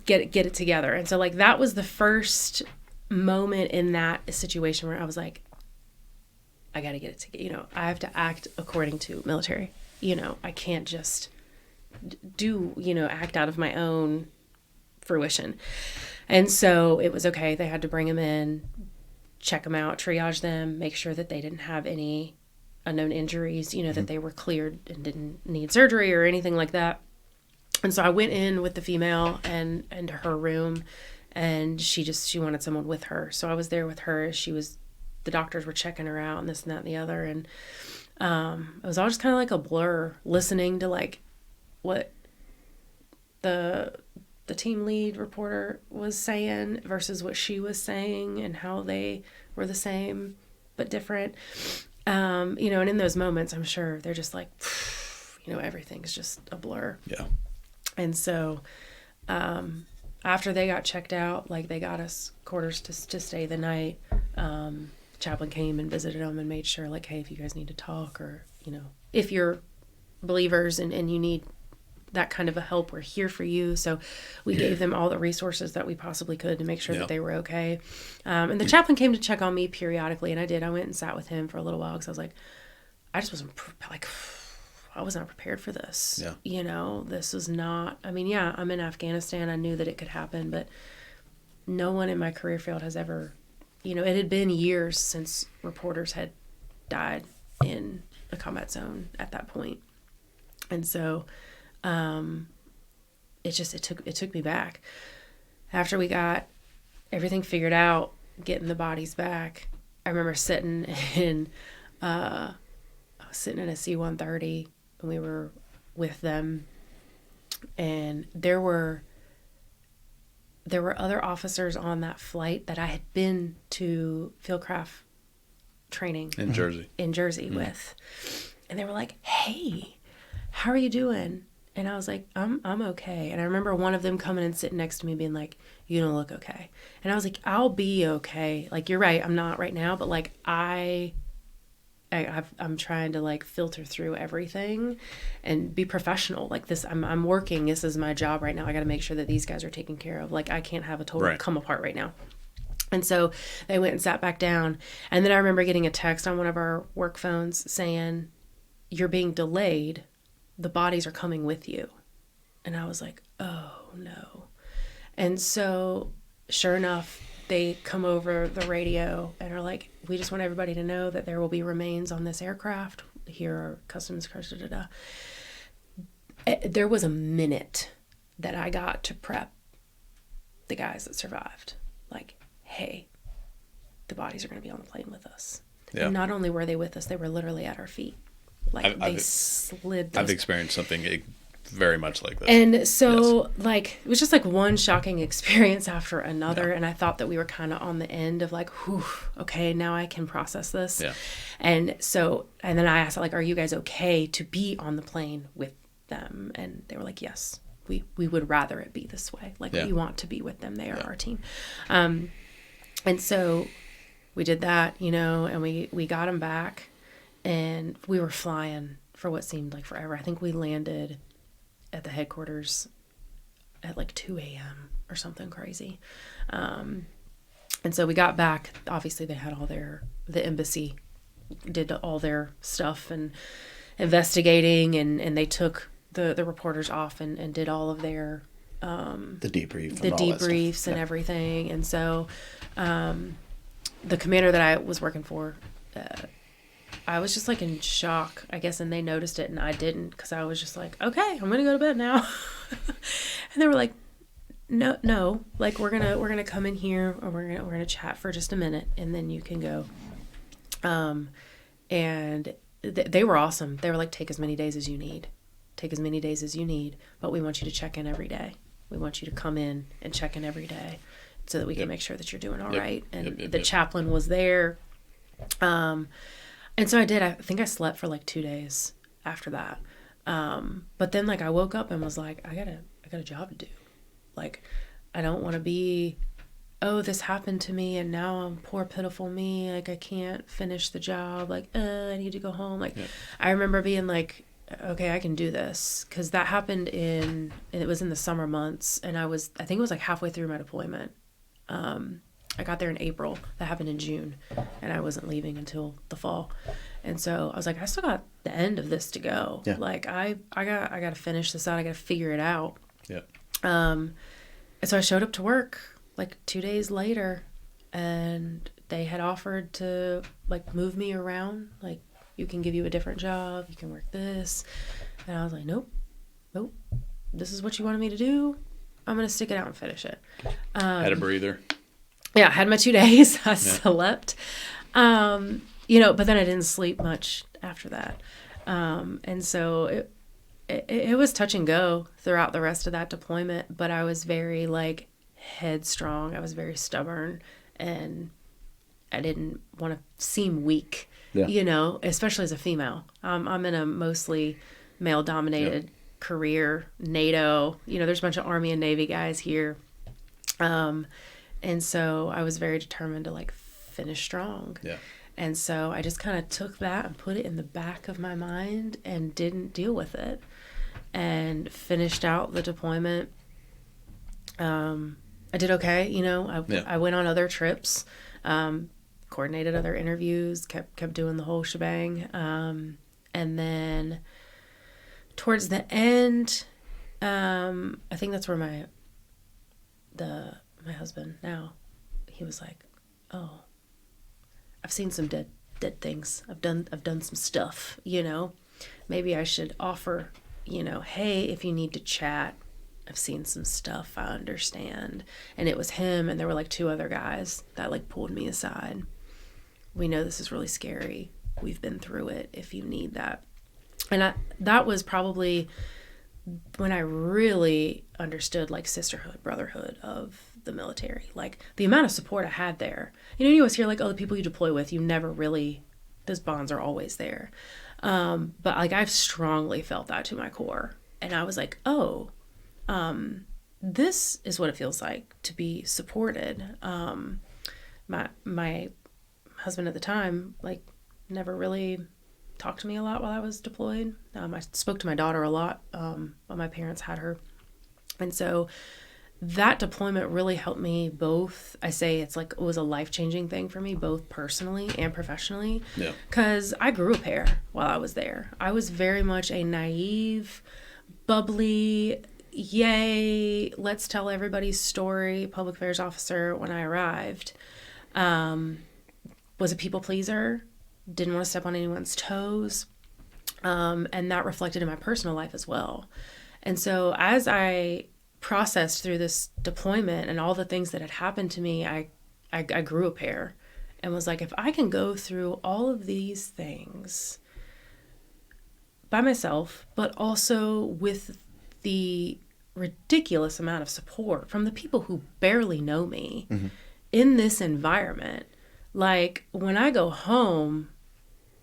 Speaker 1: it together. And so, like, that was the first moment in that situation where I was like, I got to get it together. I have to act according to military. I can't just act out of my own fruition. And so it was okay. They had to bring them in, check them out, triage them, make sure that they didn't have any unknown injuries, that they were cleared and didn't need surgery or anything like that. And so I went in with the female and to her room, and she wanted someone with her. So I was there with her. The doctors were checking her out and this and that and the other. And it was all just kind of like a blur, listening to like what the team lead reporter was saying versus what she was saying, and how they were the same but different. And in those moments, I'm sure they're just like, everything's just a blur.
Speaker 3: Yeah.
Speaker 1: And so after they got checked out, like, they got us quarters to stay the night. Chaplain came and visited them and made sure, like, hey, if you guys need to talk, or, if you're believers and you need that kind of a help, we're here for you. So we gave them all the resources that we possibly could to make sure that they were okay. And the chaplain came to check on me periodically, and I did. I went and sat with him for a little while because I was like, I just wasn't I was not prepared for this.
Speaker 3: Yeah.
Speaker 1: This was not, I'm in Afghanistan. I knew that it could happen, but no one in my career field has ever, it had been years since reporters had died in a combat zone at that point. And so it took me back. After we got everything figured out, getting the bodies back, I remember sitting in a C-130, and we were with them And there were other officers on that flight that I had been to fieldcraft training
Speaker 3: in Jersey
Speaker 1: with. And they were like, "Hey, how are you doing?" And I was like, I'm okay. And I remember one of them coming and sitting next to me being like, "You don't look okay." And I was like, "I'll be okay. Like, you're right. I'm not right now, but like I'm trying to like filter through everything and be professional. Like this, I'm working. This is my job right now. I got to make sure that these guys are taken care of. Like I can't have a total come apart right now." And so they went and sat back down. And then I remember getting a text on one of our work phones saying, "You're being delayed. The bodies are coming with you." And I was like, "Oh no." And so sure enough, they come over the radio and are like, "We just want everybody to know that there will be remains on this aircraft. Here are customs cars." There was a minute that I got to prep the guys that survived. Like, "Hey, the bodies are going to be on the plane with us." Yeah. And not only were they with us, they were literally at our feet. Like they slid.
Speaker 3: I've experienced something very much like this.
Speaker 1: And so like, it was just like one shocking experience after another. Yeah. And I thought that we were kind of on the end of like, whew, okay, now I can process this. Yeah. And then I asked like, "Are you guys okay to be on the plane with them?" And they were like, "Yes, we would rather it be this way. Like we want to be with them. They are our team." And so we did that, and we got them back. And we were flying for what seemed like forever. I think we landed at the headquarters at like 2 a.m. or something crazy. And so we got back. Obviously, they had the embassy did all their stuff and investigating, and they took the reporters off and did all of their
Speaker 2: the debrief,
Speaker 1: the debriefs and everything. And so the commander that I was working for, I was just like in shock, I guess, and they noticed it and I didn't, because I was just like, "Okay, I'm gonna go to bed now." And they were like, no, like we're gonna come in here and we're gonna chat for just a minute and then you can go. And they were awesome. They were like, "Take as many days as you need, but we want you to check in every day. We want you to come in and check in every day so that we can make sure that you're doing all right." And the chaplain was there. And so I did. I think I slept for like 2 days after that. But then like I woke up and was like, I got a job to do. Like, I don't want to be, "Oh, this happened to me and now I'm poor pitiful me. Like I can't finish the job. Like, I need to go home." Like, I remember being like, "Okay, I can do this." 'Cause that happened it was in the summer months. And I think it was like halfway through my deployment. I got there in April. That happened in June, and I wasn't leaving until the fall. And so I was like, I still got the end of this to go. Yeah. Like I got to finish this out. I got to figure it out. Yeah. And so I showed up to work like 2 days later, and they had offered to like move me around. Like, "You can give you a different job. You can work this." And I was like, nope. This is what you wanted me to do. I'm going to stick it out and finish it.
Speaker 3: Had a breather.
Speaker 1: Yeah, I had my 2 days. I slept. But then I didn't sleep much after that. And so it was touch and go throughout the rest of that deployment, but I was very like headstrong. I was very stubborn, and I didn't want to seem weak, especially as a female. I'm in a mostly male dominated career, NATO, there's a bunch of Army and Navy guys here. And so I was very determined to like finish strong. Yeah. And so I just kind of took that and put it in the back of my mind and didn't deal with it, and finished out the deployment. I did okay. I went on other trips, coordinated other interviews, kept doing the whole shebang. And then towards the end, I think that's where my husband now, he was like, "Oh, I've seen some dead things. I've done some stuff, maybe I should offer, hey, if you need to chat, I've seen some stuff, I understand." And it was him, and there were like 2 other guys that like pulled me aside. "We know this is really scary. We've been through it. If you need that." And that was probably when I really understood like sisterhood, brotherhood of the military, like the amount of support I had there. You always hear like, oh, the people you deploy with, you never really, those bonds are always there. But like I've strongly felt that to my core. And I was like, oh, this is what it feels like to be supported. My husband at the time, like, never really talked to me a lot while I was deployed. I spoke to my daughter a lot while my parents had her. And so that deployment really helped me both. I say it's like it was a life-changing thing for me, both personally and professionally. Yeah. Because I grew a pair while I was there. I was very much a naive, bubbly, yay, let's tell everybody's story public affairs officer when I arrived. Was a people pleaser, didn't want to step on anyone's toes, and that reflected in my personal life as well. And so as I processed through this deployment and all the things that had happened to me, I grew a pair and was like, if I can go through all of these things by myself, but also with the ridiculous amount of support from the people who barely know me in this environment, like when I go home,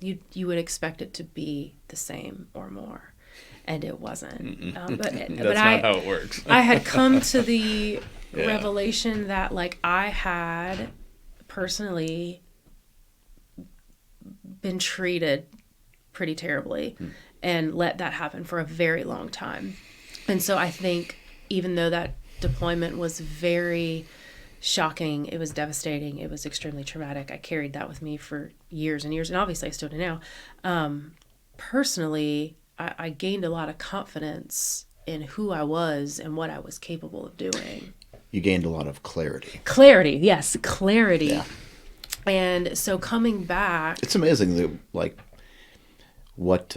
Speaker 1: you would expect it to be the same or more, and it wasn't. But
Speaker 3: not how it works.
Speaker 1: I had come to the revelation that like I had personally been treated pretty terribly and let that happen for a very long time. And so I think even though that deployment was very shocking, it was devastating, it was extremely traumatic, I carried that with me for years and years, and obviously I still do now. Personally, I gained a lot of confidence in who I was and what I was capable of doing.
Speaker 2: You gained a lot of clarity.
Speaker 1: Clarity, yes, clarity.
Speaker 2: Yeah.
Speaker 1: And so coming back...
Speaker 2: It's amazing, that, like, what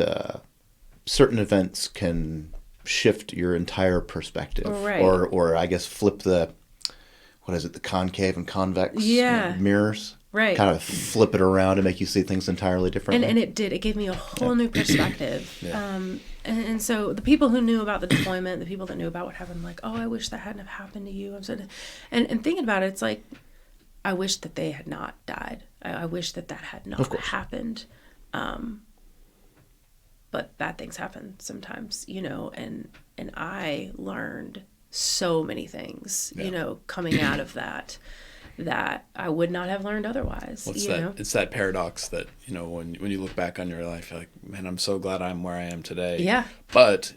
Speaker 2: certain events can shift your entire perspective.
Speaker 1: Right.
Speaker 2: Or I guess flip the... What is it? The concave and convex mirrors.
Speaker 1: Right.
Speaker 2: Kind of flip it around and make you see things entirely differently.
Speaker 1: And it did. It gave me a whole new perspective. And so the people who knew about the deployment, the people that knew about what happened, like, oh, I wish that hadn't have happened to you. And thinking about it, it's like, I wish that they had not died. I wish that had not happened. But bad things happen sometimes, and I learned so many things, coming out of that I would not have learned otherwise.
Speaker 3: It's that paradox that, when you look back on your life, you're like, man, I'm so glad I'm where I am today.
Speaker 1: Yeah.
Speaker 3: But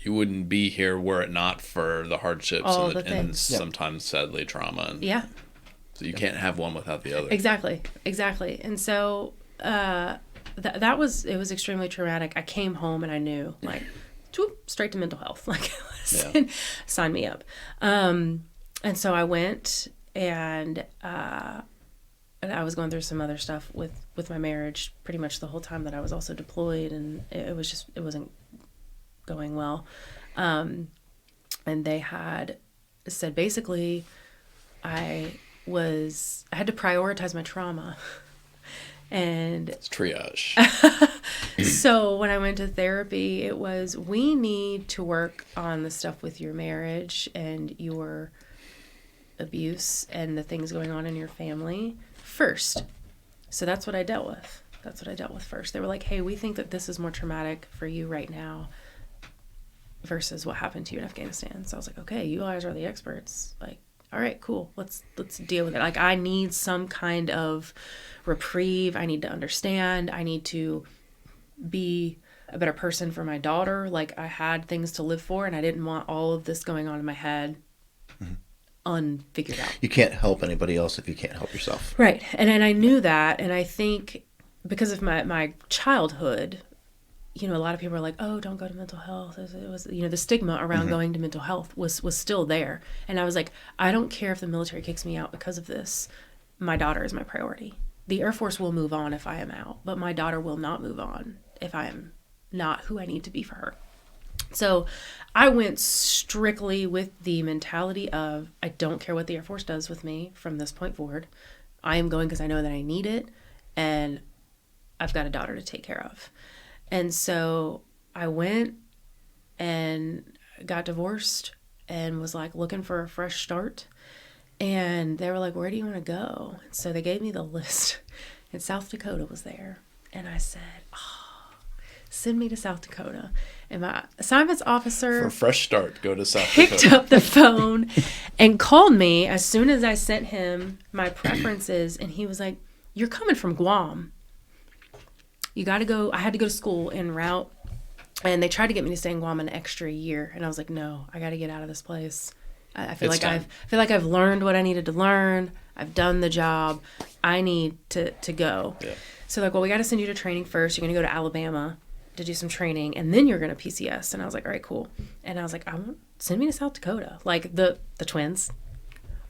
Speaker 3: you wouldn't be here were it not for the hardships and sometimes, sadly, trauma. And so you can't have one without the other.
Speaker 1: Exactly. And so it was extremely traumatic. I came home and I knew, like, straight to mental health. Like, sign me up. And so I went, and I was going through some other stuff with my marriage pretty much the whole time that I was also deployed, and it wasn't going well. And they had said basically I had to prioritize my trauma. And
Speaker 3: it's triage.
Speaker 1: So when I went to therapy, it was, we need to work on the stuff with your marriage and your abuse and the things going on in your family first. So that's what I dealt with. First. They were like, hey, we think that this is more traumatic for you right now versus what happened to you in Afghanistan. So I was like, okay, you guys are the experts. Like, all right, cool. Let's deal with it. Like, I need some kind of reprieve. I need to understand. I need to be a better person for my daughter. Like, I had things to live for, and I didn't want all of this going on in my head unfigured out.
Speaker 2: You can't help anybody else if you can't help yourself.
Speaker 1: Right. And I knew that, and I think because of my childhood, a lot of people are like, oh, don't go to mental health. It was, the stigma around going to mental health was still there. And I was like, I don't care if the military kicks me out because of this. My daughter is my priority. The Air Force will move on if I am out, but my daughter will not move on if I am not who I need to be for her. So I went strictly with the mentality of, I don't care what the Air Force does with me from this point forward. I am going because I know that I need it, and I've got a daughter to take care of. And so I went and got divorced and was like looking for a fresh start. And they were like, where do you want to go? So they gave me the list, and South Dakota was there. And I said, send me to South Dakota. And my assignments officer
Speaker 3: For a fresh start, go to South
Speaker 1: picked
Speaker 3: Dakota.
Speaker 1: up the phone and called me as soon as I sent him my preferences. And he was like, you're coming from Guam. You got to go. I had to go to school en route. And they tried to get me to stay in Guam an extra year. And I was like, no, I got to get out of this place. I feel like I've learned what I needed to learn. I've done the job. I need to go. Yeah. So like, well, we got to send you to training first. You're going to go to Alabama to do some training, and then you're going to PCS. And I was like, all right, cool. And I was like, send me to South Dakota. Like the twins.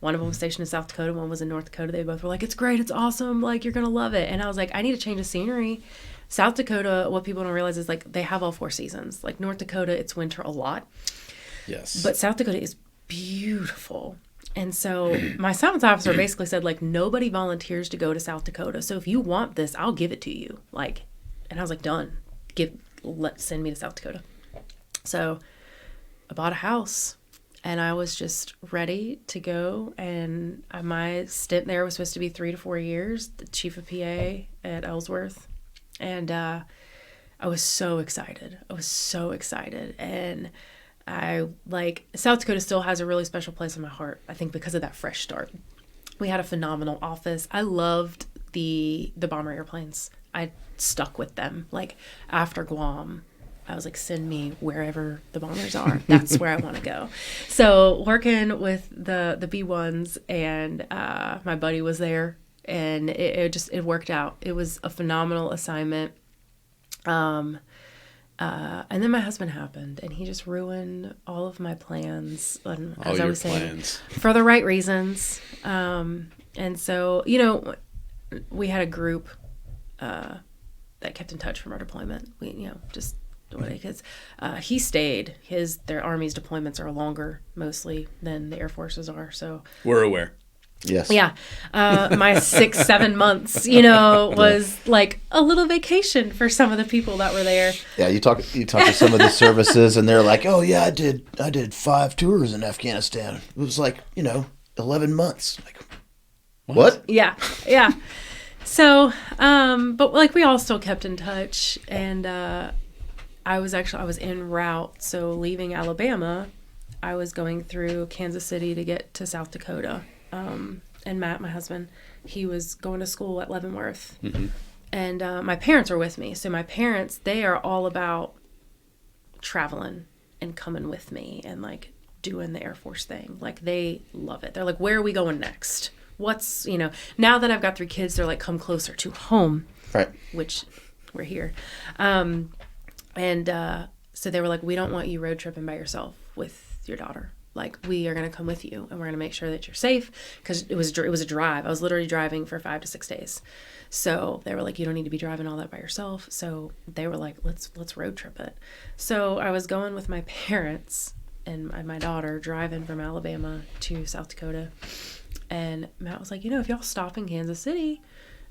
Speaker 1: One of them was stationed in South Dakota. One was in North Dakota. They both were like, it's great. It's awesome. Like, you're going to love it. And I was like, I need to change the scenery. South Dakota, what people don't realize is like they have all 4 seasons. Like North Dakota, it's winter a lot.
Speaker 3: Yes.
Speaker 1: But South Dakota is beautiful. And so my assignments officer basically said, like, nobody volunteers to go to South Dakota. So if you want this, I'll give it to you. Like, and I was like, done. Send me to South Dakota. So I bought a house, and I was just ready to go. And my stint there was supposed to be 3 to 4 years, the chief of PA at Ellsworth. And I was so excited. And South Dakota still has a really special place in my heart, I think, because of that fresh start. We had a phenomenal office. I loved the bomber airplanes. I stuck with them. Like, after Guam, I was like, send me wherever the bombers are. That's where I want to go. So working with the B-1s, and my buddy was there, and it worked out. It was a phenomenal assignment. And then my husband happened, and he just ruined all of my plans. And as I was saying, for the right reasons. And so, we had a group that kept in touch from our deployment. Because he stayed. Their Army's deployments are longer, mostly, than the Air Force's are. So
Speaker 3: we're aware.
Speaker 2: Yes.
Speaker 1: Yeah. My 6-7 months, was like a little vacation for some of the people that were there.
Speaker 2: Yeah, you talk to some of the services, and they're like, "Oh yeah, I did 5 tours in Afghanistan. It was like 11 months." Like, what?
Speaker 1: Yeah, yeah. So, but like we all still kept in touch, and I was en route. So leaving Alabama, I was going through Kansas City to get to South Dakota. And Matt, my husband, he was going to school at Leavenworth. Mm-hmm. And my parents were with me. So my parents, they are all about traveling and coming with me and like doing the Air Force thing. Like, they love it. They're like, where are we going next? What's, now that I've got 3 kids, they're like, come closer to home.
Speaker 2: Right.
Speaker 1: Which we're here. So they were like, we don't want you road tripping by yourself with your daughter. Like, we are going to come with you, and we're going to make sure that you're safe, because it was a drive. I was literally driving for 5 to 6 days. So they were like, you don't need to be driving all that by yourself. So they were like, let's road trip it. So I was going with my parents and my daughter, driving from Alabama to South Dakota. And Matt was like, if y'all stop in Kansas City,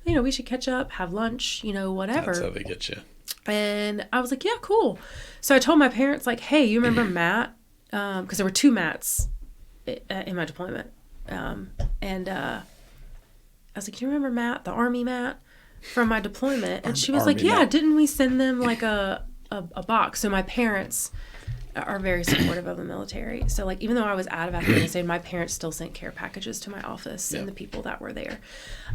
Speaker 1: we should catch up, have lunch, whatever.
Speaker 3: That's how they get you.
Speaker 1: And I was like, yeah, cool. So I told my parents, like, hey, you remember Matt? Because there were 2 Matts in my deployment. I was like, you remember Matt, the Army Matt from my deployment? And she was like, yeah, didn't we send them like a box? So my parents are very supportive of the military. So like, even though I was out of Afghanistan, my parents still sent care packages to my office and the people that were there.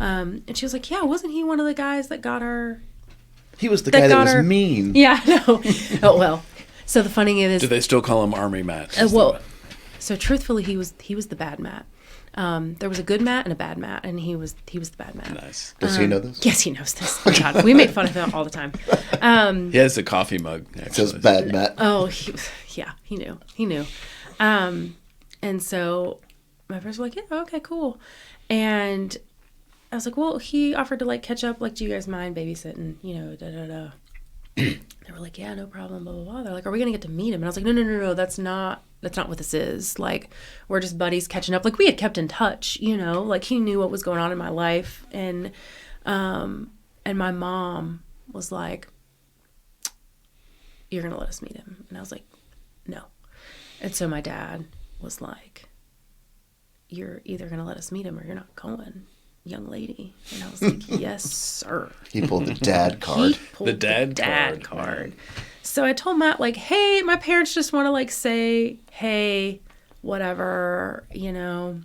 Speaker 1: And she was like, yeah, wasn't he one of the guys that got our...
Speaker 2: He was the guy that was mean.
Speaker 1: Yeah, no. Oh, well. So the funny thing is...
Speaker 3: Do they still call him Army Matt?
Speaker 1: So truthfully, he was the bad Matt. There was a good Matt and a bad Matt, and he was the bad Matt.
Speaker 3: Nice.
Speaker 2: Does he know this?
Speaker 1: Yes, he knows this. Oh, God, we made fun of him all the time.
Speaker 3: He has a coffee mug.
Speaker 2: It says bad Matt.
Speaker 1: Oh, he knew. And so my parents were like, yeah, okay, cool. And I was like, well, he offered to like catch up. Like, do you guys mind babysitting? Da-da-da. They were like, yeah, no problem, blah, blah, blah. They're like, are we going to get to meet him? And I was like, no, that's not what this is. Like, we're just buddies catching up. Like, we had kept in touch, like he knew what was going on in my life. And my mom was like, you're going to let us meet him. And I was like, no. And so my dad was like, you're either going to let us meet him or you're not going, young lady. And I was like, yes, sir.
Speaker 2: He pulled the dad card.
Speaker 1: He pulled
Speaker 3: The dad
Speaker 1: card. So I told Matt, like, hey, my parents just want to, like, say, hey, whatever, you know.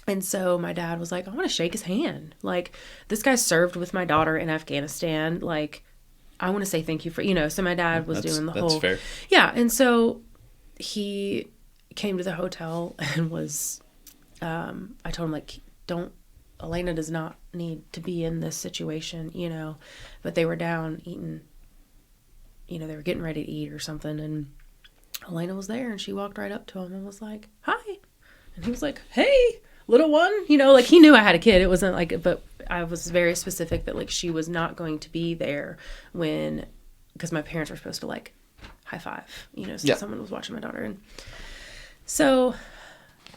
Speaker 1: And so my dad was like, I want to shake his hand. Like, this guy served with my daughter in Afghanistan. Like, I want to say thank you for, you know. So my dad was doing the whole.
Speaker 3: That's fair.
Speaker 1: Yeah. And so he came to the hotel and was, I told him, like, Elena does not need to be in this situation, you know. But they were down eating, you know, they were getting ready to eat or something. And Elena was there and she walked right up to him and was like, hi. And he was like, hey, little one, you know, like he knew I had a kid. It wasn't like, but I was very specific that like she was not going to be there because my parents were supposed to like high five, you know, so someone was watching my daughter. And so,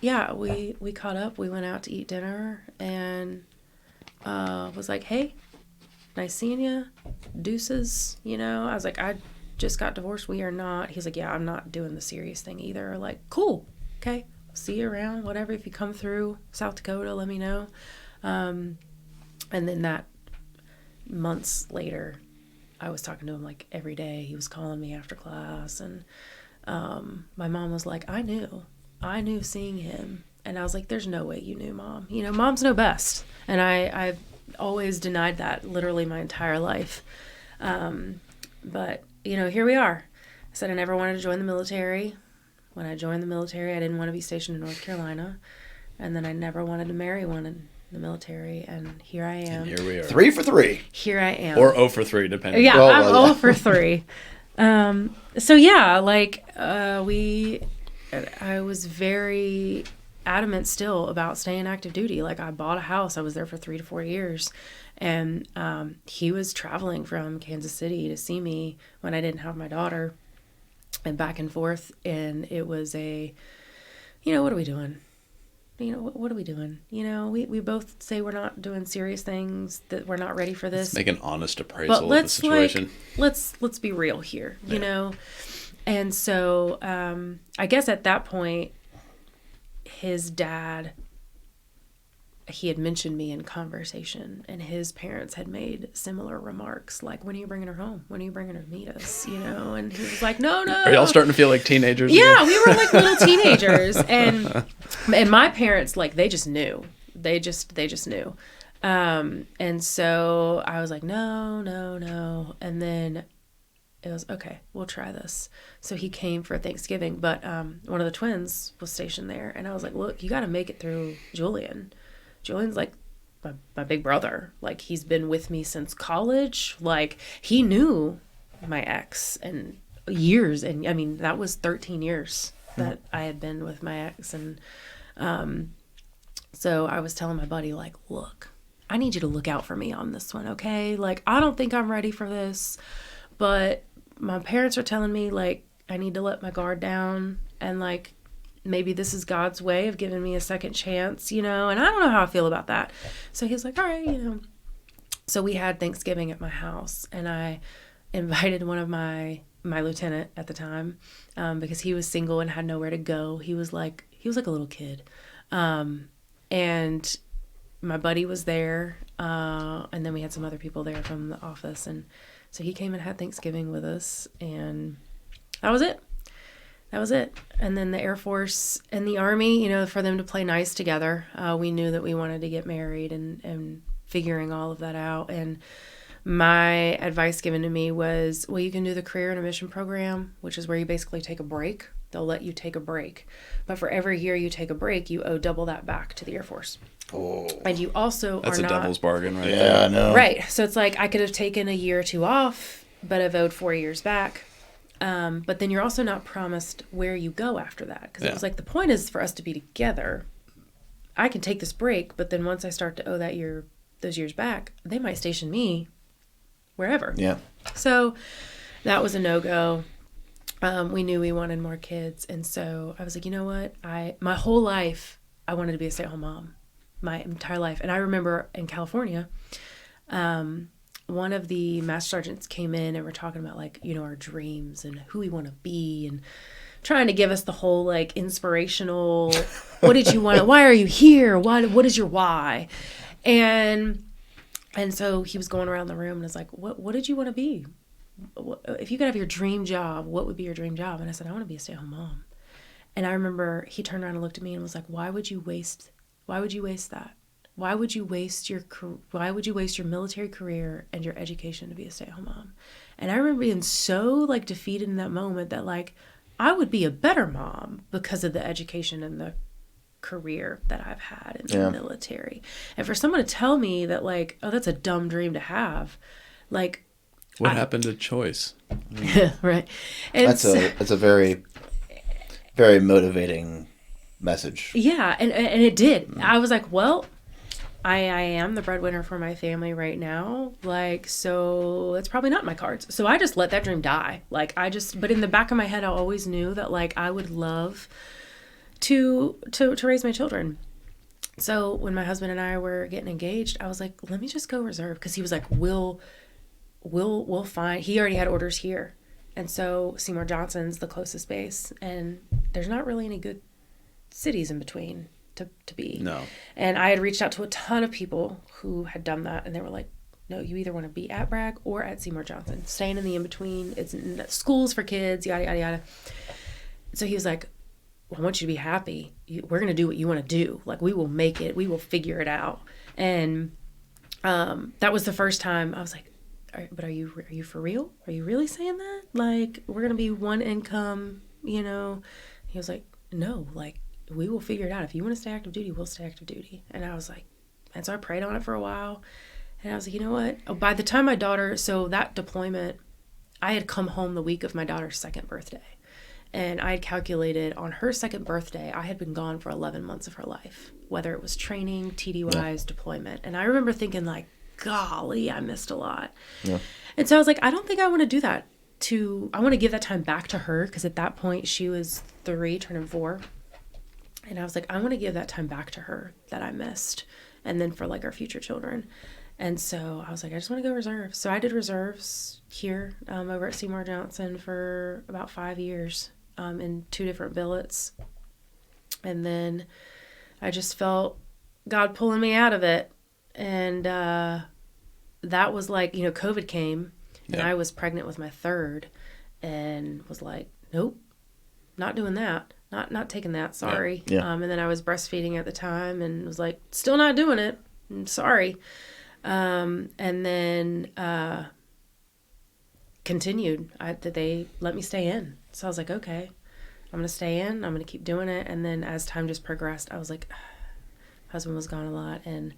Speaker 1: yeah, we caught up, we went out to eat dinner and was like, hey, nice seeing you, deuces, you know. I was like, I just got divorced, we are not. He's like, yeah, I'm not doing the serious thing either. Like, cool, okay. See you around, whatever. If you come through South Dakota, let me know. And then that months later, I was talking to him like every day. He was calling me after class. And my mom was like, I knew seeing him. And I was like, there's no way you knew, Mom. You know, moms know best. And I've always denied that literally my entire life. But, you know, here we are. I said I never wanted to join the military. When I joined the military, I didn't want to be stationed in North Carolina. And then I never wanted to marry one in the military. And here I am.
Speaker 3: And here we are.
Speaker 2: 3 for 3.
Speaker 1: Here I am.
Speaker 3: Or 0 for 3, depending.
Speaker 1: Yeah, I'm 0 for 3. So, yeah, like, I was very adamant still about staying active duty. Like, I bought a house. I was there for 3 to 4 years. And he was traveling from Kansas City to see me when I didn't have my daughter. And back and forth, and it was you know, what are we doing? You know, what are we doing? You know, we both say we're not doing serious things, that we're not ready for this.
Speaker 3: Let's make an honest appraisal
Speaker 1: but
Speaker 3: of the situation.
Speaker 1: Like, let's be real here, you know? And so, I guess at that point, his dad, he had mentioned me in conversation, and his parents had made similar remarks, like, when are you bringing her home? When are you bringing her to meet us? You know, and he was like, no.
Speaker 3: Are y'all starting to feel like teenagers?
Speaker 1: Yeah,
Speaker 3: again?
Speaker 1: we were like little teenagers, and my parents, like, they just knew. They just knew. And so I was like, no. And then it was, okay, we'll try this. So he came for Thanksgiving, but one of the twins was stationed there, and I was like, look, you got to make it through Julian. Julian's like my big brother. Like, he's been with me since college. Like, he knew my ex and years. And I mean, that was 13 years that I had been with my ex. And so I was telling my buddy, like, look, I need you to look out for me on this one, okay? Like, I don't think I'm ready for this, but my parents are telling me, like, I need to let my guard down, and, like, maybe this is God's way of giving me a second chance, you know, and I don't know how I feel about that. So he's like, all right, you know. So we had Thanksgiving at my house, and I invited one of my lieutenant at the time, because he was single and had nowhere to go. He was like a little kid. And my buddy was there, and then we had some other people there from the office, and so he came and had Thanksgiving with us, and that was it. And then the Air Force and the Army, you know, for them to play nice together, we knew that we wanted to get married, and figuring all of that out. And my advice given to me was, well, you can do the career and admission program, which is where you basically take a break. They'll let you take a break. But for every year you take a break, you owe double that back to the Air Force.
Speaker 2: Oh.
Speaker 1: And you also
Speaker 3: That's
Speaker 1: are
Speaker 3: a
Speaker 1: not...
Speaker 3: devil's bargain right
Speaker 2: Yeah,
Speaker 3: there.
Speaker 2: I know.
Speaker 1: Right. So it's like I could have taken a year or two off, but I've owed 4 years back. But then you're also not promised where you go after that. Because it was like, the point is for us to be together. I can take this break, but then once I start to owe those years back, they might station me wherever.
Speaker 2: Yeah.
Speaker 1: So that was a no-go. We knew we wanted more kids. And so I was like, you know what? My whole life, I wanted to be a stay-at-home mom. My entire life. And I remember in California, one of the master sergeants came in and we're talking about, like, you know, our dreams and who we want to be and trying to give us the whole like inspirational, what did you want? Why are you here? What is your why? And so he was going around the room and was like, what did you want to be? If you could have your dream job, what would be your dream job? And I said, I want to be a stay-at-home mom. And I remember he turned around and looked at me and was like, why would you waste that? Why would you waste your military career and your education to be a stay-at-home mom? And I remember being so like defeated in that moment that like I would be a better mom because of the education and the career that I've had in the military. And for someone to tell me that like, oh, that's a dumb dream to have, like,
Speaker 3: what happened to choice?
Speaker 1: Right. And
Speaker 2: that's a very, very motivating message.
Speaker 1: Yeah, and it did. I was like, well, I am the breadwinner for my family right now. Like, so it's probably not in my cards. So I just let that dream die. Like, but in the back of my head, I always knew that like I would love to raise my children. So when my husband and I were getting engaged, I was like, let me just go reserve. Because he was like, we'll find, he already had orders here. And so Seymour Johnson's the closest base. And there's not really any good cities in between to be.
Speaker 3: No.
Speaker 1: And I had reached out to a ton of people who had done that. And they were like, no, you either want to be at Bragg or at Seymour Johnson. Staying in the in-between. It's schools for kids, yada, yada, yada. So he was like, well, I want you to be happy. We're going to do what you want to do. Like, we will make it. We will figure it out. And that was the first time I was like, but are you for real? Are you really saying that? Like, we're going to be one income, you know? He was like, no, like, we will figure it out. If you want to stay active duty, we'll stay active duty. And I was like, and so I prayed on it for a while. And I was like, you know what? Oh, by the time so that deployment, I had come home the week of my daughter's second birthday. And I had calculated on her second birthday, I had been gone for 11 months of her life, whether it was training, TDYs, deployment. And I remember thinking like, golly, I missed a lot. Yeah. And so I was like, I don't think I want to do that. I want to give that time back to her, because at that point she was 3, turning 4. And I was like, I want to give that time back to her that I missed, and then for like our future children. And so I was like, I just want to go reserve. So I did reserves here over at Seymour Johnson for about 5 years in 2 different billets. And then I just felt God pulling me out of it. And that was like, you know, COVID came, and I was pregnant with my 3rd, and was like, nope, not doing that. Not taking that. Sorry. Yeah. And then I was breastfeeding at the time, and was like, still not doing it. I'm sorry. And then continued. They let me stay in. So I was like, okay, I'm going to stay in. I'm going to keep doing it. And then as time just progressed, I was like, husband was gone a lot. And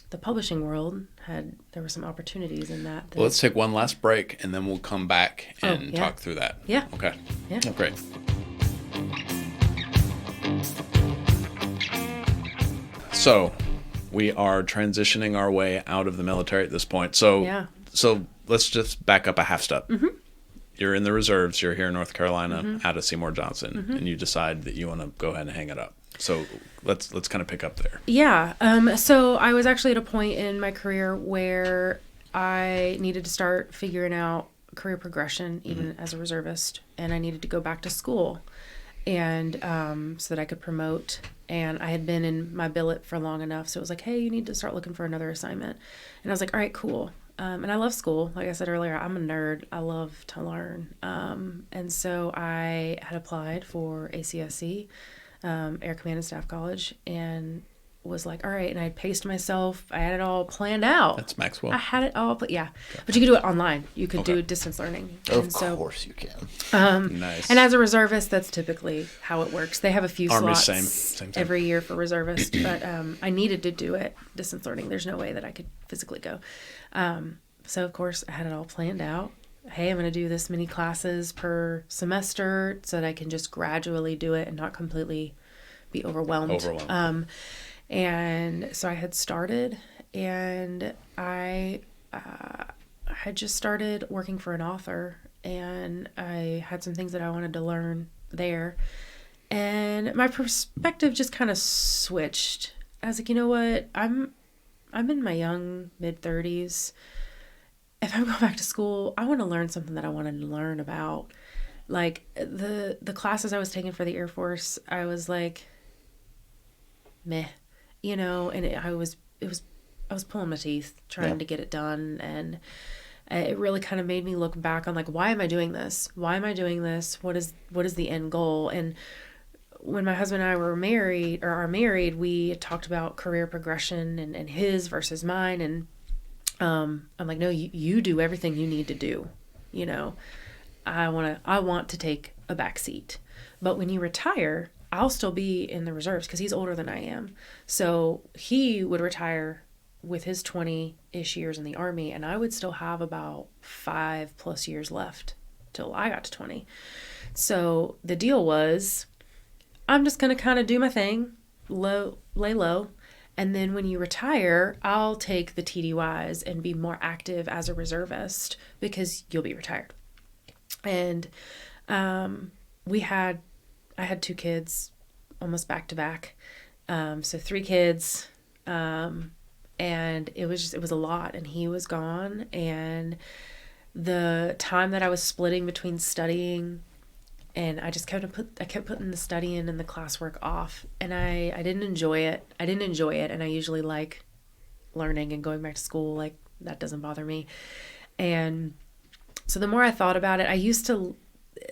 Speaker 1: the publishing world there were some opportunities in that.
Speaker 3: Well, let's take one last break, and then we'll come back and talk through that.
Speaker 1: Yeah.
Speaker 3: Okay.
Speaker 1: Yeah.
Speaker 3: Great. So we are transitioning our way out of the military at this point. So let's just back up a half step. Mm-hmm. You're in the reserves. You're here in North Carolina, out of Seymour Johnson, and you decide that you want to go ahead and hang it up. So let's kind of pick up there.
Speaker 1: Yeah. So I was actually at a point in my career where I needed to start figuring out career progression, even as a reservist, and I needed to go back to school, and so that I could promote. And I had been in my billet for long enough, so it was like, hey, you need to start looking for another assignment. And I was like, all right, cool. And I love school. Like I said earlier, I'm a nerd. I love to learn. And so I had applied for ACSC, Air Command and Staff College, and was like, all right. And I had paced myself. I had it all planned out.
Speaker 3: That's Maxwell.
Speaker 1: I had it all, but yeah. But you could do it online. You could do distance learning.
Speaker 2: Of course you can.
Speaker 3: Nice.
Speaker 1: And as a reservist, that's typically how it works. They have a few
Speaker 3: Army,
Speaker 1: slots
Speaker 3: same
Speaker 1: every year for reservist, but I needed to do it distance learning. There's no way that I could physically go. So of course I had it all planned out. Hey, I'm going to do this many classes per semester so that I can just gradually do it and not completely be overwhelmed. And so I had started, and I had just started working for an author, and I had some things that I wanted to learn there. And my perspective just kind of switched. I was like, you know what? I'm in my young mid-30s. If I'm going back to school, I want to learn something that I wanted to learn about. Like the classes I was taking for the Air Force, I was like, meh, you know, and I was pulling my teeth trying to get it done. And it really kind of made me look back on like, why am I doing this? Why am I doing this? What is the end goal? And when my husband and I were married or are married, we talked about career progression and his versus mine. And I'm like, no, you do everything you need to do. You know, I want to take a back seat. But when you retire, I'll still be in the reserves because he's older than I am. So he would retire with his 20-ish years in the Army, and I would still have about 5+ years left till I got to 20. So the deal was, I'm just going to kind of do my thing, lay low, and then when you retire, I'll take the TDYs and be more active as a reservist because you'll be retired. And I had 2 kids almost back to back. So 3 kids, and it was a lot, and he was gone. And the time that I was splitting between studying, and I just kept putting the studying and the classwork off, and I didn't enjoy it. And I usually like learning and going back to school. Like, that doesn't bother me. And so the more I thought about it,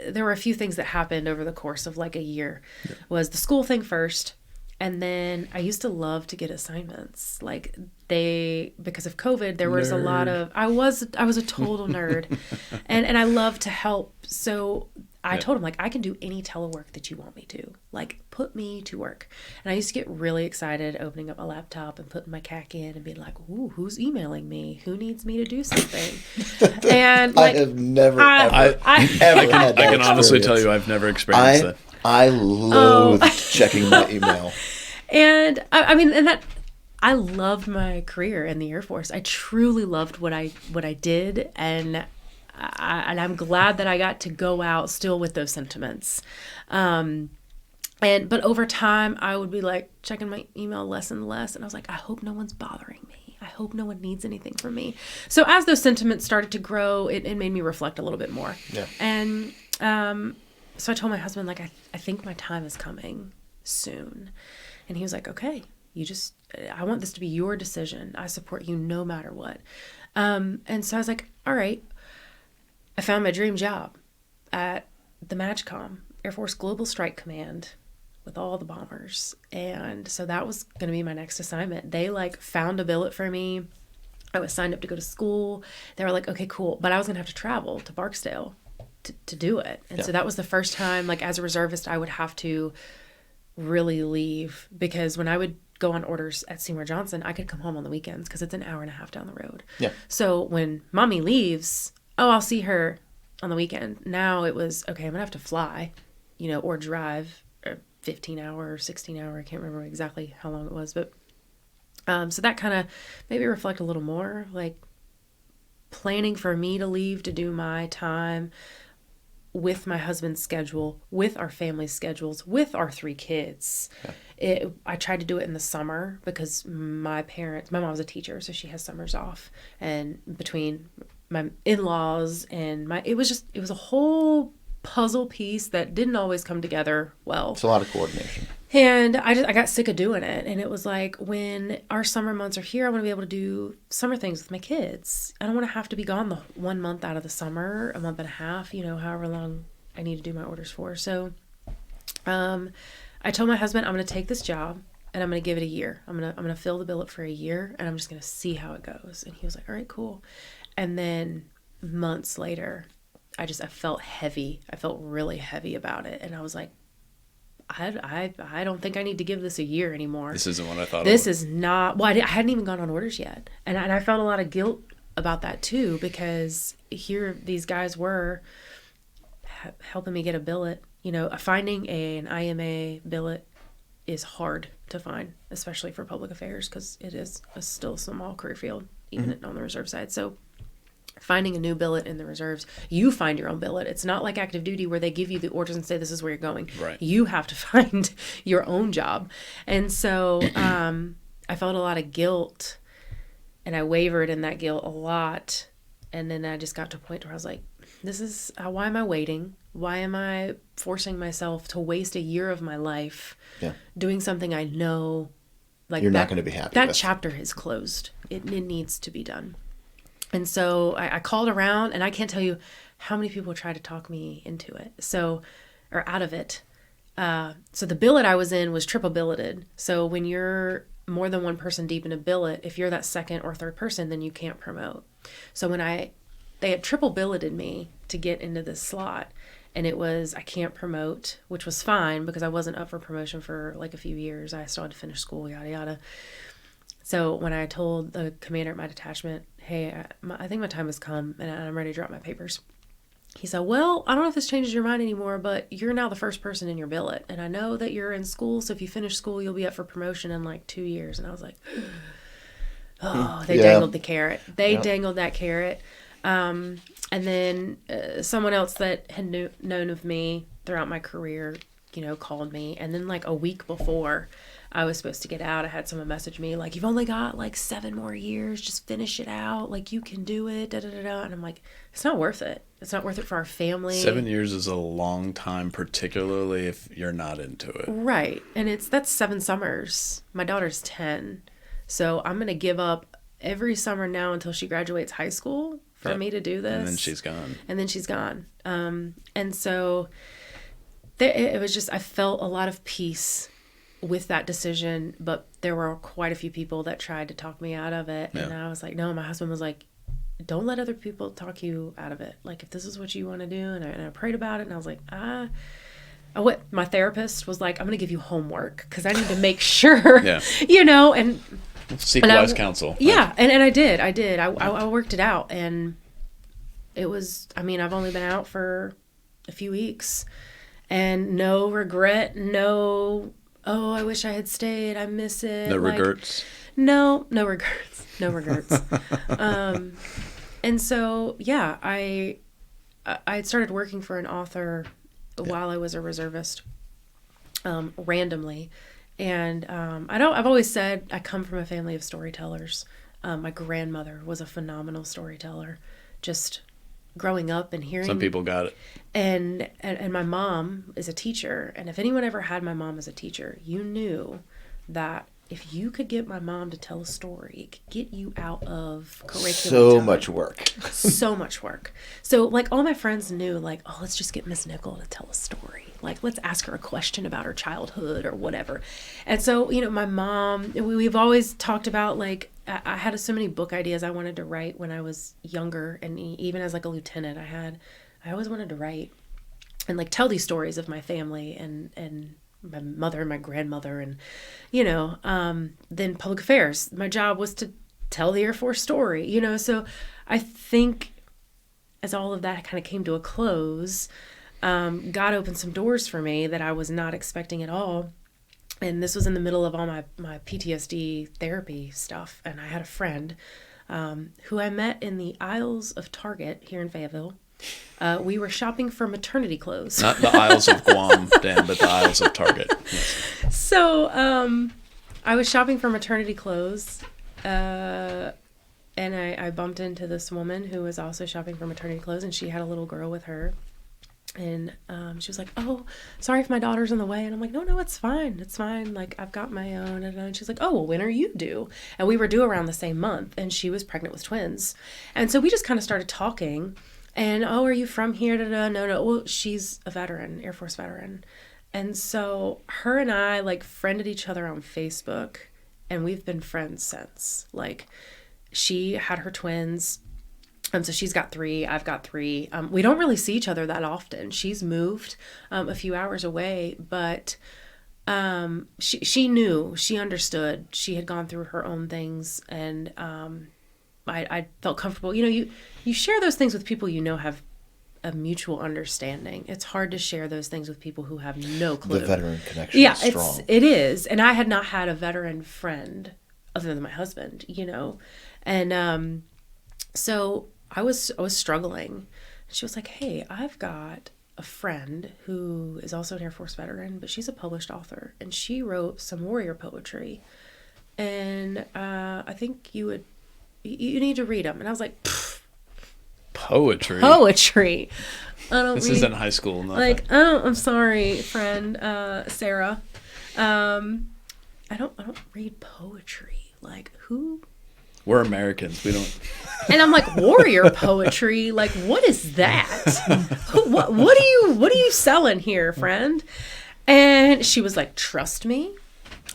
Speaker 1: there were a few things that happened over the course of like a year. Yeah. Was the school thing first. And then I used to love to get assignments. Like because of COVID, there was a lot of, I was a total nerd and I love to help. So I told him, like, I can do any telework that you want me to. Like, put me to work. And I used to get really excited opening up my laptop and putting my CAC in and being like, ooh, who's emailing me? Who needs me to do something? And like,
Speaker 2: I have never, ever had that.
Speaker 3: I can honestly tell you I've never experienced that.
Speaker 2: I loathe checking my email.
Speaker 1: And I loved my career in the Air Force. I truly loved what I did, and I'm glad that I got to go out still with those sentiments. But over time, I would be like checking my email less and less, and I was like, I hope no one's bothering me. I hope no one needs anything from me. So as those sentiments started to grow, it made me reflect a little bit more. Yeah. And so I told my husband, like, I think my time is coming soon. And he was like, okay, I want this to be your decision. I support you no matter what. And so I was like, all right. I found my dream job at the MAGCOM, Air Force Global Strike Command, with all the bombers. And so that was going to be my next assignment. They like found a billet for me. I was signed up to go to school. They were like, okay, cool. But I was going to have to travel to Barksdale to do it. And so that was the first time, like, as a reservist, I would have to really leave, because when I would go on orders at Seymour Johnson, I could come home on the weekends because it's an hour and a half down the road. Yeah. So when mommy leaves, I'll see her on the weekend. Now it was, okay, I'm going to have to fly, or drive a 15-hour or 16-hour. I can't remember exactly how long it was. But so that kind of made me reflect a little more, like planning for me to leave to do my time with my husband's schedule, with our family's schedules, with our 3 kids. Yeah. I tried to do it in the summer because my mom was a teacher, so she has summers off. And between my in-laws and it was a whole puzzle piece that didn't always come together well. It's
Speaker 2: a lot of coordination.
Speaker 1: And I got sick of doing it. And it was like, when our summer months are here, I want to be able to do summer things with my kids. I don't want to have to be gone the 1 month out of the summer, a month and a half, however long I need to do my orders for. So I told my husband, I'm going to take this job and I'm going to give it a year. I'm going to fill the billet for a year, and I'm just going to see how it goes. And he was like, all right, cool. And then months later, I felt heavy. I felt really heavy about it. And I was like, I don't think I need to give this a year anymore.
Speaker 3: This isn't what I thought.
Speaker 1: This is not. Well, I hadn't even gone on orders yet, and I felt a lot of guilt about that too, because here these guys were helping me get a billet. Finding an IMA billet is hard to find, especially for public affairs, because it is still a small career field, even on the reserve side. So finding a new billet in the reserves, you find your own billet. It's not like active duty where they give you the orders and say, this is where you're going. Right. You have to find your own job. And so I felt a lot of guilt, and I wavered in that guilt a lot. And then I just got to a point where I was like, why am I waiting? Why am I forcing myself to waste a year of my life doing something I know like
Speaker 2: you're not going to be happy
Speaker 1: that
Speaker 2: with.
Speaker 1: chapter is closed. It needs to be done. And so I called around, and I can't tell you how many people tried to talk me into it. Or out of it. So the billet I was in was triple billeted. So when you're more than one person deep in a billet, if you're that second or third person, then you can't promote. So when they had triple billeted me to get into this slot, and it was, I can't promote, which was fine because I wasn't up for promotion for like a few years. I still had to finish school, yada, yada. So when I told the commander at my detachment, hey, I think my time has come and I'm ready to drop my papers. He said, well, I don't know if this changes your mind anymore, but you're now the first person in your billet. And I know that you're in school, so if you finish school, you'll be up for promotion in like 2 years. And I was like, oh, they dangled the carrot. They dangled that carrot. And then someone else that had known of me throughout my career, called me. And then like a week before I was supposed to get out, I had someone message me like, you've only got like 7 more years. Just finish it out. Like you can do it. Da, da, da, da. And I'm like, it's not worth it. It's not worth it for our family.
Speaker 3: 7 years is a long time, particularly if you're not into it.
Speaker 1: Right. And that's 7 summers. My daughter's 10. So I'm going to give up every summer now until she graduates high school for me to do this.
Speaker 3: And then she's gone.
Speaker 1: And so it was just, I felt a lot of peace with that decision, but there were quite a few people that tried to talk me out of it. Yeah. And I was like, no, my husband was like, don't let other people talk you out of it. Like, if this is what you want to do, and I prayed about it, and I was like, my therapist was like, I'm going to give you homework because I need to make sure, and
Speaker 3: seek wise counsel.
Speaker 1: Yeah. And I did. I worked it out, and it was, I've only been out for a few weeks, and no regret, no, oh, I wish I had stayed. I miss it.
Speaker 3: No regrets.
Speaker 1: No regrets. No regrets. And so, yeah, I had started working for an author while I was a reservist, randomly. And I've always said I come from a family of storytellers. My grandmother was a phenomenal storyteller. Just growing up and hearing.
Speaker 3: Some people got it.
Speaker 1: And my mom is a teacher. And if anyone ever had my mom as a teacher, you knew that if you could get my mom to tell a story, it could get you out of curriculum.
Speaker 2: So much work.
Speaker 1: So much work. So, like, all my friends knew, like, oh, let's just get Miss Nickel to tell a story. Like, let's ask her a question about her childhood or whatever. And so, my mom, we've always talked about, like, I had so many book ideas I wanted to write when I was younger. And even as, like, a lieutenant, I always wanted to write and, like, tell these stories of my family and my mother and my grandmother and, then public affairs. My job was to tell the Air Force story, so I think as all of that kind of came to a close, God opened some doors for me that I was not expecting at all. And this was in the middle of all my PTSD therapy stuff. And I had a friend who I met in the aisles of Target here in Fayetteville. We were shopping for maternity clothes.
Speaker 3: Not the aisles of Guam, Dan, but the aisles of Target. Yes.
Speaker 1: So I was shopping for maternity clothes, and I bumped into this woman who was also shopping for maternity clothes, and she had a little girl with her. And she was like, oh, sorry if my daughter's in the way. And I'm like, no, it's fine. It's fine. Like, I've got my own. And she's like, oh, well, when are you due? And we were due around the same month, and she was pregnant with twins. And so we just kind of started talking. And, oh, are you from here? No. Well, she's a veteran, Air Force veteran. And so her and I, like, friended each other on Facebook, and we've been friends since. Like, she had her twins. So she's got 3, I've got 3. We don't really see each other that often. She's moved a few hours away, but she knew, she understood. She had gone through her own things, and I felt comfortable. You share those things with people have a mutual understanding. It's hard to share those things with people who have no clue.
Speaker 2: The veteran connection is strong.
Speaker 1: It is. And I had not had a veteran friend other than my husband, And so I was struggling. She was like, hey, I've got a friend who is also an Air Force veteran, but she's a published author, and she wrote some warrior poetry. And I think you need to read them. And I was like,
Speaker 3: Poetry.
Speaker 1: Poetry. I don't
Speaker 3: This
Speaker 1: read,
Speaker 3: isn't high school. Nothing.
Speaker 1: like, oh, I'm sorry, friend, Sarah. I don't read poetry. Like, who?
Speaker 3: We're Americans. We don't.
Speaker 1: And I'm like, warrior poetry. Like, what is that? What are you selling here, friend? And she was like, trust me.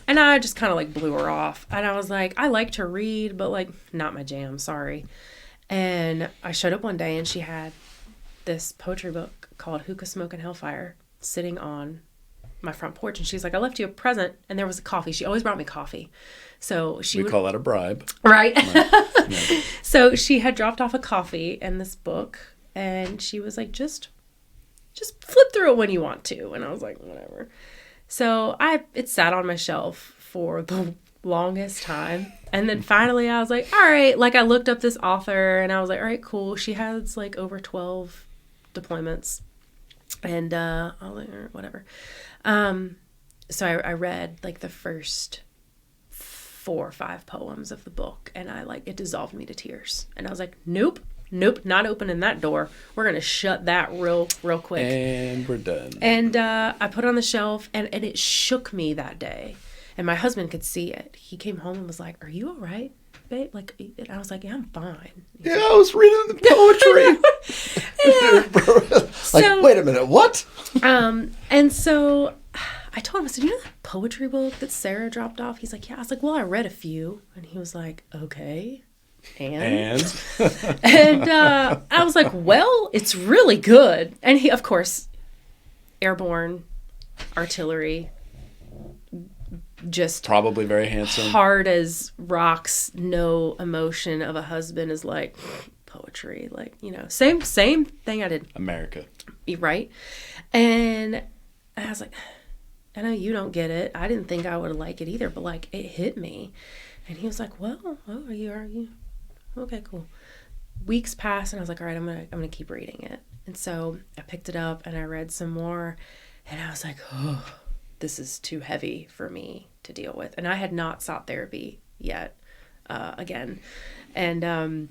Speaker 1: And I just kind of like blew her off. And I was like, I like to read, but like, not my jam. Sorry. And I showed up one day and she had this poetry book called Hookah, Smoke, and Hellfire sitting on my front porch. And she's like, I left you a present. And there was a coffee. She always brought me coffee. So we
Speaker 3: call that a bribe.
Speaker 1: Right.
Speaker 3: Yeah.
Speaker 1: So she had dropped off a coffee and this book. And she was like, just flip through it when you want to. And I was like, whatever. So it sat on my shelf for the longest time. And then finally I was like, all right. Like, I looked up this author and I was like, all right, cool. She has like over 12 deployments. And I was like, whatever. So I read like the first 4 or 5 poems of the book. And it dissolved me to tears. And I was like, nope, not opening that door. We're going to shut that real quick.
Speaker 3: And we're done.
Speaker 1: And I put it on the shelf, and it shook me that day. And my husband could see it. He came home and was like, are you all right, babe? Like, and I was like, yeah, I'm fine.
Speaker 2: Yeah, I was reading the poetry. Like, wait a minute, what?
Speaker 1: And so I told him, I said, you know that poetry book that Sarah dropped off? He's like, yeah. I was like, well, I read a few. And he was like, okay. And I was like, well, it's really good. And he, of course, airborne, artillery, just
Speaker 3: probably very handsome,
Speaker 1: hard as rocks, no emotion of a husband is like poetry, like, you know, same thing I did.
Speaker 3: America. Right.
Speaker 1: And I was like, I know you don't get it. I didn't think I would like it either, but like it hit me. And he was like, well, oh, are you? Okay, cool. Weeks passed and I was like, all right, I'm gonna keep reading it. And so I picked it up and I read some more and I was like, oh, this is too heavy for me to deal with. And I had not sought therapy yet, again. And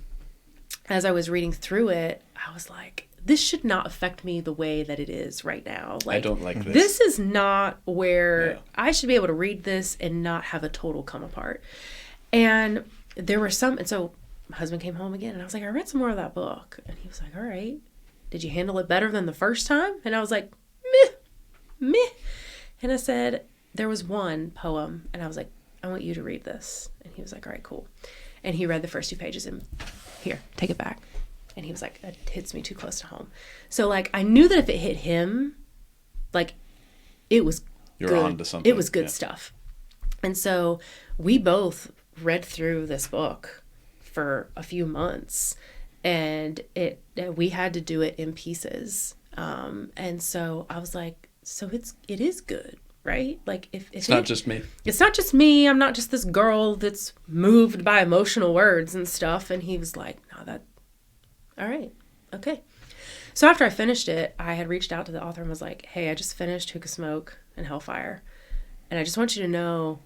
Speaker 1: as I was reading through it, I was like, this should not affect me the way that it is right now. Like,
Speaker 3: I don't like this.
Speaker 1: This is not where I should be able to read this and not have a total come apart. And there were some, and so my husband came home again and I was like, I read some more of that book. And he was like, all right, did you handle it better than the first time? And I was like, meh. And I said, there was one poem and I was like, I want you to read this. And he was like, all right, cool. And he read the first 2 pages and here, take it back. And he was like, it hits me too close to home. So like, I knew that if it hit him, like it was
Speaker 3: You're on to something.
Speaker 1: It was good stuff. And so we both read through this book for a few months and we had to do it in pieces. And so I was like, so it is good, right? Like if
Speaker 3: it's not just me.
Speaker 1: It's not just me. I'm not just this girl that's moved by emotional words and stuff. And he was like, no, all right. Okay. So after I finished it, I had reached out to the author and was like, hey, I just finished Hookah, Smoke, and Hellfire. And I just want you to know,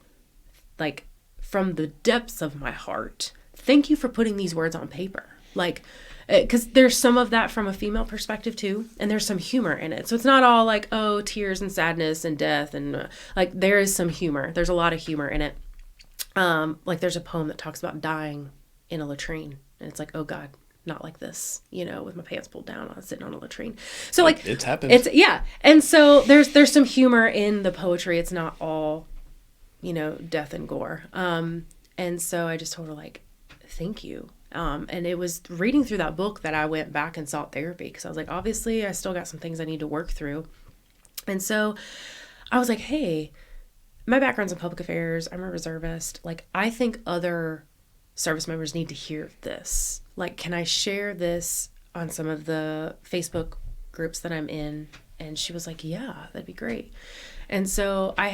Speaker 1: like, from the depths of my heart, thank you for putting these words on paper. Like, because there's some of that from a female perspective too, and there's some humor in it. So it's not all like, oh, tears and sadness and death, and like there is some humor. There's a lot of humor in it. Like there's a poem that talks about dying in a latrine, and it's like, oh God, not like this, you know, with my pants pulled down, I was sitting on a latrine. So like
Speaker 3: it's happened.
Speaker 1: And so there's some humor in the poetry. It's not all, you know, death and gore. And so I just told her like, thank you. And it was reading through that book that I went back and sought therapy because I was like, obviously I still got some things I need to work through. And so I was like, hey, my background's in public affairs. I'm a reservist. Like, I think other service members need to hear this. Like, can I share this on some of the Facebook groups that I'm in? And she was like, yeah, that'd be great. And so I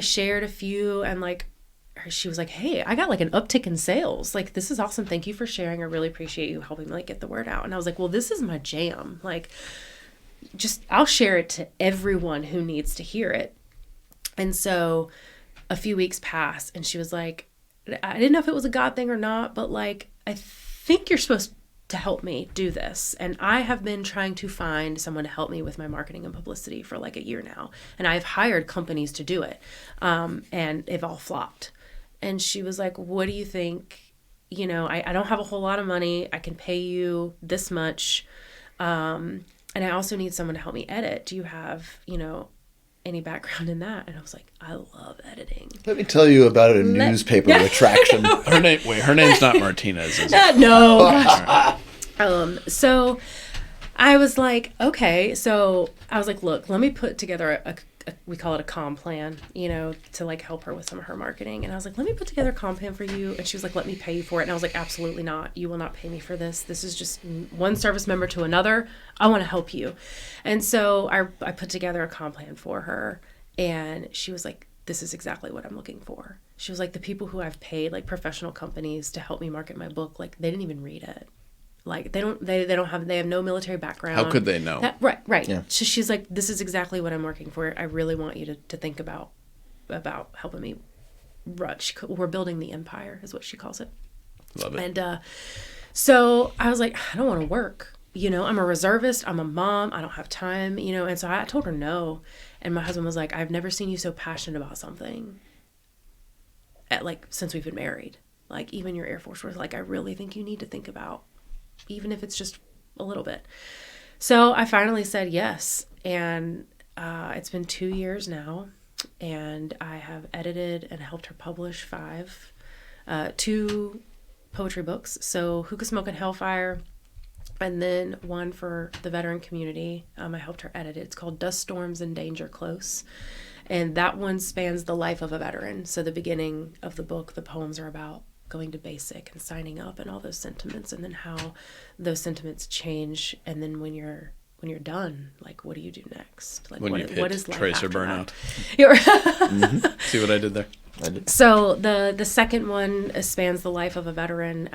Speaker 1: shared a few and like, she was like, hey, I got like an uptick in sales. Like, this is awesome. Thank you for sharing. I really appreciate you helping me like get the word out. And I was like, well, this is my jam. Like, just, I'll share it to everyone who needs to hear it. And so a few weeks passed and she was like, I didn't know if it was a God thing or not, but like, I think you're supposed to help me do this. And I have been trying to find someone to help me with my marketing and publicity for like a year now. And I've hired companies to do it. And they've all flopped. And she was like, what do you think? You know, I don't have a whole lot of money. I can pay you this much. And I also need someone to help me edit. Do you have, you know, any background in that? And I was like, I love editing.
Speaker 2: Let me tell you about a newspaper retraction.
Speaker 3: Her name's not Martinez, is it?
Speaker 1: No. So I was like, okay. So I was like, look, let me put together we call it a comm plan, you know, to like help her with some of her marketing. And I was like, let me put together a comm plan for you. And she was like, let me pay you for it. And I was like, absolutely not. You will not pay me for this. This is just one service member to another. I want to help you. And so I put together a comm plan for her. And she was like, this is exactly what I'm looking for. She was like, the people who I've paid, like professional companies to help me market my book, like they didn't even read it. Like they have no military background.
Speaker 3: How could they know?
Speaker 1: Right.
Speaker 2: Yeah.
Speaker 1: So she's like, this is exactly what I'm working for. I really want you to think about helping me run. We're building the empire is what she calls it.
Speaker 3: Love it.
Speaker 1: And so I was like, I don't want to work. You know, I'm a reservist. I'm a mom. I don't have time, you know. And so I told her no. And my husband was like, I've never seen you so passionate about something since we've been married. Like even your Air Force was like, I really think you need to think about, even if it's just a little bit. So I finally said yes. And it's been 2 years now. And I have edited and helped her publish 2 poetry books. So Hookah Smoke and Hellfire. And then one for the veteran community. I helped her edit it. It's called Dust Storms and Danger Close. And that one spans the life of a veteran. So the beginning of the book, the poems are about going to basic and signing up and all those sentiments, and then how those sentiments change. And then when you're done, like, what do you do next? Like, what is life
Speaker 3: tracer
Speaker 1: after
Speaker 3: burnout?
Speaker 1: That?
Speaker 3: See what I did there?
Speaker 2: I did.
Speaker 1: So the second one spans the life of a veteran,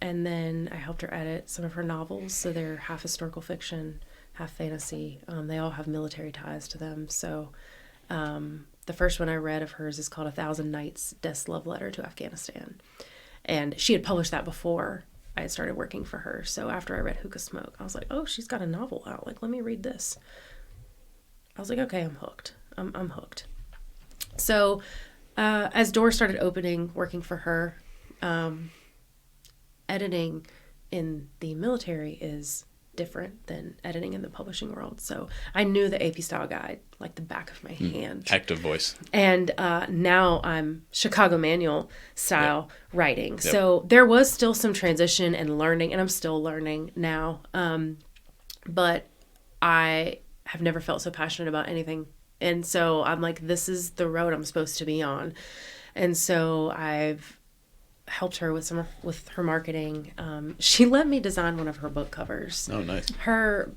Speaker 1: and then I helped her edit some of her novels. So they're half historical fiction, half fantasy. They all have military ties to them. So the first one I read of hers is called 1,000 Nights, Death's Love Letter to Afghanistan. And she had published that before I had started working for her. So after I read Hookah Smoke, I was like, oh, she's got a novel out. Like, let me read this. I was like, okay, I'm hooked. I'm hooked. So as doors started opening, working for her, editing in the military is different than editing in the publishing world. So I knew the AP style guide like the back of my hand.
Speaker 3: Active voice.
Speaker 1: And now I'm Chicago manual style writing. Yep. So there was still some transition and learning, and I'm still learning now. But I have never felt so passionate about anything. And so I'm like, this is the road I'm supposed to be on. And so I've helped her with with her marketing. She let me design one of her book covers.
Speaker 3: Oh, nice.
Speaker 1: Her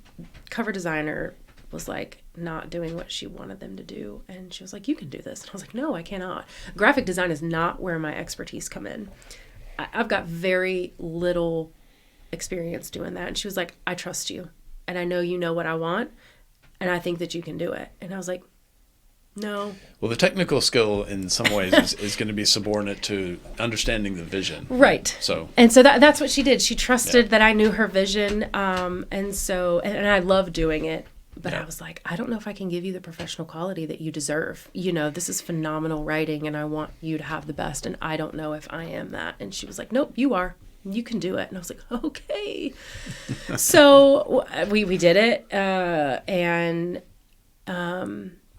Speaker 1: cover designer was like not doing what she wanted them to do, and she was like, you can do this. And I was like, no, I cannot. Graphic design is not where my expertise come in. I've got very little experience doing that. And she was like, I trust you, and I know you know what I want, and I think that you can do it. And I was like, no.
Speaker 3: Well, the technical skill in some ways is going to be subordinate to understanding the vision.
Speaker 1: Right.
Speaker 3: So
Speaker 1: that's what she did. She trusted that I knew her vision. And I love doing it. But I was like, I don't know if I can give you the professional quality that you deserve. You know, this is phenomenal writing, and I want you to have the best. And I don't know if I am that. And she was like, nope, you are. You can do it. And I was like, okay. So we did it. And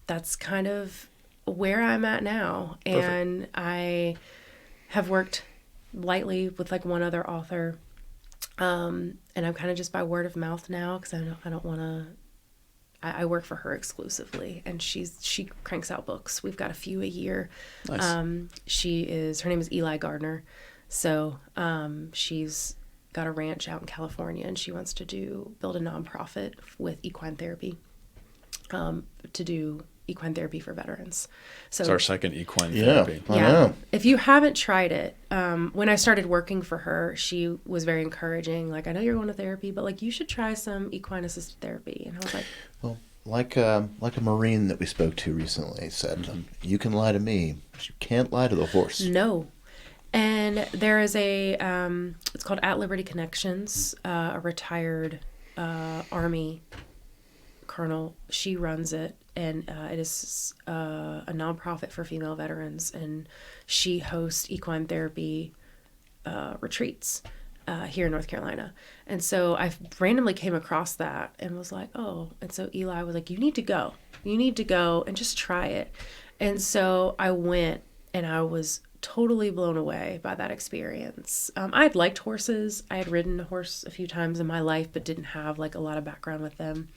Speaker 1: that's kind of where I'm at now. Perfect. And I have worked lightly with like one other author. And I'm kind of just by word of mouth now, because I don't want to. I work for her exclusively, and she cranks out books. We've got a few a year. Nice. Her name is Eli Gardner. So she's got a ranch out in California, and she wants to build a nonprofit with equine therapy, to do equine therapy for veterans. So
Speaker 3: it's our second equine therapy.
Speaker 2: I know.
Speaker 1: If you haven't tried it, when I started working for her, she was very encouraging. Like, I know you're going to therapy, but like you should try some equine assisted therapy. And I was like,
Speaker 2: well, like a Marine that we spoke to recently said, you can lie to me, but you can't lie to the horse.
Speaker 1: No. And there is a, it's called At Liberty Connections, a retired Army colonel. She runs it, and it is a nonprofit for female veterans, and she hosts equine therapy retreats here in North Carolina. And so I randomly came across that and was like, oh. And so Eli was like, you need to go and just try it. And so I went, and I was totally blown away by that experience. I had liked horses. I had ridden a horse a few times in my life, but didn't have like a lot of background with them.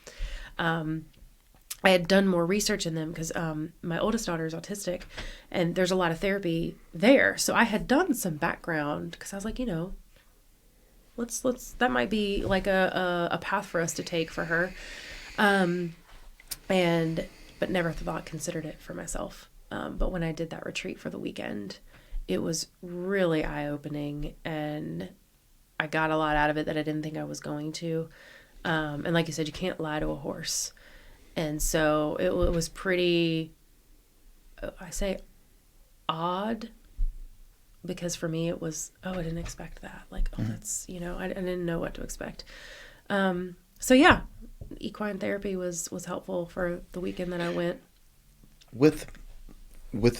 Speaker 1: I had done more research in them because my oldest daughter is autistic, and there's a lot of therapy there. So I had done some background because I was like, you know, let's that might be like a path for us to take for her, but never considered it for myself. But when I did that retreat for the weekend, it was really eye-opening, and I got a lot out of it that I didn't think I was going to. And like you said, you can't lie to a horse. And so it was pretty, I say odd, because for me it was, I didn't expect that. Like, that's, you know, I didn't know what to expect. So yeah, equine therapy was helpful for the weekend that I went.
Speaker 2: With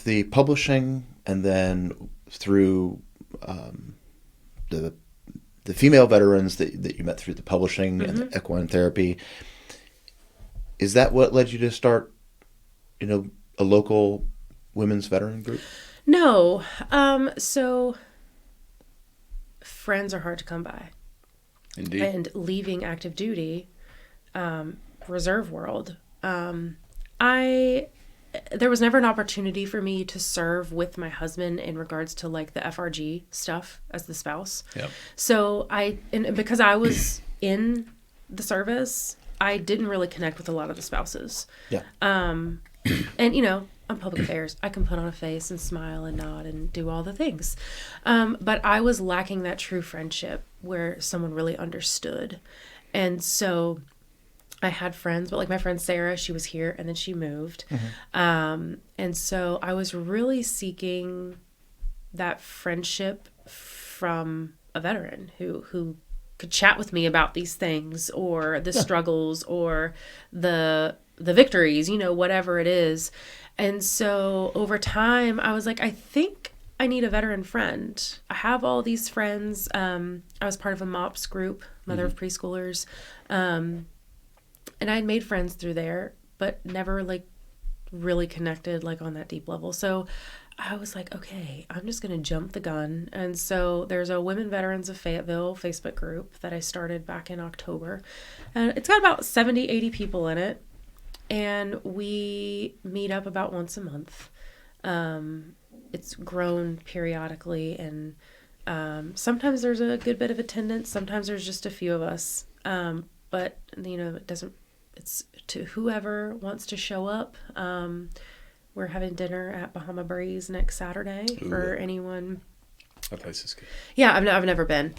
Speaker 2: the publishing, and then through the female veterans that you met through the publishing and the equine therapy, is that what led you to start, you know, a local women's veteran group?
Speaker 1: No. So friends are hard to come by.
Speaker 3: Indeed.
Speaker 1: And leaving active duty, reserve world, there was never an opportunity for me to serve with my husband in regards to like the FRG stuff as the spouse.
Speaker 3: Yep.
Speaker 1: So because I was in the service, I didn't really connect with a lot of the spouses.
Speaker 2: Yeah.
Speaker 1: And you know, on public affairs, I can put on a face and smile and nod and do all the things. But I was lacking that true friendship where someone really understood. And so I had friends, but like my friend Sarah, she was here and then she moved. And so I was really seeking that friendship from a veteran who could chat with me about these things, or the struggles, or the victories, you know, whatever it is. And so over time I was like, I think I need a veteran friend. I have all these friends. I was part of a MOPS group, Mother of Preschoolers. And I had made friends through there, but never like really connected like on that deep level. So I was like, okay, I'm just going to jump the gun. And so there's a Women Veterans of Fayetteville Facebook group that I started back in October. And it's got about 70, 80 people in it. And we meet up about once a month. It's grown periodically, and sometimes there's a good bit of attendance. Sometimes there's just a few of us. But, you know, it's to whoever wants to show up. We're having dinner at Bahama Breeze next Saturday for anyone.
Speaker 3: That place is good.
Speaker 1: Yeah, I've never been.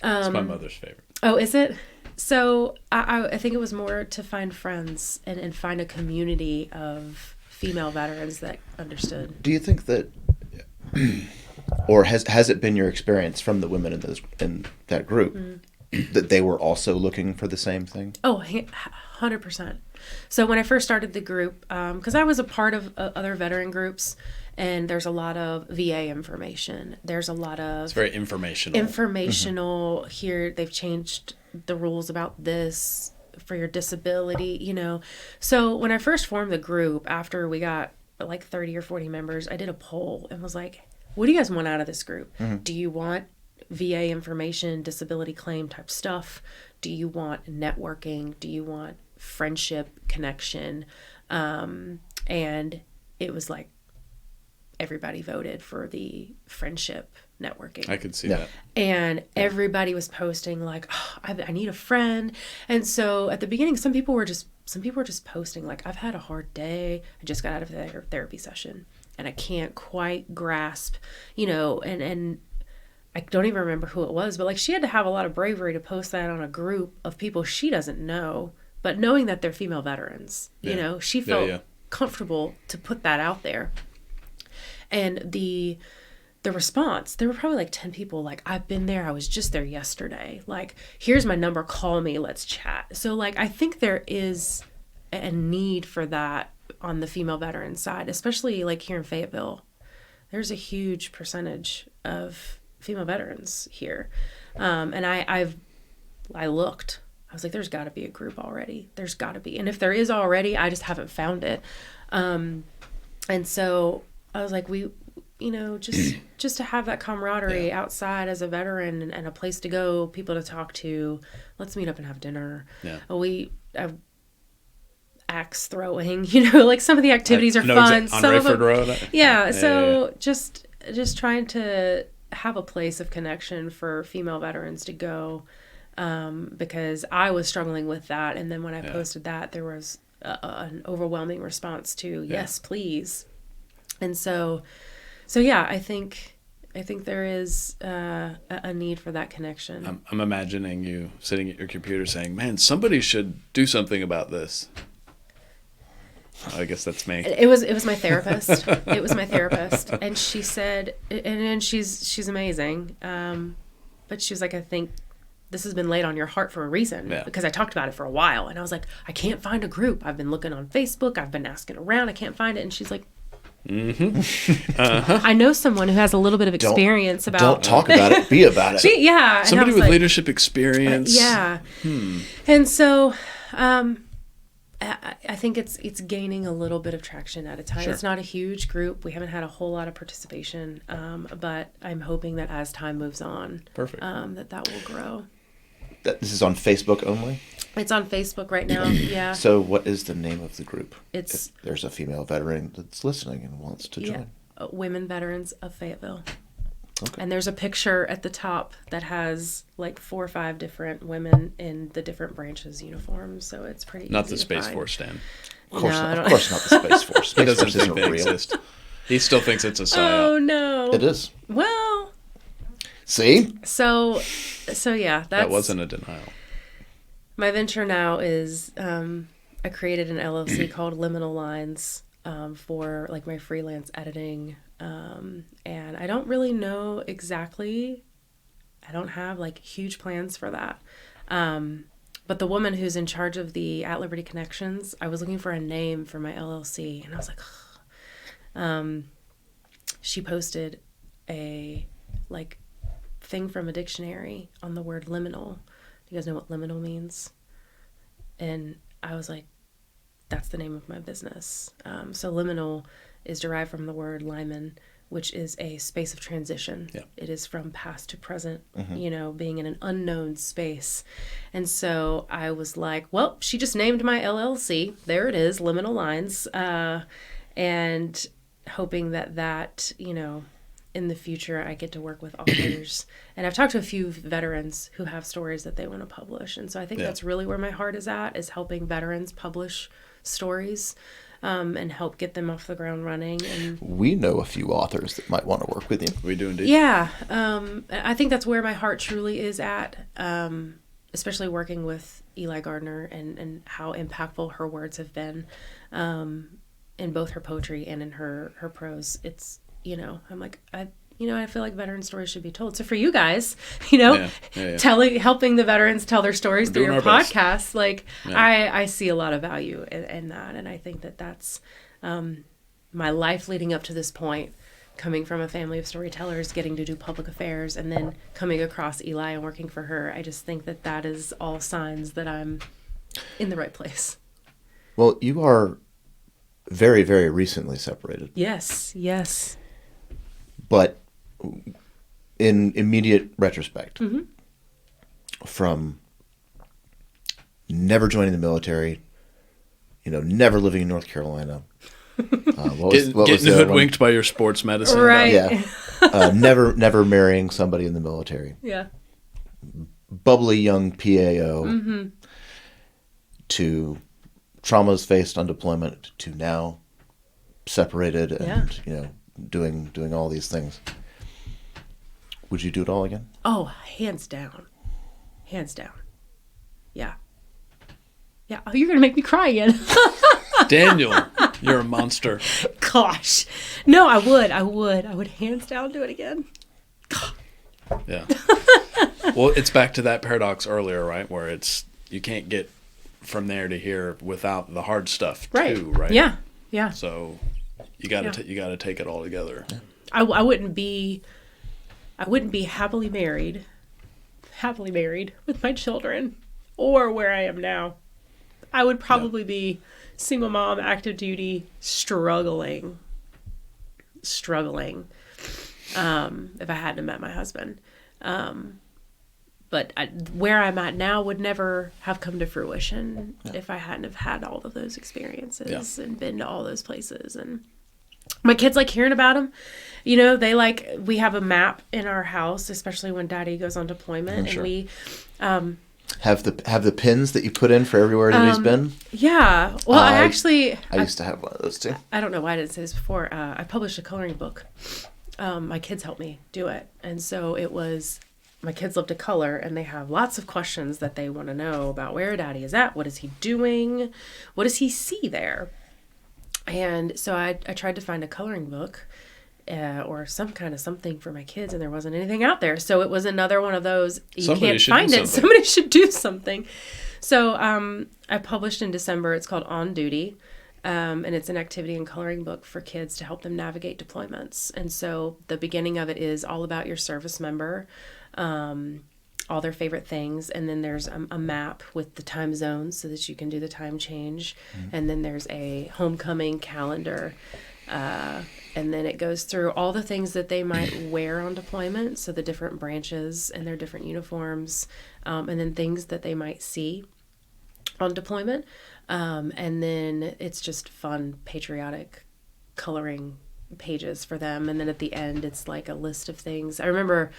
Speaker 3: It's my mother's favorite.
Speaker 1: Oh, is it? So I think it was more to find friends and find a community of female veterans that understood.
Speaker 2: Do you think that, or has it been your experience from the women in that group, that they were also looking for the same thing?
Speaker 1: Oh, 100%. So when I first started the group, because I was a part of other veteran groups, and there's a lot of VA information. There's a lot of...
Speaker 3: It's very informational.
Speaker 1: Here, they've changed the rules about this for your disability, you know. So when I first formed the group, after we got like 30 or 40 members, I did a poll and was like, what do you guys want out of this group? Do you want VA information, disability claim type stuff? Do you want networking? Do you want friendship, connection? And it was like everybody voted for the friendship networking.
Speaker 3: I could see that.
Speaker 1: And everybody was posting like, oh, I need a friend. And so at the beginning, some people were just posting like, I've had a hard day. I just got out of a therapy session and I can't quite grasp, you know, and I don't even remember who it was, but like she had to have a lot of bravery to post that on a group of people she doesn't know, but knowing that they're female veterans, you know, she felt comfortable to put that out there. And the the response, there were probably like 10 people like, I've been there, I was just there yesterday, like, here's my number, call me, let's chat. So like I think there is a need for that on the female veteran side, especially like here in Fayetteville. There's a huge percentage of female veterans here. And I looked. I was like, there's got to be a group already. There's got to be. And if there is already, I just haven't found it. And so I was like, just to have that camaraderie outside as a veteran and a place to go, people to talk to, let's meet up and have dinner. Yeah. Axe throwing, like some of the activities are fun.
Speaker 3: On Rayford Road.
Speaker 1: Yeah. Just trying to have a place of connection for female veterans to go, because I was struggling with that. And then when I posted that, there was an overwhelming response to yes, please. And so yeah, I think there is a need for that connection.
Speaker 3: I'm imagining you sitting at your computer saying, man, somebody should do something about this. I guess that's me.
Speaker 1: It was my therapist. It was my therapist, and she said, and she's amazing. But she was like, I think this has been laid on your heart for a reason, because I talked about it for a while, and I was like, I can't find a group. I've been looking on Facebook. I've been asking around. I can't find it. And she's like, I know someone who has a little bit of experience about.
Speaker 2: Don't talk about it. Be about it.
Speaker 1: Yeah,
Speaker 3: somebody with leadership experience.
Speaker 1: And so. I think it's gaining a little bit of traction at a time. Sure. It's not a huge group. We haven't had a whole lot of participation, but I'm hoping that as time moves on, that will grow.
Speaker 2: This is on Facebook only?
Speaker 1: It's on Facebook right now, yeah.
Speaker 2: So what is the name of the group?
Speaker 1: If
Speaker 2: there's a female veteran that's listening and wants to join.
Speaker 1: Women Veterans of Fayetteville.
Speaker 2: Okay.
Speaker 1: And there's a picture at the top that has like 4 or 5 different women in the different branches uniforms, so it's pretty
Speaker 3: not
Speaker 1: easy
Speaker 3: the Space Force, Dan.
Speaker 2: Of course not the Space Force. Space
Speaker 3: He doesn't
Speaker 2: Force
Speaker 3: think they
Speaker 2: real.
Speaker 3: exist. He still thinks it's a psyop.
Speaker 1: Oh no.
Speaker 2: It is.
Speaker 1: Well.
Speaker 2: See?
Speaker 1: So yeah,
Speaker 3: that wasn't a denial.
Speaker 1: My venture now is I created an LLC called Liminal Lines for like my freelance editing. And I don't really know exactly. I don't have like huge plans for that. But the woman who's in charge of the At Liberty Connections, I was looking for a name for my LLC, and I was like, she posted a like thing from a dictionary on the word liminal. Do you guys know what liminal means? And I was like, that's the name of my business. So liminal is derived from the word limen, which is a space of transition. Yeah. It is from past to present, being in an unknown space. And so I was like, well, she just named my LLC. There it is, Liminal Lines. And hoping that, in the future I get to work with authors. And I've talked to a few veterans who have stories that they want to publish. And so I think that's really where my heart is at, is helping veterans publish stories. And help get them off the ground running. And
Speaker 2: we know a few authors that might want to work with you.
Speaker 3: We do indeed.
Speaker 1: Yeah. I think that's where my heart truly is at, especially working with Eli Gardner and how impactful her words have been in both her poetry and in her prose. It's, I'm like, I feel like veteran stories should be told. So for you guys, helping the veterans tell their stories through your podcast, I see a lot of value in that. And I think that's my life leading up to this point, coming from a family of storytellers, getting to do public affairs, and then coming across Eli and working for her. I just think that is all signs that I'm in the right place.
Speaker 2: Well, you are very, very recently separated.
Speaker 1: Yes.
Speaker 2: But in immediate retrospect, from never joining the military, never living in North Carolina,
Speaker 3: getting hoodwinked by your sports medicine,
Speaker 1: right?
Speaker 2: Yeah, never marrying somebody in the military.
Speaker 1: Yeah,
Speaker 2: bubbly young PAO to traumas faced on deployment to now separated and doing all these things. Would you do it all again?
Speaker 1: Oh, hands down. Yeah. Oh, you're gonna make me cry again.
Speaker 3: Daniel, you're a monster.
Speaker 1: gosh. No, I would hands down do it again.
Speaker 3: Yeah. Well, it's back to that paradox earlier, right? Where it's, you can't get from there to here without the hard stuff too, right?
Speaker 1: Yeah. Yeah.
Speaker 3: So you got to you got to take it all together.
Speaker 1: I wouldn't be happily married with my children or where I am now. I would probably be single mom, active duty, struggling if I hadn't met my husband. But where I'm at now would never have come to fruition if I hadn't have had all of those experiences and been to all those places. And my kids like hearing about them. You know, we have a map in our house, especially when Daddy goes on deployment, and we
Speaker 2: have the pins that you put in for everywhere that he's been.
Speaker 1: Yeah. Well, I
Speaker 2: used to have one of those too.
Speaker 1: I don't know why I didn't say this before. I published a coloring book. My kids helped me do it, and so it was. My kids love to color, and they have lots of questions that they want to know about where Daddy is at. What is he doing? What does he see there? And so I tried to find a coloring book or some kind of something for my kids, and there wasn't anything out there. So it was another one of those, can't find it. Somebody should do something. So I published in December. It's called On Duty. And it's an activity and coloring book for kids to help them navigate deployments. And so the beginning of it is all about your service member, all their favorite things. And then there's a map with the time zones so that you can do the time change. Mm-hmm. And then there's a homecoming calendar. And then it goes through all the things that they might wear on deployment. So the different branches and their different uniforms, and then things that they might see on deployment. And then it's just fun, patriotic coloring pages for them. And then at the end, it's like a list of things. I remember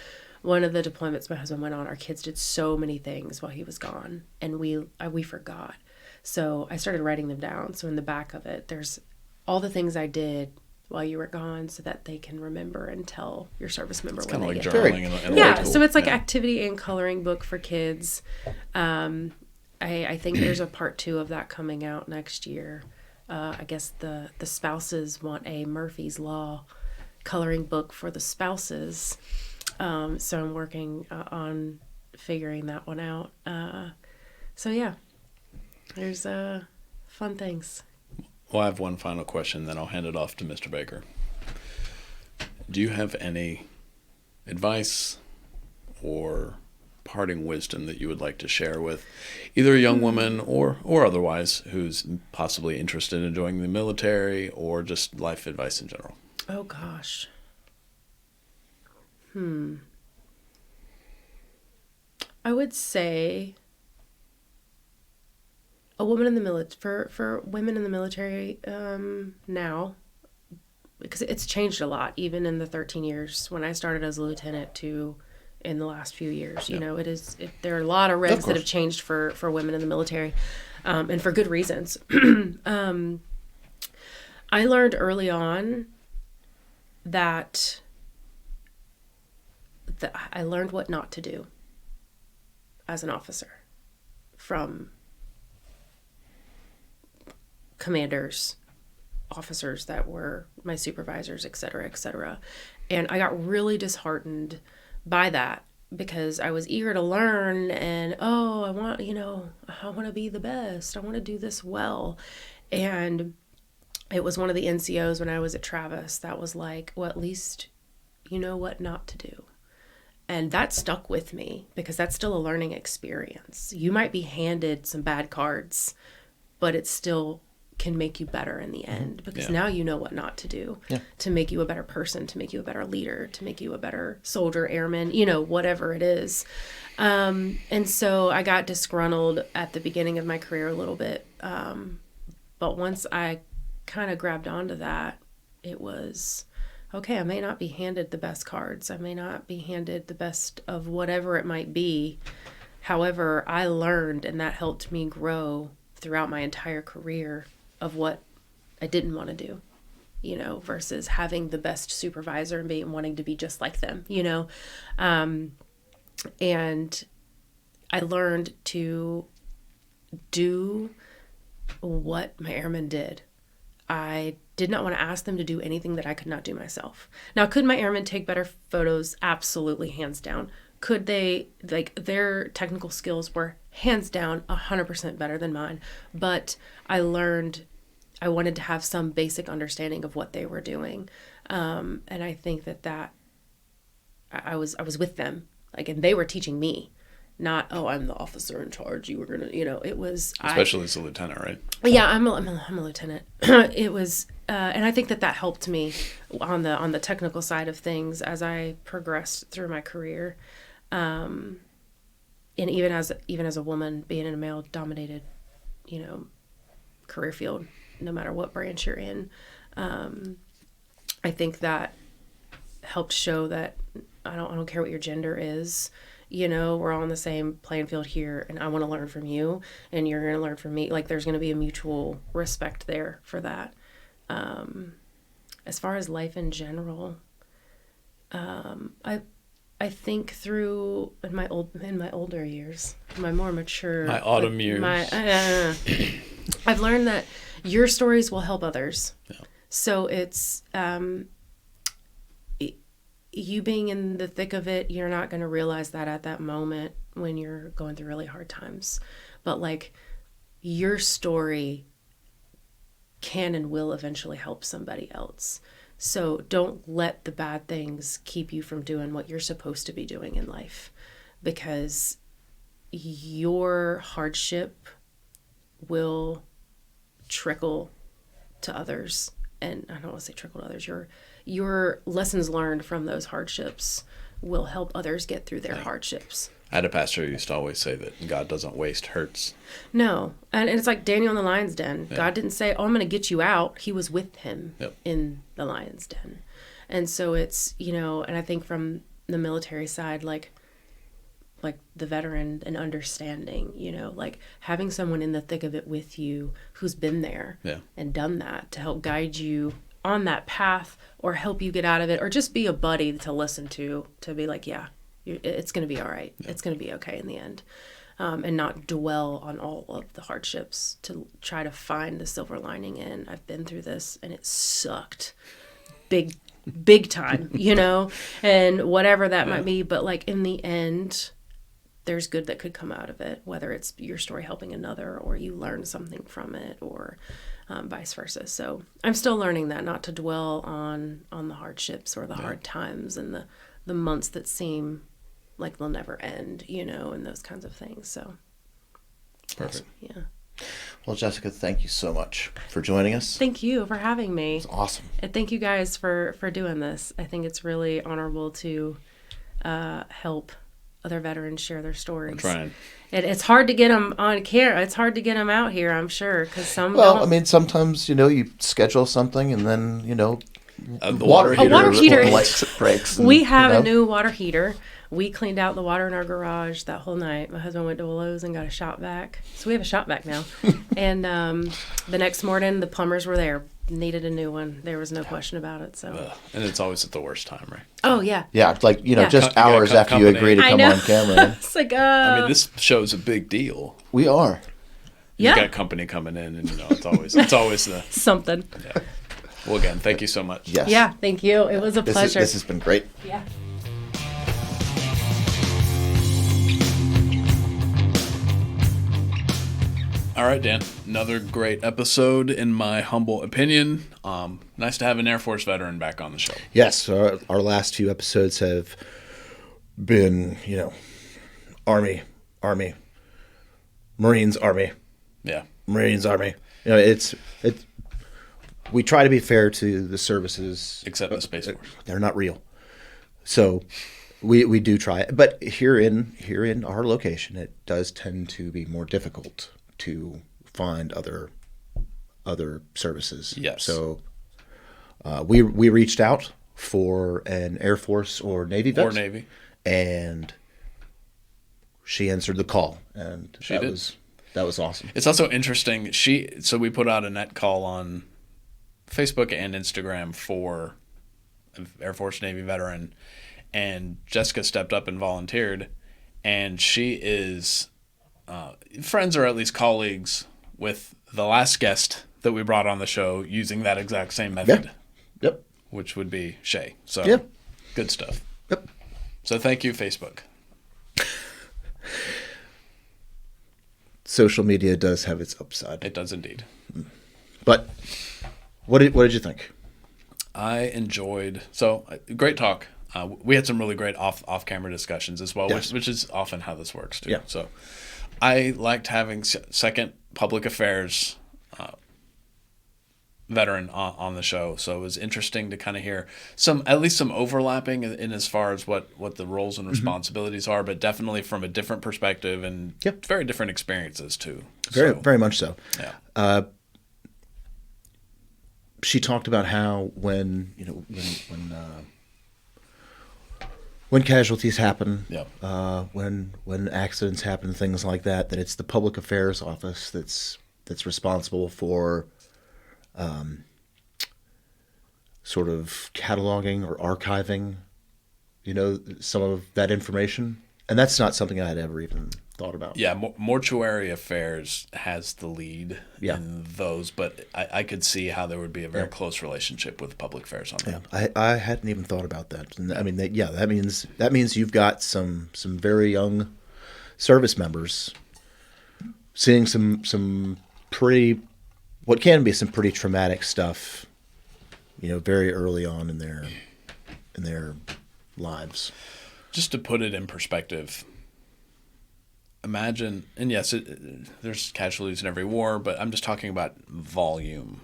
Speaker 1: one of the deployments my husband went on, our kids did so many things while he was gone, and we forgot. So I started writing them down. So in the back of it, there's all the things I did while you were gone so that they can remember and tell your service member. It's when they get
Speaker 3: journaling.
Speaker 1: Yeah, so it's like activity and coloring book for kids. I think there's a part 2 of that coming out next year. I guess the spouses want a Murphy's Law coloring book for the spouses. So I'm working on figuring that one out. So yeah, there's fun things.
Speaker 3: Well, I have one final question, then I'll hand it off to Mr. Baker. Do you have any advice or parting wisdom that you would like to share with either a young woman or otherwise who's possibly interested in joining the military or just life advice in general?
Speaker 1: Oh gosh. I would say a woman in the military, for women in the military now, because it's changed a lot, even in the 13 years when I started as a lieutenant to in the last few years. You know, there are a lot of regs that have changed for women in the military, and for good reasons. I learned early on that I learned what not to do as an officer from commanders, officers that were my supervisors, et cetera, et cetera. And I got really disheartened by that because I was eager to learn and, I want to be the best. I want to do this well. And it was one of the NCOs when I was at Travis that was like, well, at least you know what not to do. And that stuck with me because that's still a learning experience. You might be handed some bad cards, but it still can make you better in the end because now you know what not to do to make you a better person, to make you a better leader, to make you a better soldier, airman, whatever it is. And so I got disgruntled at the beginning of my career a little bit. But once I kind of grabbed onto that, it was, okay, I may not be handed the best cards. I may not be handed the best of whatever it might be. However, I learned, and that helped me grow throughout my entire career of what I didn't want to do, versus having the best supervisor and wanting to be just like them, and I learned to do what my airmen did. I did not want to ask them to do anything that I could not do myself. Now, could my airmen take better photos? Absolutely, hands down. Could they, like, their technical skills were hands down 100% better than mine. But I learned I wanted to have some basic understanding of what they were doing. And I think that I was with them, like, and they were teaching me, not, oh, I'm the officer in charge. You were going to, it was.
Speaker 3: Especially as a lieutenant, right?
Speaker 1: Yeah, I'm a lieutenant. It was, and I think that helped me on the technical side of things as I progressed through my career. And even as a woman, being in a male dominated, career field, no matter what branch you're in, I think that helped show that I don't care what your gender is. We're all on the same playing field here, and I want to learn from you, and you're going to learn from me. Like, there's going to be a mutual respect there for that. As far as life in general, I think through in my older years, my more mature,
Speaker 3: my autumn years,
Speaker 1: I've learned that your stories will help others.
Speaker 3: Yeah.
Speaker 1: So it's you being in the thick of it, you're not going to realize that at that moment when you're going through really hard times. But, like, your story can and will eventually help somebody else. So don't let the bad things keep you from doing what you're supposed to be doing in life, because your hardship will trickle to others. And I don't want to say trickle to others. Your lessons learned from those hardships will help others get through their hardships.
Speaker 3: I had a pastor who used to always say that God doesn't waste hurts.
Speaker 1: No. And it's like Daniel in the lion's den.
Speaker 3: Yeah.
Speaker 1: God didn't say, oh, I'm going to get you out. He was with him
Speaker 3: Yep.
Speaker 1: in the lion's den. And so it's, and I think from the military side, like the veteran and understanding, like having someone in the thick of it with you who's been there and done that to help guide you on that path or help you get out of it, or just be a buddy to listen to be like, yeah, it's going to be all right. Yeah. It's going to be okay in the end. And not dwell on all of the hardships, to try to find the silver lining in. I've been through this and it sucked big time, and whatever that might be. But, like, in the end, there's good that could come out of it, whether it's your story helping another or you learn something from it, or vice versa. So I'm still learning that, not to dwell on the hardships or the hard times and the months that seem like they'll never end, and those kinds of things. So
Speaker 3: Perfect.
Speaker 1: Yeah.
Speaker 2: Well, Jessica, thank you so much for joining us.
Speaker 1: Thank you for having me.
Speaker 2: It's awesome.
Speaker 1: And thank you guys for doing this. I think it's really honorable to help other veterans share their stories.
Speaker 3: I'm trying.
Speaker 1: It's hard to get them on camera. It's hard to get them out here, I'm sure, because some
Speaker 2: Well,
Speaker 1: don't.
Speaker 2: I mean, sometimes, you schedule something and then,
Speaker 3: The water
Speaker 1: A water heater.
Speaker 2: lights breaks. And,
Speaker 1: We have a new water heater. We cleaned out the water in our garage that whole night. My husband went to Lowe's and got a shop vac. So we have a shop vac now. And the next morning, the plumbers were there. Needed a new one. There was no question about it. So.
Speaker 3: And it's always at the worst time, right?
Speaker 1: Oh, yeah.
Speaker 2: Yeah, it's like,
Speaker 1: Yeah.
Speaker 2: just
Speaker 3: You gotta
Speaker 2: hours
Speaker 3: cut
Speaker 2: after you
Speaker 3: company.
Speaker 2: agree to
Speaker 1: I
Speaker 2: come
Speaker 1: know.
Speaker 2: on camera.
Speaker 1: It's like,
Speaker 3: I mean, this show's a big deal.
Speaker 2: We are.
Speaker 3: You
Speaker 1: yeah,
Speaker 3: got company coming in, and it's always the.
Speaker 1: something.
Speaker 3: Yeah. Well, again, thank you so much.
Speaker 2: Yes.
Speaker 1: Yeah, thank you. It was a pleasure.
Speaker 2: This has been great.
Speaker 1: Yeah.
Speaker 3: All right, Dan. Another great episode, in my humble opinion. Nice to have an Air Force veteran back on the show.
Speaker 2: Yes, our last few episodes have been, Army, Marines, Army,
Speaker 3: Yeah.
Speaker 2: Marines, Army. We try to be fair to the services.
Speaker 3: Except the Space Force.
Speaker 2: They're not real. So we do try. But here in our location, it does tend to be more difficult to find other services.
Speaker 3: Yes.
Speaker 2: So we reached out for an Air Force or Navy vet.
Speaker 3: Or Navy.
Speaker 2: And she answered the call, and
Speaker 3: She did.
Speaker 2: That was awesome.
Speaker 3: It's also interesting. So we put out a net call on Facebook and Instagram for Air Force Navy veteran, and Jessica stepped up and volunteered, and she is friends or at least colleagues with the last guest that we brought on the show using that exact same method.
Speaker 2: Yep.
Speaker 3: Which would be Shay. So
Speaker 2: Yep.
Speaker 3: Good stuff.
Speaker 2: Yep.
Speaker 3: So thank you, Facebook.
Speaker 2: Social media does have its upside.
Speaker 3: It does indeed.
Speaker 2: But what did you think?
Speaker 3: I enjoyed great talk. We had some really great off camera discussions as well,
Speaker 2: Yes.
Speaker 3: which is often how this works too.
Speaker 2: Yeah.
Speaker 3: So I liked having second public affairs veteran on the show, so it was interesting to kind of hear at least some overlapping in as far as what the roles and responsibilities are, but definitely from a different perspective and very different experiences too.
Speaker 2: Very much so.
Speaker 3: Yeah.
Speaker 2: She talked about how when casualties happen, when accidents happen, things like that, that it's the public affairs office that's responsible for sort of cataloging or archiving, some of that information. And that's not something I had ever even thought about.
Speaker 3: Yeah, mortuary affairs has the lead in those, but I could see how there would be a very close relationship with public affairs on that.
Speaker 2: Yeah, I hadn't even thought about that. And I mean, that means you've got some very young service members seeing some pretty, what can be some pretty traumatic stuff, very early on in their lives.
Speaker 3: Just to put it in perspective, imagine, and yes, there's casualties in every war, but I'm just talking about volume.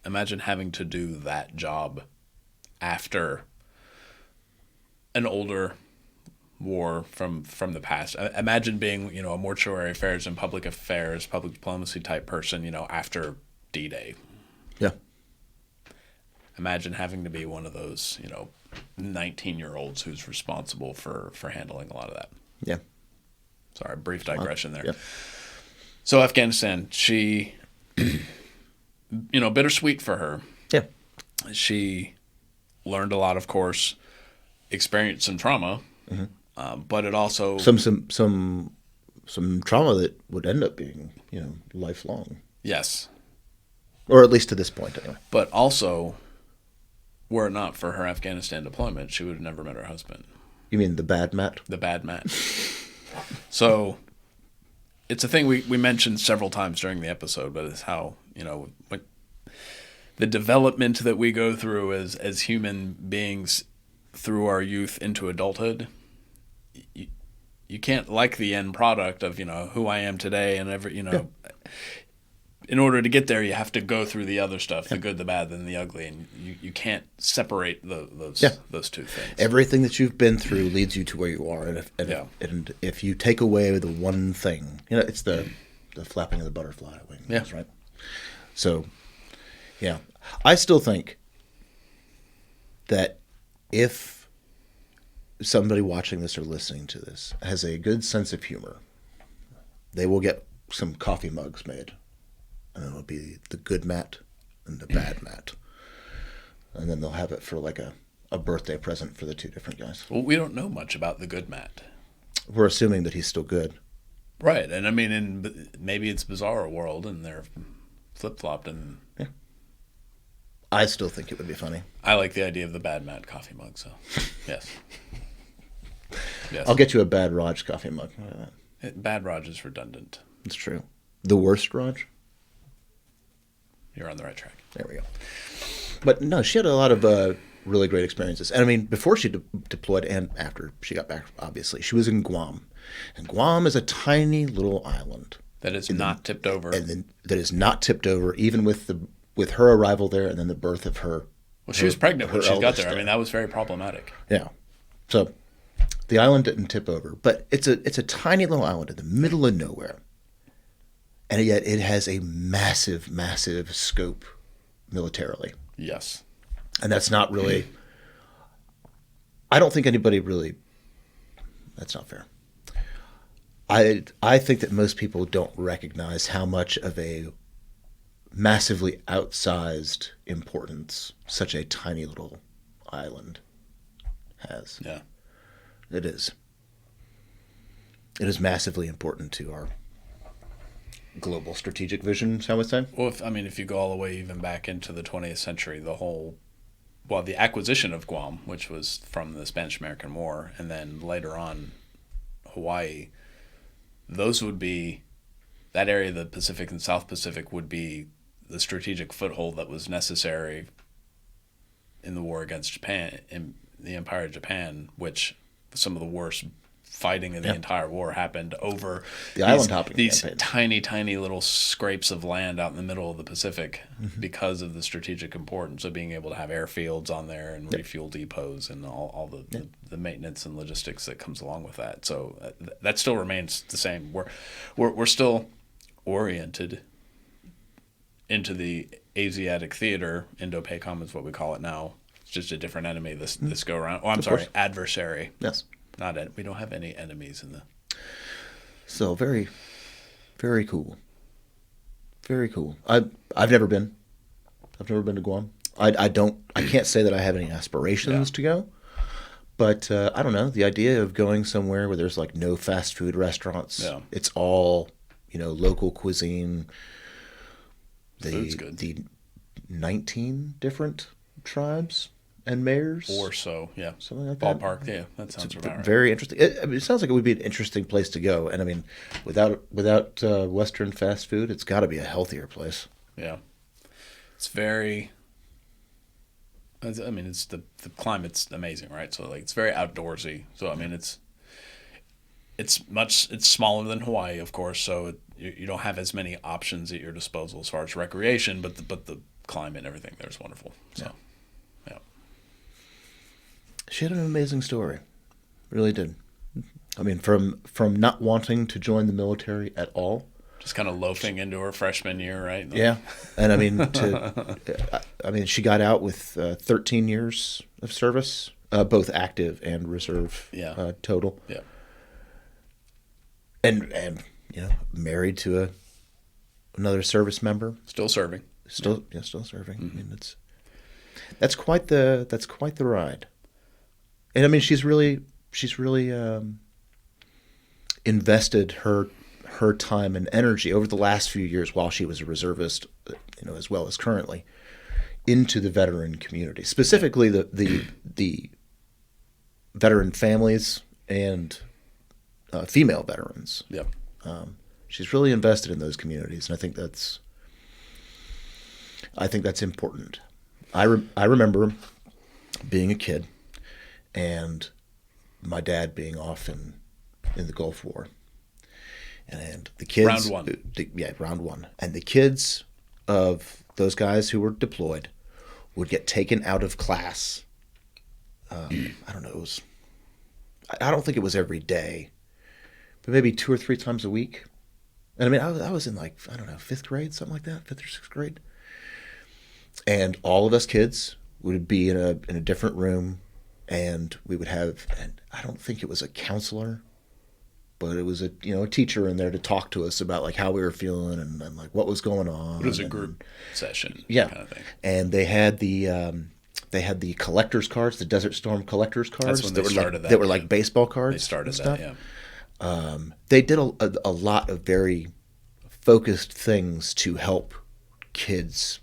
Speaker 3: Imagine having to do that job after an older war from the past. Imagine being, a mortuary affairs and public affairs, public diplomacy type person, after D-Day.
Speaker 2: Yeah.
Speaker 3: Imagine having to be one of those, 19-year-olds who's responsible for handling a lot of that.
Speaker 2: Yeah.
Speaker 3: Sorry, brief digression there.
Speaker 2: Yep.
Speaker 3: So Afghanistan, she, bittersweet for her.
Speaker 2: Yeah.
Speaker 3: She learned a lot, of course, experienced some trauma, but it also
Speaker 2: some trauma that would end up being, lifelong.
Speaker 3: Yes.
Speaker 2: Or at least to this point, anyway.
Speaker 3: But also, were it not for her Afghanistan deployment, she would have never met her husband.
Speaker 2: You mean the bad Matt?
Speaker 3: The bad Matt. So, it's a thing we mentioned several times during the episode, but it's how, the development that we go through as human beings through our youth into adulthood. You can't like the end product of, who I am today and in order to get there, you have to go through the other stuff, the good, the bad, and the ugly, and you can't separate those two things.
Speaker 2: Everything that you've been through leads you to where you are, and if you take away the one thing, it's the flapping of the butterfly wings, right? So, yeah, I still think that if somebody watching this or listening to this has a good sense of humor, they will get some coffee mugs made. And it'll be the good Matt and the bad Matt. And then they'll have it for like a birthday present for the two different guys.
Speaker 3: Well, we don't know much about the good Matt.
Speaker 2: We're assuming that he's still good.
Speaker 3: Right. And I mean, maybe it's Bizarro World and they're flip-flopped. And
Speaker 2: yeah. I still think it would be funny.
Speaker 3: I like the idea of the bad Matt coffee mug, so yes. Yes.
Speaker 2: I'll get you a bad Raj coffee mug.
Speaker 3: Bad Raj is redundant.
Speaker 2: It's true. The worst Raj?
Speaker 3: You're on the right track.
Speaker 2: There we go. But no, she had a lot of really great experiences. And I mean, before she deployed and after she got back, obviously, she was in Guam. And Guam is a tiny little island.
Speaker 3: That is not tipped over.
Speaker 2: And then, that is not tipped over, even with her arrival there and then the birth of her.
Speaker 3: Well, she was pregnant when she got there. I mean, that was very problematic.
Speaker 2: Yeah. So the island didn't tip over. But it's a tiny little island in the middle of nowhere. And yet it has a massive, massive scope militarily.
Speaker 3: Yes.
Speaker 2: And that's not really... I don't think anybody really... That's not fair. I think that most people don't recognize how much of a massively outsized importance such a tiny little island has.
Speaker 3: Yeah.
Speaker 2: It is. It is massively important to global strategic vision, shall we say?
Speaker 3: Well, if you go all the way even back into the 20th century, the acquisition of Guam, which was from the Spanish-American War, and then later on Hawaii, those would be, that area of the Pacific and South Pacific would be the strategic foothold that was necessary in the war against Japan, in the Empire of Japan, which some of the worst fighting in the entire war happened over
Speaker 2: the island hopping
Speaker 3: these
Speaker 2: campaigns.
Speaker 3: tiny little scrapes of land out in the middle of the Pacific because of the strategic importance of being able to have airfields on there and refuel depots and all the maintenance and logistics that comes along with that. So that still remains the same. We're still oriented into the Asiatic theater. Indo-PACOM is what we call it now. It's just a different enemy this go around. Oh, I'm sorry, adversary.
Speaker 2: Yes.
Speaker 3: We don't have any enemies in the.
Speaker 2: So very, very cool. Very cool. I've never been. I've never been to Guam. I can't say that I have any aspirations to go. But I don't know, the idea of going somewhere where there's like no fast food restaurants. Yeah. It's all, local cuisine.
Speaker 3: Food's good.
Speaker 2: The 19 different tribes and mayors,
Speaker 3: or so, yeah,
Speaker 2: something like
Speaker 3: ballpark.
Speaker 2: that.
Speaker 3: Yeah, that sounds about right.
Speaker 2: Very interesting. It sounds like it would be an interesting place to go. And I mean, without Western fast food, it's got to be a healthier place.
Speaker 3: Yeah, it's very. It's the climate's amazing, right? So like it's very outdoorsy. So I mean, it's smaller than Hawaii, of course. So you don't have as many options at your disposal as far as recreation, but the climate and everything there is wonderful. So. Yeah.
Speaker 2: She had an amazing story, really did. I mean, from not wanting to join the military at all,
Speaker 3: just kind of loafing into her freshman year, right?
Speaker 2: Yeah, and I mean, she got out with 13 years of service, both active and reserve, total.
Speaker 3: Yeah,
Speaker 2: and married to another service member,
Speaker 3: still serving,
Speaker 2: still serving. Mm-hmm. I mean, that's quite the ride. And I mean, she's really invested her time and energy over the last few years while she was a reservist, as well as currently, into the veteran community, specifically the veteran families and female veterans.
Speaker 3: Yep.
Speaker 2: She's really invested in those communities, and I think that's important. I remember being a kid. And my dad being off in the Gulf War. And the kids...
Speaker 3: Round one.
Speaker 2: Round one. And the kids of those guys who were deployed would get taken out of class. I don't know. I don't think it was every day. But maybe 2 or 3 times a week. And I mean, I was in like, I don't know, 5th grade, something like that. 5th or 6th grade. And all of us kids would be in a different room. And we would have, and I don't think it was a counselor, but it was a teacher in there to talk to us about like how we were feeling and like what was going on.
Speaker 3: It was a group session,
Speaker 2: kind
Speaker 3: of thing.
Speaker 2: And they had the collector's cards, the Desert Storm collector's cards.
Speaker 3: That's when they started
Speaker 2: that were like baseball cards.
Speaker 3: They started
Speaker 2: stuff.
Speaker 3: that, yeah.
Speaker 2: They did a lot of very focused things to help kids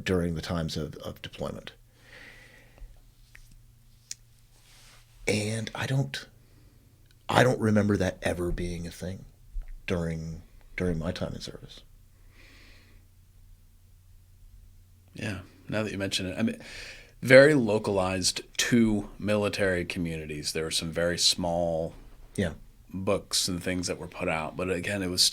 Speaker 2: during the times of deployment. And I don't remember that ever being a thing during my time in service.
Speaker 3: Yeah, now that you mention it, I mean, very localized to military communities. There were some very small books and things that were put out, but again, it was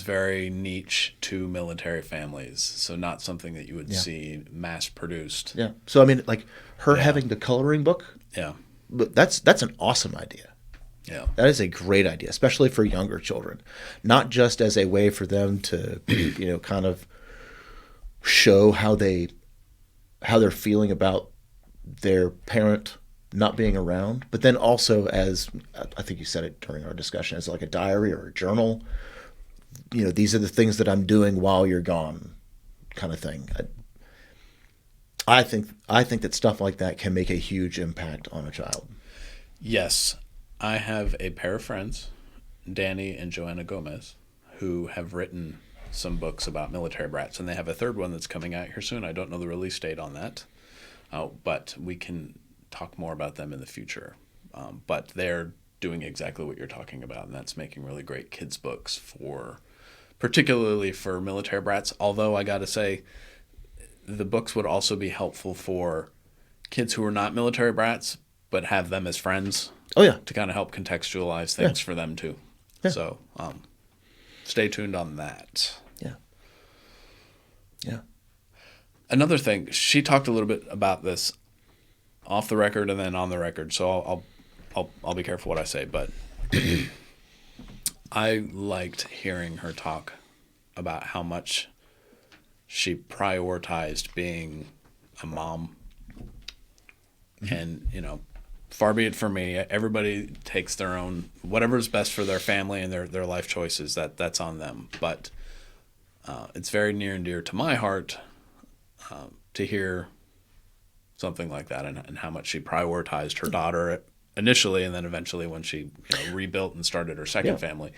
Speaker 3: very niche to military families. So not something that you would see mass produced.
Speaker 2: Yeah. So I mean, like her having the coloring book.
Speaker 3: Yeah.
Speaker 2: But that's an awesome idea.
Speaker 3: Yeah.
Speaker 2: That is a great idea, especially for younger children. Not just as a way for them to, kind of show how they're feeling about their parent not being around, but then also as, I think you said it during our discussion, as like a diary or a journal. These are the things that I'm doing while you're gone, kind of thing. I think that stuff like that can make a huge impact on a child.
Speaker 3: Yes. I have a pair of friends, Danny and Joanna Gomez, who have written some books about military brats, and they have a third one that's coming out here soon. I don't know the release date on that, but we can talk more about them in the future. But they're doing exactly what you're talking about, and that's making really great kids' books particularly for military brats. Although I got to say, the books would also be helpful for kids who are not military brats, but have them as friends.
Speaker 2: Oh, yeah.
Speaker 3: To kind of help contextualize things for them too.
Speaker 2: Yeah.
Speaker 3: So stay tuned on that.
Speaker 2: Yeah. Yeah.
Speaker 3: Another thing, she talked a little bit about this off the record and then on the record, so I'll be careful what I say, but I liked hearing her talk about how much she prioritized being a mom. And, far be it for me, everybody takes their own, whatever's best for their family and their life choices, that's on them. But it's very near and dear to my heart to hear something like that, and how much she prioritized her daughter initially, and then eventually when she rebuilt and started her second family.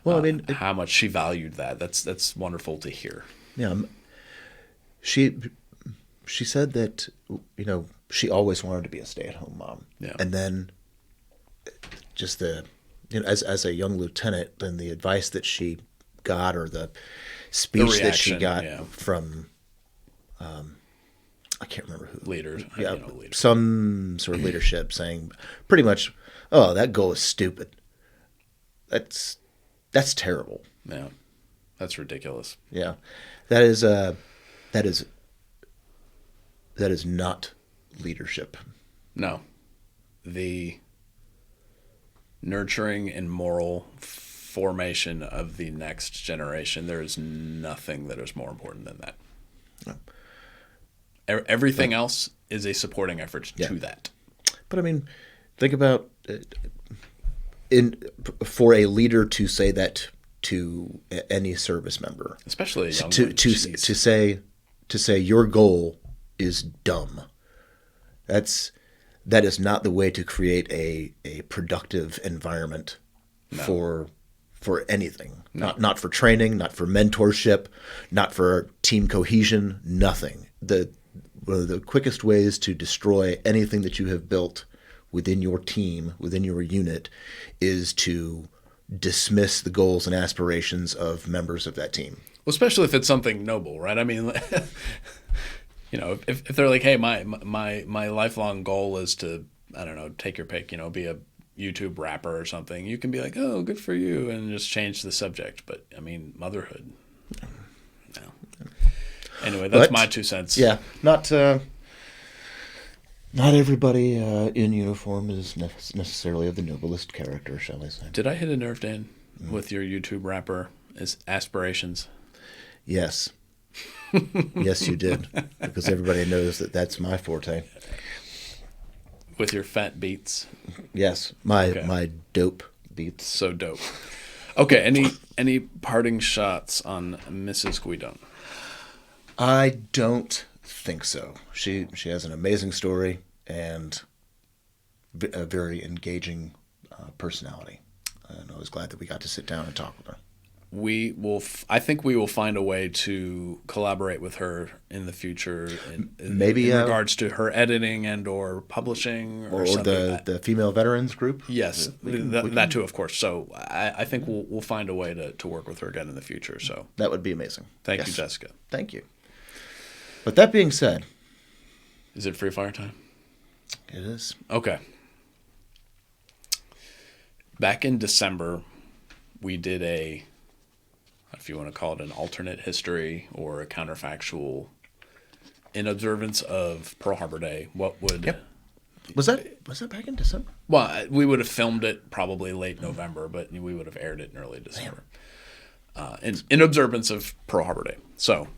Speaker 2: Well,
Speaker 3: how much she valued that. That's wonderful to hear.
Speaker 2: Yeah. She said that, she always wanted to be a stay-at-home mom.
Speaker 3: Yeah.
Speaker 2: And then just as a young lieutenant, then the advice that she got, or the speech that she got from, I can't remember who.
Speaker 3: Leaders. Leaders.
Speaker 2: Some sort of leadership saying pretty much, oh, that goal is stupid. That's terrible.
Speaker 3: Yeah. That's ridiculous.
Speaker 2: Yeah. That is not leadership.
Speaker 3: No. The nurturing and moral formation of the next generation, there is nothing that is more important than that. No. Everything else is a supporting effort to that.
Speaker 2: But think about for a leader to say that to any service member,
Speaker 3: especially a young
Speaker 2: one, to say your goal is dumb. That is not the way to create a productive environment for anything.
Speaker 3: No.
Speaker 2: Not for training, not for mentorship, not for team cohesion, nothing. One of the quickest ways to destroy anything that you have built within your team, within your unit, is to dismiss the goals and aspirations of members of that team.
Speaker 3: Well, especially if it's something noble, right? If they're like, hey, my lifelong goal is to, I don't know, take your pick, be a YouTube rapper or something, you can be like, oh, good for you, and just change the subject. But motherhood, no. Anyway, that's my 2 cents.
Speaker 2: Yeah, not everybody in uniform is necessarily of the noblest character, shall I say.
Speaker 3: Did I hit a nerve, Dan, with your YouTube rapper aspirations?
Speaker 2: Yes. Yes, you did, because everybody knows that that's my forte.
Speaker 3: With your fat beats?
Speaker 2: Yes, my dope beats.
Speaker 3: So dope. Okay, any parting shots on Mrs. Guidone?
Speaker 2: I don't think so. She has an amazing story and a very engaging personality, and I was glad that we got to sit down and talk with her.
Speaker 3: I think we will find a way to collaborate with her in the future,
Speaker 2: maybe
Speaker 3: in regards to her editing and or publishing or something.
Speaker 2: the female veterans group.
Speaker 3: Yes, that too, of course. So I think we'll find a way to work with her again in the future. So
Speaker 2: that would be amazing.
Speaker 3: Thank you, Jessica.
Speaker 2: Thank you. But that being said,
Speaker 3: is it free fire time?
Speaker 2: It is.
Speaker 3: Okay. Back in December, we did if you want to call it an alternate history or a counterfactual, in observance of Pearl Harbor Day. What would...
Speaker 2: Yep. Was that back in December?
Speaker 3: Well, we would have filmed it probably late November, but we would have aired it in early December. In observance of Pearl Harbor Day. So,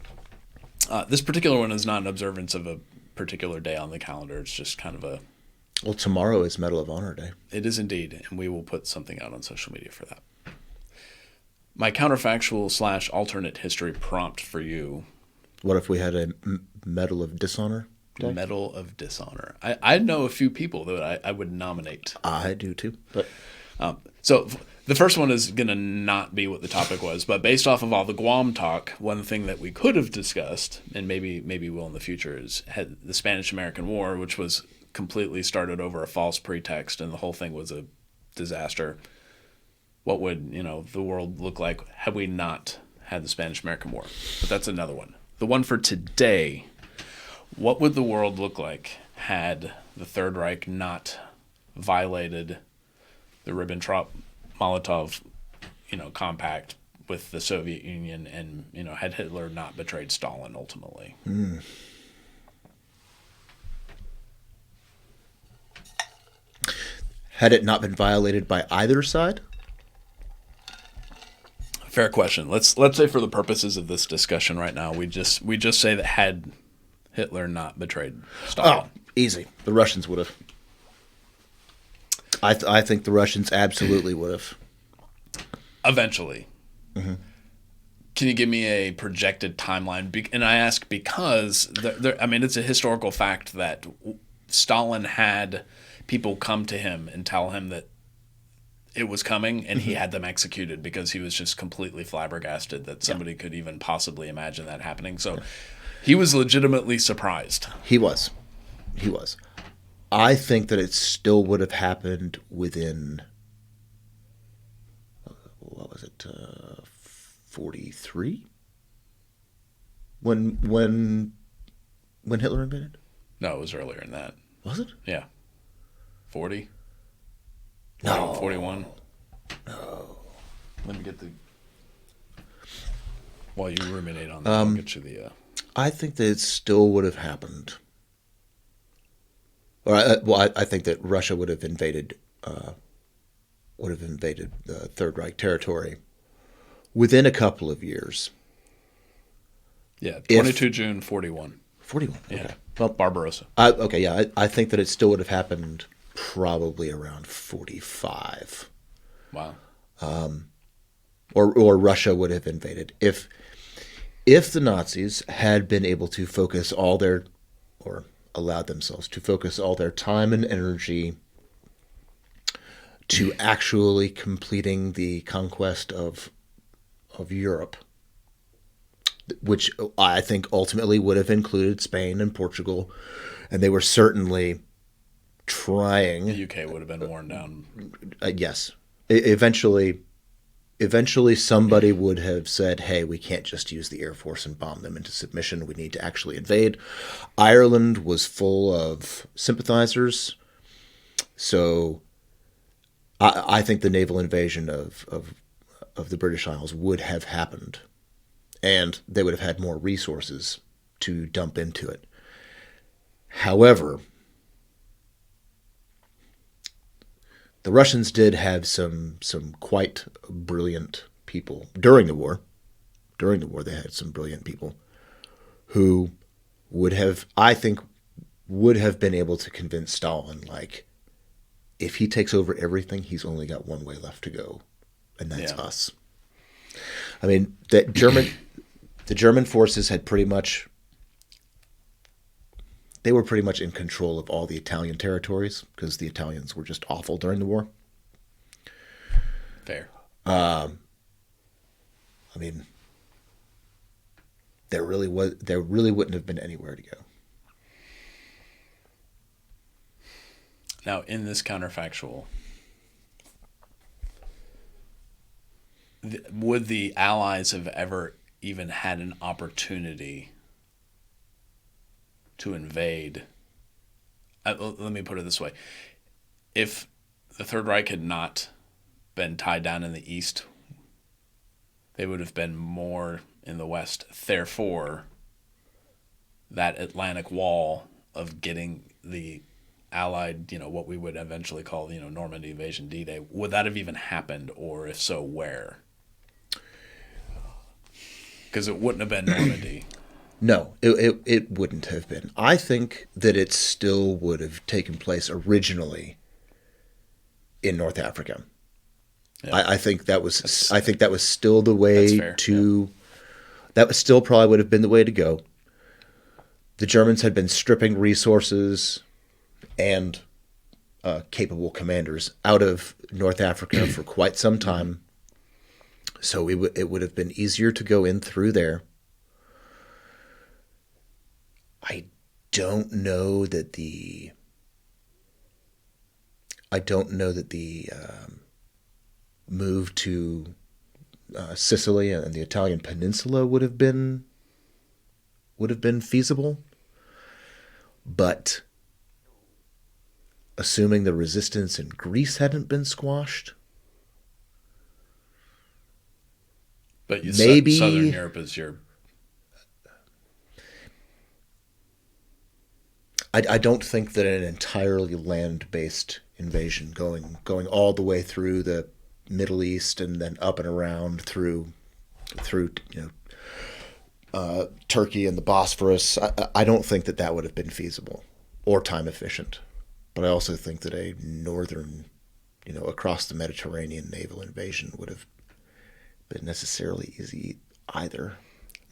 Speaker 3: this particular one is not an observance of a particular day on the calendar. It's just kind of a...
Speaker 2: Well, tomorrow is Medal of Honor Day.
Speaker 3: It is indeed, and we will put something out on social media for that. My counterfactual / alternate history prompt for you.
Speaker 2: What if we had a Medal of Dishonor Day?
Speaker 3: Medal of Dishonor. I know a few people that I would nominate.
Speaker 2: I do too. But
Speaker 3: so The first one is going to not be what the topic was, but based off of all the Guam talk, one thing that we could have discussed, and maybe will in the future, is the Spanish-American War, which was completely started over a false pretext, and the whole thing was a disaster. What would, the world look like had we not had the Spanish-American War? But that's another one. The one for today, what would the world look like had the Third Reich not violated the Ribbentrop-Molotov, compact with the Soviet Union, and had Hitler not betrayed Stalin ultimately?
Speaker 2: Had it not been violated by either side?
Speaker 3: Fair question. Let's say for the purposes of this discussion right now, we just say that had Hitler not betrayed Stalin.
Speaker 2: Oh, easy. The Russians would have. I think the Russians absolutely would have.
Speaker 3: Eventually. Mm-hmm. Can you give me a projected timeline? And I ask because, it's a historical fact that Stalin had people come to him and tell him that it was coming, and he had them executed because he was just completely flabbergasted that somebody could even possibly imagine that happening. So he was legitimately surprised.
Speaker 2: He was. I think that it still would have happened within, 43? When Hitler invaded?
Speaker 3: No, it was earlier than that.
Speaker 2: Was it?
Speaker 3: Yeah. 40?
Speaker 2: No.
Speaker 3: 41? No. Let me get the... While you ruminate on that, I'll get you the...
Speaker 2: I think that it still would have happened. Or, I think that Russia would have invaded the Third Reich territory within a couple of years.
Speaker 3: Yeah, 22 June 41.
Speaker 2: 41, okay.
Speaker 3: Yeah. Well, Barbarossa.
Speaker 2: I think that it still would have happened probably around 45.
Speaker 3: Wow.
Speaker 2: Or Russia would have invaded. If the Nazis had been able to focus or allowed themselves to focus all their time and energy to actually completing the conquest of Europe, which I think ultimately would have included Spain and Portugal, and they were certainly trying.
Speaker 3: The UK would have been worn down.
Speaker 2: Yes. Eventually somebody would have said, hey, we can't just use the Air Force and bomb them into submission. We need to actually invade. Ireland was full of sympathizers. So I think the naval invasion of the British Isles would have happened. And they would have had more resources to dump into it. However, the Russians did have some quite brilliant people during the war. During the war, they had some brilliant people who would have been able to convince Stalin, like, if he takes over everything, he's only got one way left to go, and that's us. I mean, the German forces had pretty much in control of all the Italian territories because the Italians were just awful during the war.
Speaker 3: Fair.
Speaker 2: I mean, there really wouldn't have been anywhere to go.
Speaker 3: Now, in this counterfactual, would the Allies have ever even had an opportunity to invade? Let me put it this way. If the Third Reich had not been tied down in the East, they would have been more in the West. Therefore, that Atlantic Wall of getting the Allied, what we would eventually call, Normandy invasion, D-Day, would that have even happened, or if so, where? Because it wouldn't have been Normandy.
Speaker 2: No, it wouldn't have been. I think that it still would have taken place originally in North Africa. Yeah. I think that was still the way to. Yeah. That was still probably would have been the way to go. The Germans had been stripping resources and capable commanders out of North Africa for quite some time. So it would have been easier to go in through there. I don't know that the move to Sicily and the Italian peninsula would have been feasible, but assuming the resistance in Greece hadn't been squashed,
Speaker 3: but
Speaker 2: maybe
Speaker 3: Southern Europe is your.
Speaker 2: I don't think that an entirely land-based invasion going all the way through the Middle East and then up and around through Turkey and the Bosphorus, I don't think that would have been feasible or time efficient. But I also think that a northern, across the Mediterranean naval invasion would have been necessarily easy either.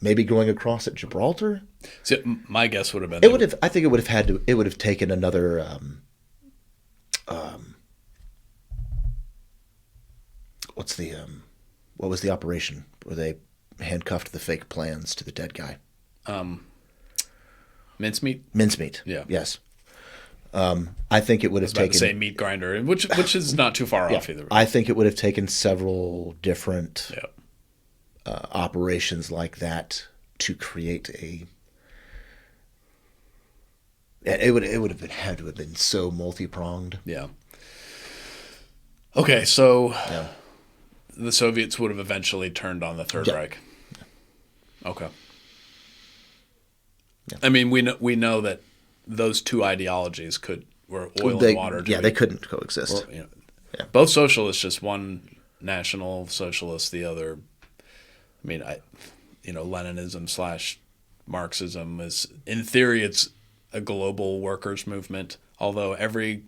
Speaker 2: Maybe going across at Gibraltar.
Speaker 3: So my guess would have been
Speaker 2: I think it would have had to. It would have taken another. What was the operation where they handcuffed the fake plans to the dead guy?
Speaker 3: Mincemeat.
Speaker 2: Mincemeat.
Speaker 3: Yeah.
Speaker 2: Yes. I think it would have taken.
Speaker 3: To say meat grinder, which is not too far off either.
Speaker 2: I think it would have taken several different operations like that to create a. It would have had to have been so multi-pronged.
Speaker 3: Yeah. Okay, so the Soviets would have eventually turned on the Third Reich. Okay. Yeah. I mean, we know that those two ideologies were oil and water.
Speaker 2: They couldn't coexist.
Speaker 3: Both socialists, just one National Socialist, the other. I mean, Leninism / Marxism is, in theory, it's a global workers' movement. Although every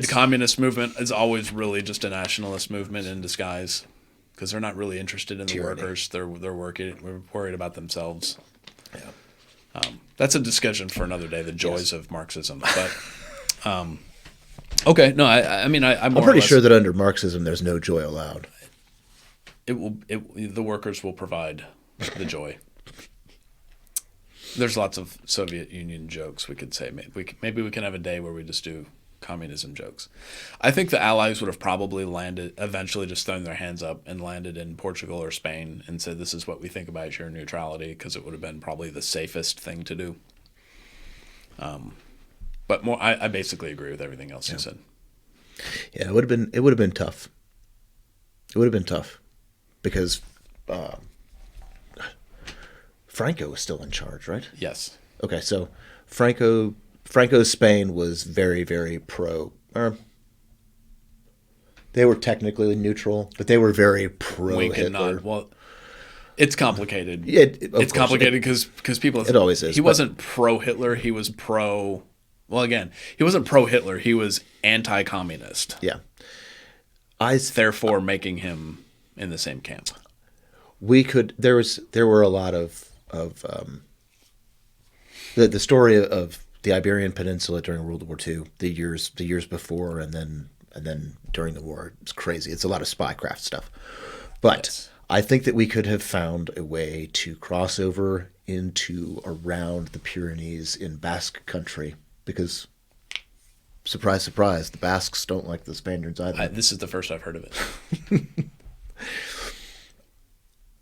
Speaker 3: communist movement is always really just a nationalist movement in disguise, because they're not really interested in the workers. They're worried about themselves. Yeah. That's a discussion for another day. The joys of Marxism, but okay. No, I'm
Speaker 2: pretty sure that under Marxism, there's no joy allowed.
Speaker 3: The workers will provide the joy. There's lots of Soviet Union jokes we could say. Maybe we can have a day where we just do communism jokes. I think the Allies would have probably eventually just thrown their hands up and landed in Portugal or Spain and said, this is what we think about your neutrality, because it would have been probably the safest thing to do. But more, I basically agree with everything else you said.
Speaker 2: Yeah, it would have been tough. It would have been tough because Franco was still in charge, right?
Speaker 3: Yes.
Speaker 2: Okay, so Franco's Spain was very, very pro. They were technically neutral, but they were very pro Hitler.
Speaker 3: Well, it's complicated.
Speaker 2: It's
Speaker 3: complicated because people.
Speaker 2: It always is.
Speaker 3: He wasn't pro Hitler. He was pro. Well, again, he wasn't pro Hitler. He was anti-communist.
Speaker 2: Yeah.
Speaker 3: Therefore, making him in the same camp.
Speaker 2: There were a lot of the story of the Iberian Peninsula during World War II, the years before, and then during the war. It's crazy. It's a lot of spycraft stuff. But yes. I think that we could have found a way to cross over into around the Pyrenees in Basque country, because surprise, surprise, the Basques don't like the Spaniards either.
Speaker 3: This is the first I've heard of it.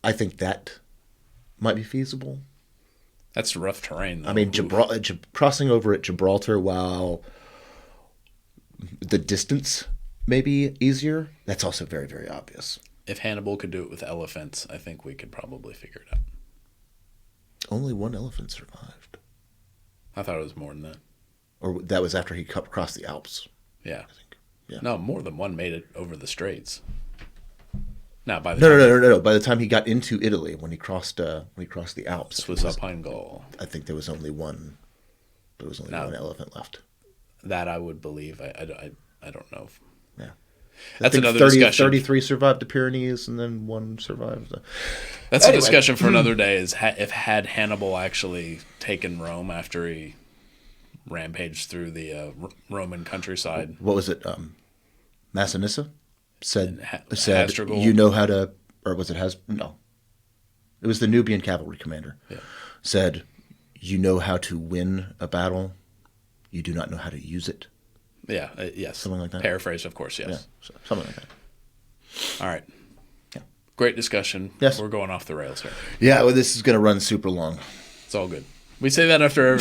Speaker 2: I think that might be feasible.
Speaker 3: That's rough terrain, though.
Speaker 2: I mean, crossing over at Gibraltar, while the distance may be easier, that's also very, very obvious.
Speaker 3: If Hannibal could do it with elephants, I think we could probably figure it out.
Speaker 2: Only one elephant survived.
Speaker 3: I thought it was more than that.
Speaker 2: Or that was after he crossed the Alps.
Speaker 3: Yeah.
Speaker 2: I think. Yeah.
Speaker 3: No, more than one made it over the Straits.
Speaker 2: No. By the time he got into Italy, when he crossed the Alps,
Speaker 3: Swiss Alpine Gaul.
Speaker 2: I think there was only one. There was only one elephant left.
Speaker 3: That I would believe. I don't know.
Speaker 2: Yeah.
Speaker 3: That's another discussion.
Speaker 2: 33 survived the Pyrenees, and then one survived.
Speaker 3: That's a discussion for another day. Is had Hannibal actually taken Rome after he rampaged through the Roman countryside?
Speaker 2: What was it? Massinissa said,
Speaker 3: Hasdrubal.
Speaker 2: you know how to, or was it no. It was the Nubian cavalry commander.
Speaker 3: Yeah.
Speaker 2: Said, you know how to win a battle, you do not know how to use it.
Speaker 3: Yeah, yes.
Speaker 2: Something like that.
Speaker 3: Paraphrase, of course, yes.
Speaker 2: Yeah, something like that.
Speaker 3: All right.
Speaker 2: Yeah.
Speaker 3: Great discussion.
Speaker 2: Yes.
Speaker 3: We're going off the rails here.
Speaker 2: Yeah, well, this is going to run super long.
Speaker 3: It's all good. We say that after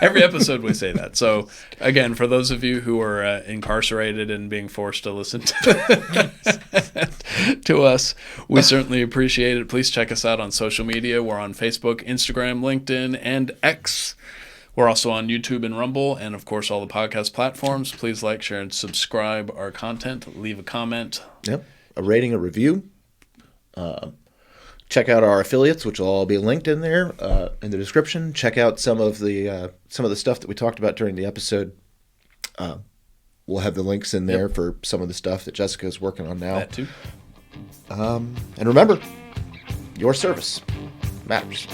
Speaker 3: every episode. We say that. So again, for those of you who are incarcerated and being forced to listen to us, we certainly appreciate it. Please check us out on social media. We're on Facebook, Instagram, LinkedIn, and X. We're also on YouTube and Rumble, and of course all the podcast platforms. Please like, share, and subscribe our content. Leave a comment.
Speaker 2: Yep, a rating, a review. Check out our affiliates, which will all be linked in there in the description. Check out some of the stuff that we talked about during the episode. We'll have the links in there for some of the stuff that Jessica is working on now.
Speaker 3: That too.
Speaker 2: And remember, your service matters.